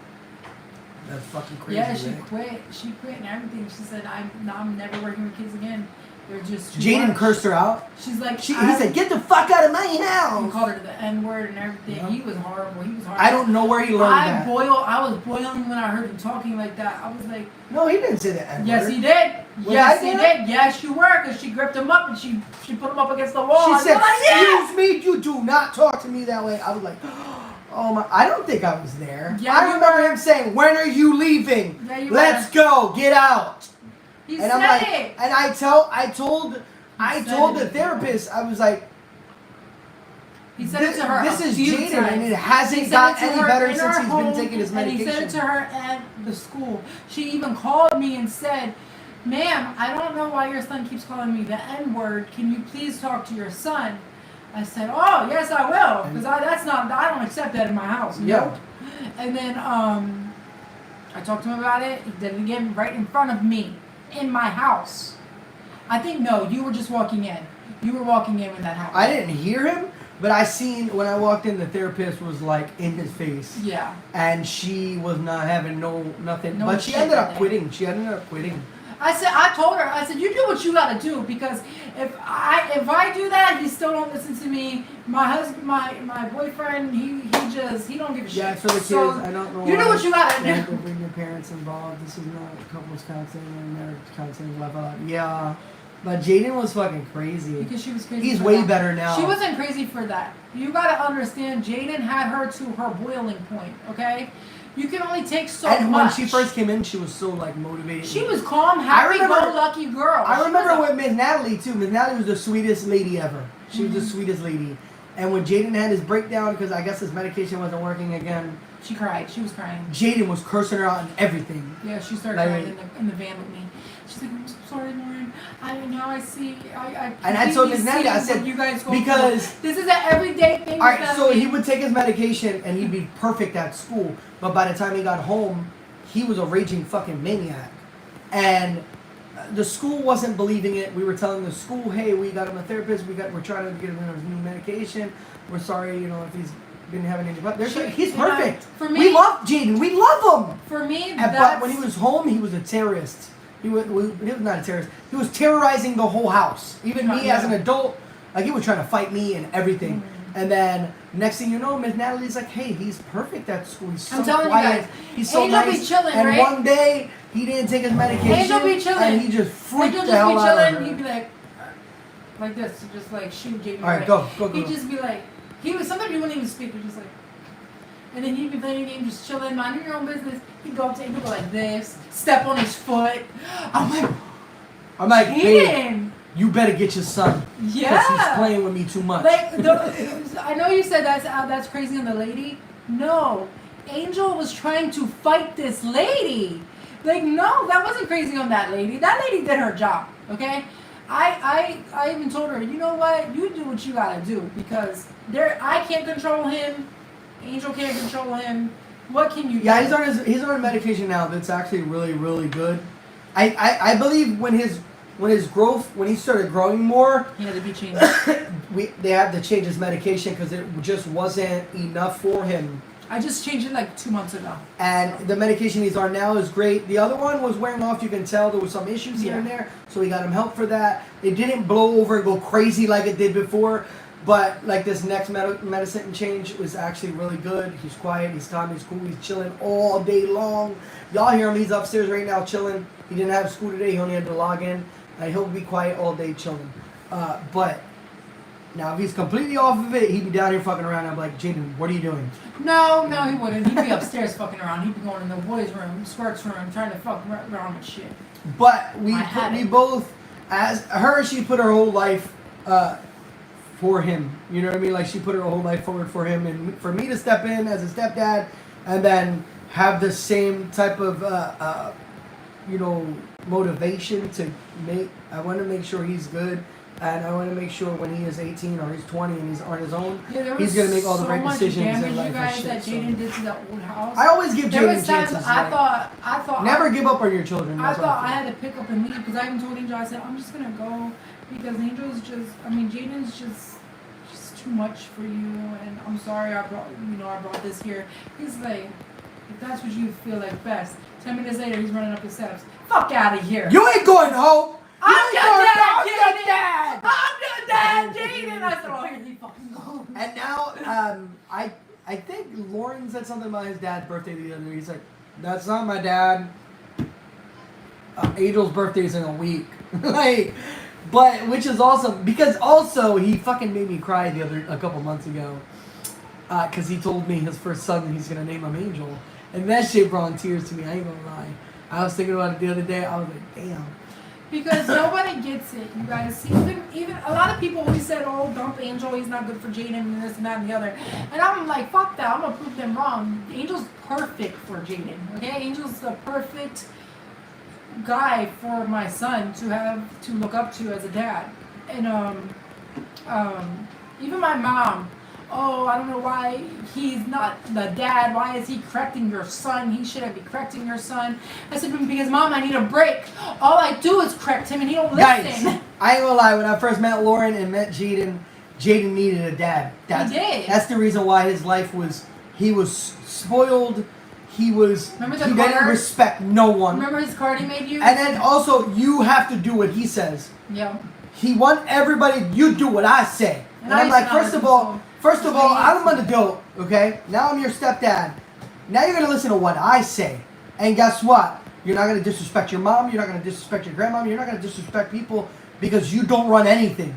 That's fucking crazy. Yeah, she right? quit. She quit and everything. She said, I'm never working with kids again. They're just too Jaden much." cursed her out. She's like, He said, "Get the fuck out of my He house." called her the N word and everything. Yeah. He was horrible. He was horrible. I don't know where he learned that. I was boiling when I heard him talking like that. I was like, No, he didn't say the N-word. yes, he did. Was Yes, I he there? did. Yes, you were, because she gripped him up and she put him up against the wall. She I said, was like, yeah! "Excuse me, you do not talk to me that way." I was like, "Oh my!" I don't think I was there. Yeah, I you remember were. him saying, "When are you leaving? Yeah, you Let's go, get out." He And said I'm like, it. and I told said the it. therapist, I was like, He said it to her. this a is few Jaden, times. and it He hasn't said got it to any her better in since her he's been home, taking his And he said medication. it to her at the school. She even called me and said, "Ma'am, I don't know why your son keeps calling me the N-word. Can you please talk to your son?" I said, "Oh, yes, I will, because I don't accept that in my house." Yeah. Nope. And then I talked to him about it. He did it again right in front of me in my house. I think no, you were just walking in. You were walking in when that happened. I didn't hear him, but I seen when I walked in, the therapist was like in his face, Yeah. and she was not having nothing. No But she shit ended that up day. quitting. She ended up quitting. I told her, I said, you do what you gotta do, because if I do that, he still don't listen to me. My husband, my boyfriend, he don't give a shit. Yeah, for the kids, So, I don't know. you do why what you gotta you have do. to bring your parents involved. This is not couples counseling or marriage counseling. Blah blah. Yeah, but Jaden was fucking crazy. Because she was crazy. He's for way that. better now. She wasn't crazy for that. You gotta understand, Jaden had her to her boiling point. Okay, you can only take so And much. when she first came in, she was so like motivated. She was calm, happy, remember- go lucky girl. I She remember was a- with Miss Natalie too. Miss Natalie was the sweetest lady ever. She was the sweetest lady. And when Jaden had his breakdown because I guess his medication wasn't working again, She cried. She was crying. Jaden was cursing her out and everything. Yeah, she started Like- crying in the van with me. She's like, "I'm so sorry, Lauren. I see. And I told Miss completely Natalie, I see said, what you guys go because- through. This is an everyday thing. All right, with so family." he would take his medication and he'd be perfect at school, but by the time he got home, he was a raging fucking maniac. And the school wasn't believing it. We were telling the school, "Hey, we got him a therapist. We're trying to get him his new medication. We're sorry, if he's been having any problems." He's You know, perfect. for We me- love Jaden. We love him. For me, And- that's But when he was home, he was a terrorist. He was not a terrorist. He was terrorizing the whole house. Even me Yeah. as an adult, like he was trying to fight me and everything. And then next thing you know, Miss Natalie's like, "Hey, he's perfect at school. He's so I'm telling you quiet. guys, He's so Angel be nice." chilling, and right? one day he didn't take his medication. Angel be chilling. And he just freaked Angel the just hell be out of chilling. her. He'd be like this, just like shoot Jaden. All right, go. He'd just be like, sometimes he wouldn't even speak. He'd just like, and then he'd be playing a game, just chilling, minding your own business. He'd go up to Angel, go like this, step on his foot. I'm like, "Babe, Jaden. you better get your son. Yeah. Because he's playing with me too much." I know you said that's crazy on the lady. No, Angel was trying to fight this lady. Like, no, that wasn't crazy on that lady. That lady did her job. Okay, I even told her, you know what? You do what you gotta do, because I can't control him. Angel can't control him. What can you do? Yeah, he's on medication now. That's actually really, really good. I believe when he started growing more, He had to be changed. they had to change his medication because it just wasn't enough for him. I just changed it like 2 months ago. And the medication he's on now is great. The other one was wearing off. You can tell there was some issues here and there, so we got him help for that. It didn't blow over and go crazy like it did before, but like this next medicine change was actually really good. He's quiet, he's calm, he's cool, he's chilling all day long. Y'all hear him, he's upstairs right now chilling. He didn't have school today, he only had to log in. He'll be quiet all day chilling. But now if he's completely off of it, he'd be down here fucking around. I'm like, "Jaden, what are you doing?" No, he wouldn't. He'd be upstairs fucking around. He'd be going in the boys' room, Squirt's room, trying to fuck around with shit. But we I had we it. both, as her, she put her whole life for him. You know what I mean? Like she put her whole life forward for him, and for me to step in as a stepdad and then have the same type of motivation to make. I want to make sure he's good. And I want to make sure when he is 18 or he's 20 and he's on his own, he's going to make all the right decisions in life. You guys that Jaden did to that old house. I always give Jaden chances. I thought never give up on your children. I thought I had to pick up and leave because I even told Angel, I said, I'm just going to go because Angel's Jaden's just too much for you, and I'm sorry I brought this here. He's like, if that's what you feel like best. 10 minutes later, he's running up the steps. Fuck out of here. You ain't going home. I'm your dad, Jaden. I said, oh, here he fucking goes. And now, I think Lauren said something about his dad's birthday the other day. He's like, that's not my dad. Angel's birthday's in a week. But which is awesome because also he fucking made me cry a couple months ago. Because he told me his first son, he's gonna name him Angel. And that shit brought tears to me, I ain't gonna lie. I was thinking about it the other day, I was like, damn. Because nobody gets it, you guys. Even a lot of people always said, "Oh, dump Angel. He's not good for Jaden and this and that and the other." And I'm like, "Fuck that! I'm gonna prove them wrong." Angel's perfect for Jaden. Okay, Angel's the perfect guy for my son to look up to as a dad. And even my mom. Oh, I don't know why he's not the dad. Why is he correcting your son? He shouldn't be correcting your son. I said, because Mom, I need a break. All I do is correct him and he don't listen. Guys, I ain't gonna lie. When I first met Lauren and met Jaden needed a dad. He did. That's the reason why his life he was spoiled. He didn't respect no one. Remember his card he made you? And then also, you have to do what he says. Yeah. He want everybody, you do what I say. And I'm like, first of all, I'm an adult, okay? Now I'm your stepdad. Now you're going to listen to what I say. And guess what? You're not going to disrespect your mom. You're not going to disrespect your grandmom. You're not going to disrespect people because you don't run anything.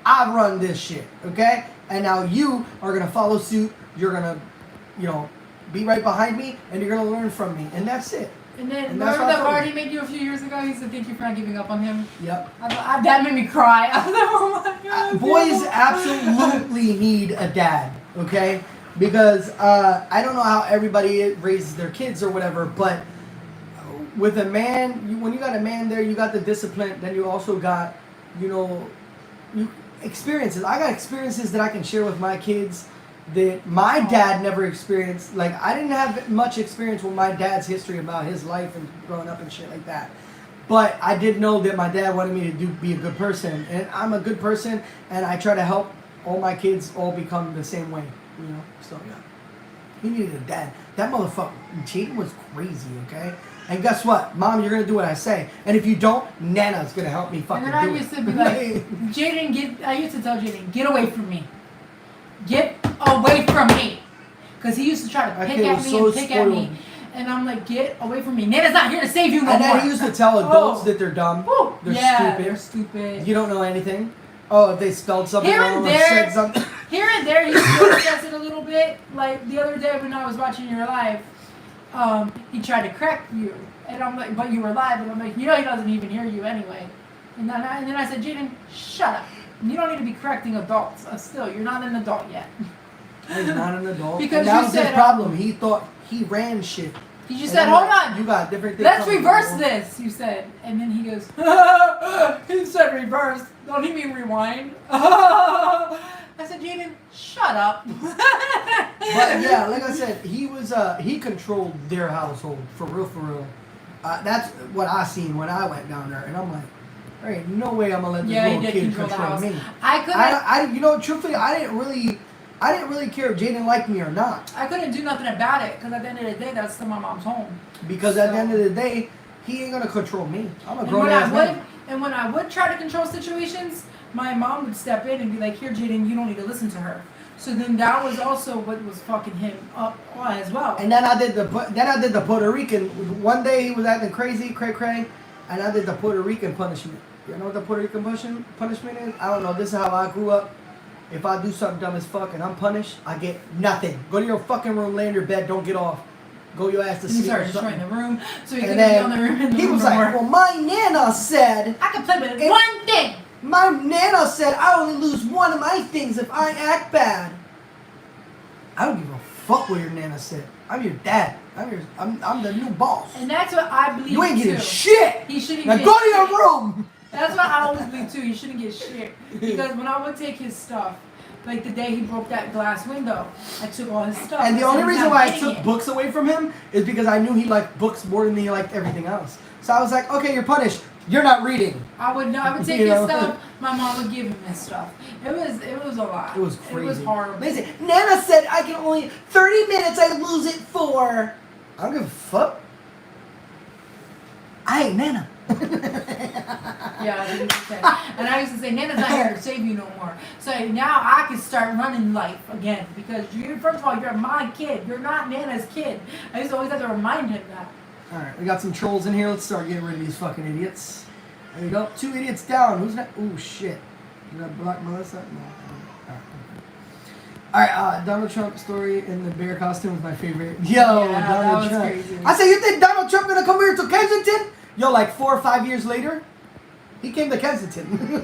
I run this shit, okay? And now you are going to follow suit. You're going to, be right behind me, and you're going to learn from me. And that's it. And then, remember that card he made you a few years ago? He said, thank you for not giving up on him. Yep. That made me cry. I was like, oh my God. Boys absolutely need a dad, okay? Because I don't know how everybody raises their kids or whatever, but with a man, when you got a man there, you got the discipline, then you also got, experiences. I got experiences that I can share with my kids that my dad never experienced. Like, I didn't have much experience with my dad's history about his life and growing up and shit like that. But I did know that my dad wanted me to be a good person. And I'm a good person, and I try to help all my kids all become the same way, So, yeah. He needed a dad. That motherfucker, Jaden was crazy, okay? And guess what? Mom, you're going to do what I say. And if you don't, Nana's going to help me fucking do it. And then I used to be like, Jaden, I used to tell Jaden, get away from me. Get away from me. Because he used to try to pick at me. And I'm like, get away from me. Nana's not here to save you no more. And then he used to tell adults that they're dumb. They're stupid. You don't know anything. Oh, if they spelled something wrong or said something. Here and there, he does it a little bit. Like the other day when I was watching your live, he tried to correct you. And I'm like, but you were live. And I'm like, he doesn't even hear you anyway. And then I said, Jaden, shut up. You don't need to be correcting adults. Still, you're not an adult yet. He's not an adult. Because and that was his problem. He thought he ran shit. You just said, hold on. You got different things. Let's reverse this, you said. And then he goes, he said reverse. Don't he mean rewind? I said, Jaden, shut up. But yeah, like I said, he controlled their household, for real. That's what I seen when I went down there. And I'm like, there ain't no way I'm gonna let this little kid control me. Truthfully, I didn't really care if Jaden liked me or not. I couldn't do nothing about it because at the end of the day, that's still my mom's home. Because at the end of the day, he ain't gonna control me. I'm a grown ass man. And when I would try to control situations, my mom would step in and be like, "Here, Jaden, you don't need to listen to her." So then that was also what was fucking him up as well. And then I did the Puerto Rican. One day he was acting crazy, cray, and I did the Puerto Rican punishment. You know what the Puerto Rican punishment is? I don't know. This is how I grew up. If I do something dumb as fuck and I'm punished, I get nothing. Go to your fucking room, lay in your bed, don't get off. Go your ass to sleep. He started destroying the room, so he couldn't be on the room. He was like, well, my Nana said I could play with one thing. My Nana said I only lose one of my things if I act bad. I don't give a fuck what your Nana said. I'm your dad. I'm the new boss. And that's what I believe You ain't too. getting shit. He shouldn't Now get go to shit. your room. That's what I always believe too. He shouldn't get shit. Because when I would take his stuff, like the day he broke that glass window, I took all his stuff. And the I only said, "He's reason not why I getting took it." books away from him is because I knew he liked books more than he liked everything else. So I was like, okay, you're punished. You're not reading. I would take You his know? stuff. My mom would give him his stuff. It was a lot. It was crazy. It was horrible. They said, Nana said I can only 30 minutes I lose it for. I don't give a fuck. I ain't Nana. Yeah, I used to say. And I used to say, Nana's not here to save you no more. So now I can start running life again because first of all, you're my kid. You're not Nana's kid. I used to always have to remind him that. Alright, we got some trolls in here. Let's start getting rid of these fucking idiots. There you go. 2 idiots down. Who's that? Oh shit. Did I block Melissa? No. Alright, Donald Trump story in the bear costume was my favorite. Yo, Yeah, Donald that was Trump. crazy. I said, you think Donald Trump gonna come here to Kensington? Yo, like 4 or 5 years later, he came to Kensington.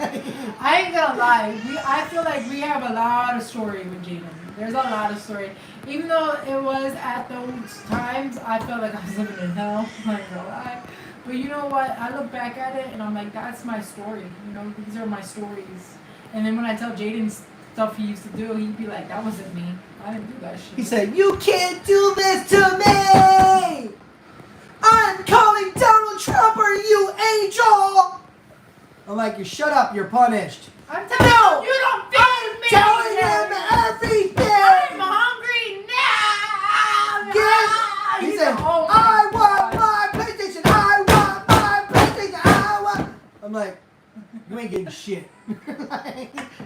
I ain't gonna lie. I feel like we have a lot of story with Jaden. There's a lot of story. Even though it was at those times, I felt like I was living in hell. I'm not gonna lie. But you know what? I look back at it and I'm like, that's my story. You know, these are my stories. And then when I tell Jaden stuff he used to do, he'd be like, that wasn't me. I didn't do that shit. He said, you can't do this to me! I'm calling Donald Trump or you angel! I'm like, you shut up, you're punished. I'm telling you, you don't feed me. Telling him everything! I'm hungry now. Yes. He He's said, like, oh I my want God. my PlayStation, I want my PlayStation, I want... I'm like, you ain't getting shit.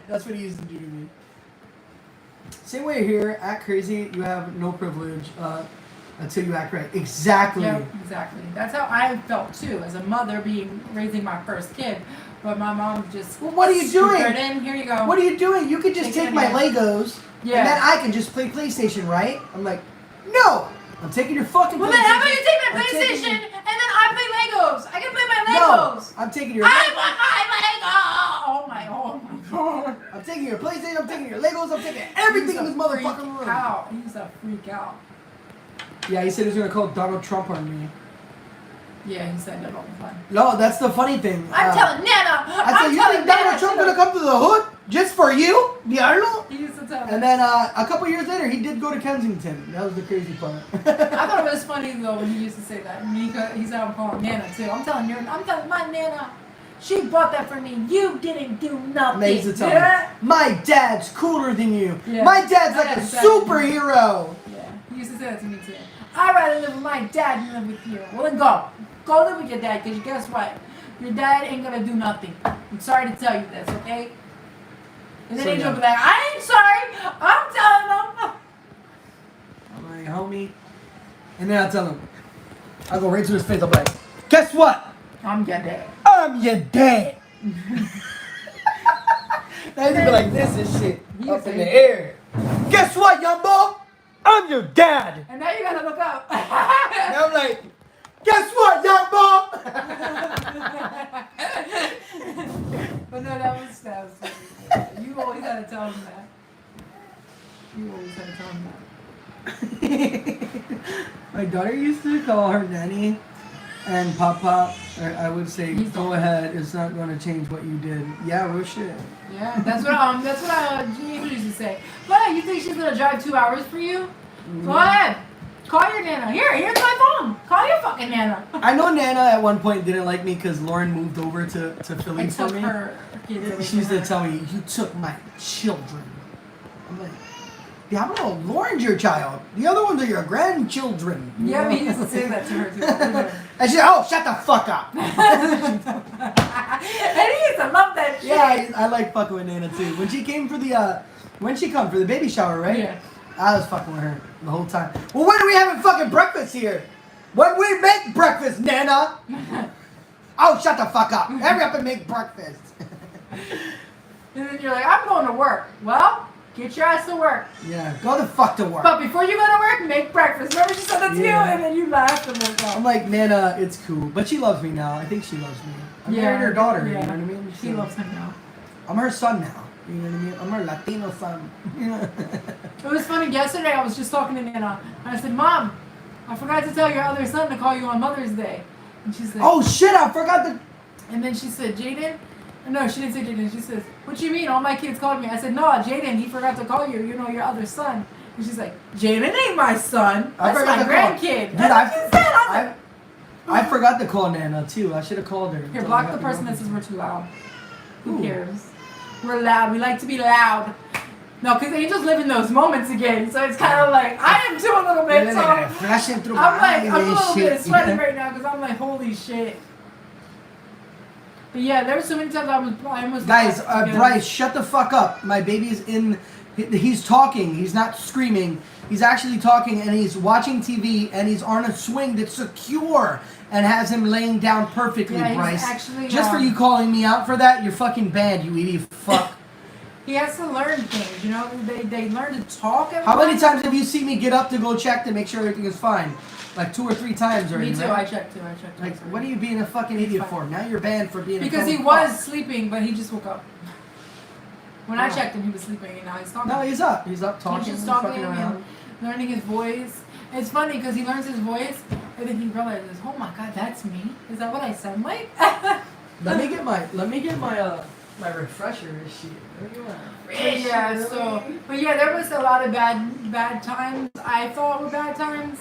That's what he used to do to me. Same way here, act crazy, you have no privilege until you act right. Exactly. Yeah, exactly. That's how I felt too, as a mother raising my first kid. But my mom just. Well, what are you doing? scooped her in. Here you go. What are you doing? You could just Take take it my in. Legos, Yeah. and then I can just play PlayStation, right? I'm like, no! I'm taking your fucking Well, PlayStation. then how about you take my I'm taking PlayStation your- and then I play Legos? I can play my No! Legos. I'm taking your I want my Lego. Oh my God. I'm taking your PlayStation, I'm taking your Legos, I'm taking everything in this motherfucking room. Out. He used to freak out. Yeah, he said he was gonna call Donald Trump on me. Yeah, he said that all the time. No, that's the funny thing. I'm telling Nana. I said, you think Donald Trump gonna come to the hood just for you? Diablo? He used to tell me. And then a couple years later, he did go to Kensington. That was the crazy part. I thought it was funny though when he used to say that. He said I'm calling Nana too. I'm telling my Nana. She bought that for me. You didn't do nothing. And they used to tell Yeah. me, my dad's cooler than you. Yeah. My dad's My like a dad's better than you." superhero. Yeah, he used to say that to me too. I'd rather live with my dad than live with you. Well then go. Go live with your dad, because guess what? Your dad ain't gonna do nothing. I'm sorry to tell you this, okay? And then So, Angel yeah. will be like, I ain't sorry. I'm telling him. I'm like, homie. And then I'll tell him. I'll go right to his face. I'll be like, guess what? I'm your dad. I'm your dad. Now he's gonna be like this and shit. He Up say- in the air. Guess what, young boy? I'm your dad. And now you gotta look up. And I'm like, guess what, young boy? But no, that was funny. You always had to tell him that. You always had to tell him that. My daughter used to call her nanny and pop. I would say, He's go ahead. It's not going to change what you did. Yeah, real shit. Yeah, that's what James used to say. But you think she's gonna drive 2 hours for you? Go ahead. Call your Nana. Here's my phone. Call your fucking Nana. I know Nana at one point didn't like me because Lauren moved over to Philly I for took me. her kids away She used from to her. tell me, you took my children. I'm like, Diablo, Lauren's your child. The other ones are your grandchildren. You Yeah, know? he used to say that to her too. And she, oh, shut the fuck up. And he used to love that shit. Yeah, I like fucking with Nana too. When she came for the baby shower, right? Yeah. I was fucking with her the whole time. Well, when are we having fucking breakfast here? When we make breakfast, Nana? Oh, shut the fuck up. Hurry up and make breakfast. And then you're like, I'm going to work. Well, get your ass to work. Yeah, go the fuck to work. But before you go to work, make breakfast. Remember she said that to Yeah. you? And then you laughed and woke up. I'm like, Nana, it's cool. But she loves me now. I think she loves me. I'm married her daughter. Yeah. You know what I mean? She loves him now. I'm her son now. You know what I mean? I'm her Latino son. It was funny. Yesterday, I was just talking to Nana, and I said, "Mom, I forgot to tell your other son to call you on Mother's Day." And she said, Oh shit! I forgot to. And then she said, "Jaden." No, she didn't say Jaden. She says, "What you mean? All my kids called me." I said, "No, Jaden. He forgot to call you. You know, your other son." And she's like, "Jaden ain't my son. I That's forgot my to call. grandkid." Dude, That's what she said. I was like, I forgot to call Nana too. I should have called her. here, block the person that says we're too loud. Who cares? We're loud. We like to be loud. No, because angels live in those moments again. So it's kind of like, I am too a little bit. So Flashing through I'm my like, I'm a eyes little and bit shit. sweating right now because I'm like, holy shit. But yeah, there were so many times I almost. Guys, yeah. Bryce, shut the fuck up. My baby's in. He's talking. He's not screaming. He's actually talking, and he's watching TV, and he's on a swing that's secure and has him laying down perfectly, Yeah, he's Bryce. actually, Just for you calling me out for that, you're fucking banned, you idiot fuck. He has to learn things, you know. They learn to talk. How many times have you seen me get up to go check to make sure everything is fine? Like 2 or 3 times already. Me too. Right? I checked too. Like, what are you being a fucking idiot for? Now you're banned for being Because a he dumb was fuck. sleeping, but he just woke up. When I checked him, he was sleeping, and now he's talking. No, he's up. He's up talking. He's just and talking fucking and around. learning his voice. It's funny because he learns his voice, and then he realizes, oh my god, that's me. Is that what I sound like? Let me get my my refresher and shit. Let me get my Yeah. So, but yeah, there was a lot of bad times. I thought were bad times,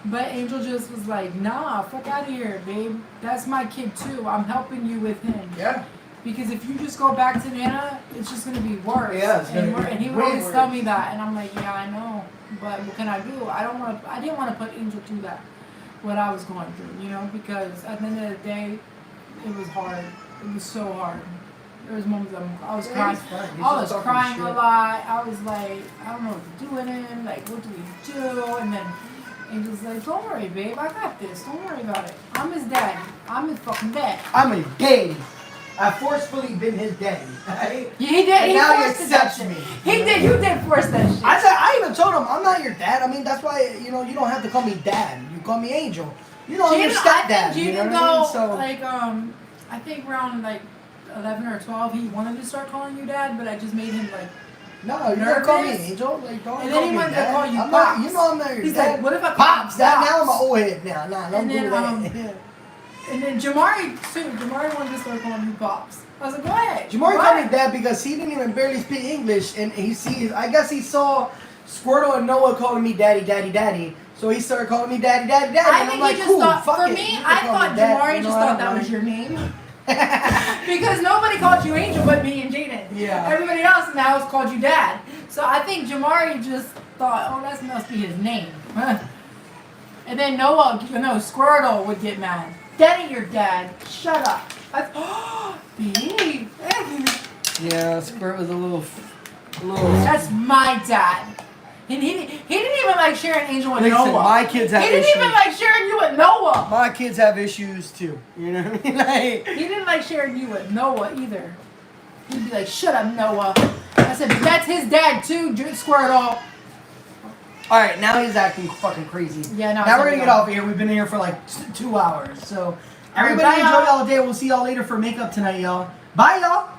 but Angel just was like, nah, fuck out of here, babe. That's my kid too. I'm helping you with him. Yeah. Because if you just go back to Nana, it's just gonna be worse. Yeah, it's gonna be and he would way always tell worse. me that, and I'm like, yeah, I know, but what can I do? I didn't want to put Angel through that, what I was going through, you know, because at the end of the day, it was hard. It was so hard. There was moments I was crying. I was crying a lot. I was like, I don't know what to do with him. Like, what do we do? And then Angel's like, don't worry, babe. I got this. Don't worry about it. I'm his daddy. I'm his fucking dad. I'm his daddy. I've forcefully been his daddy. Right? Yeah, he did. And He now he forced that accepts shit. me. He did. You did force that shit. I said, I even told him, I'm not your dad. I mean, that's why, you know, you don't have to call me dad. You call me Angel. You know, I'm your stepdad. I think You know Jaden, what I mean? though, So, like, I think around like 11 or 12, he wanted to start calling you dad, but I just made him like. no, you never call me nervous. Angel. Like, don't And call then he me wanted to dad. call you I'm not, Pops. you know I'm not your He's dad. like, what if I call Pops? him That, now I'm Pops? an old head now. Nah, don't And do then, that. And then Jamari too. Jamari wanted to start calling you Pops. I was like, go ahead. Jamari Go called me ahead. dad because he didn't even barely speak English, and I guess he saw Squirtle and Noah calling me daddy, daddy, daddy. So he started calling me daddy, daddy, daddy. I and think I'm like, he just cool, thought, fuck for it. me, You can I call me thought dad, Jamari you know, just I thought don't that mind. was your name. Because nobody called you Angel but me and Jaden. Yeah. Everybody else in the house called you Dad. So I think Jamari just thought, oh, that must be his name. And then Squirtle would get mad. That ain't your dad. Shut up. Babe. Yeah, Squirt was a little. That's my dad. And he didn't even like sharing Angel with Listen, Noah. my kids have He didn't even issues. like sharing you with Noah. My kids have issues too. You know what I mean? Like, He didn't like sharing you with Noah either. He'd be like, shut up, Noah. I said, but that's his dad too, Squirtle. all right, now he's acting fucking crazy. Yeah, no, Now we're it's gonna get okay. off of here. We've been here for like 2 hours. So All right, everybody bye, enjoy y'all. y'all day. We'll see y'all later for makeup tonight, y'all. Bye, y'all.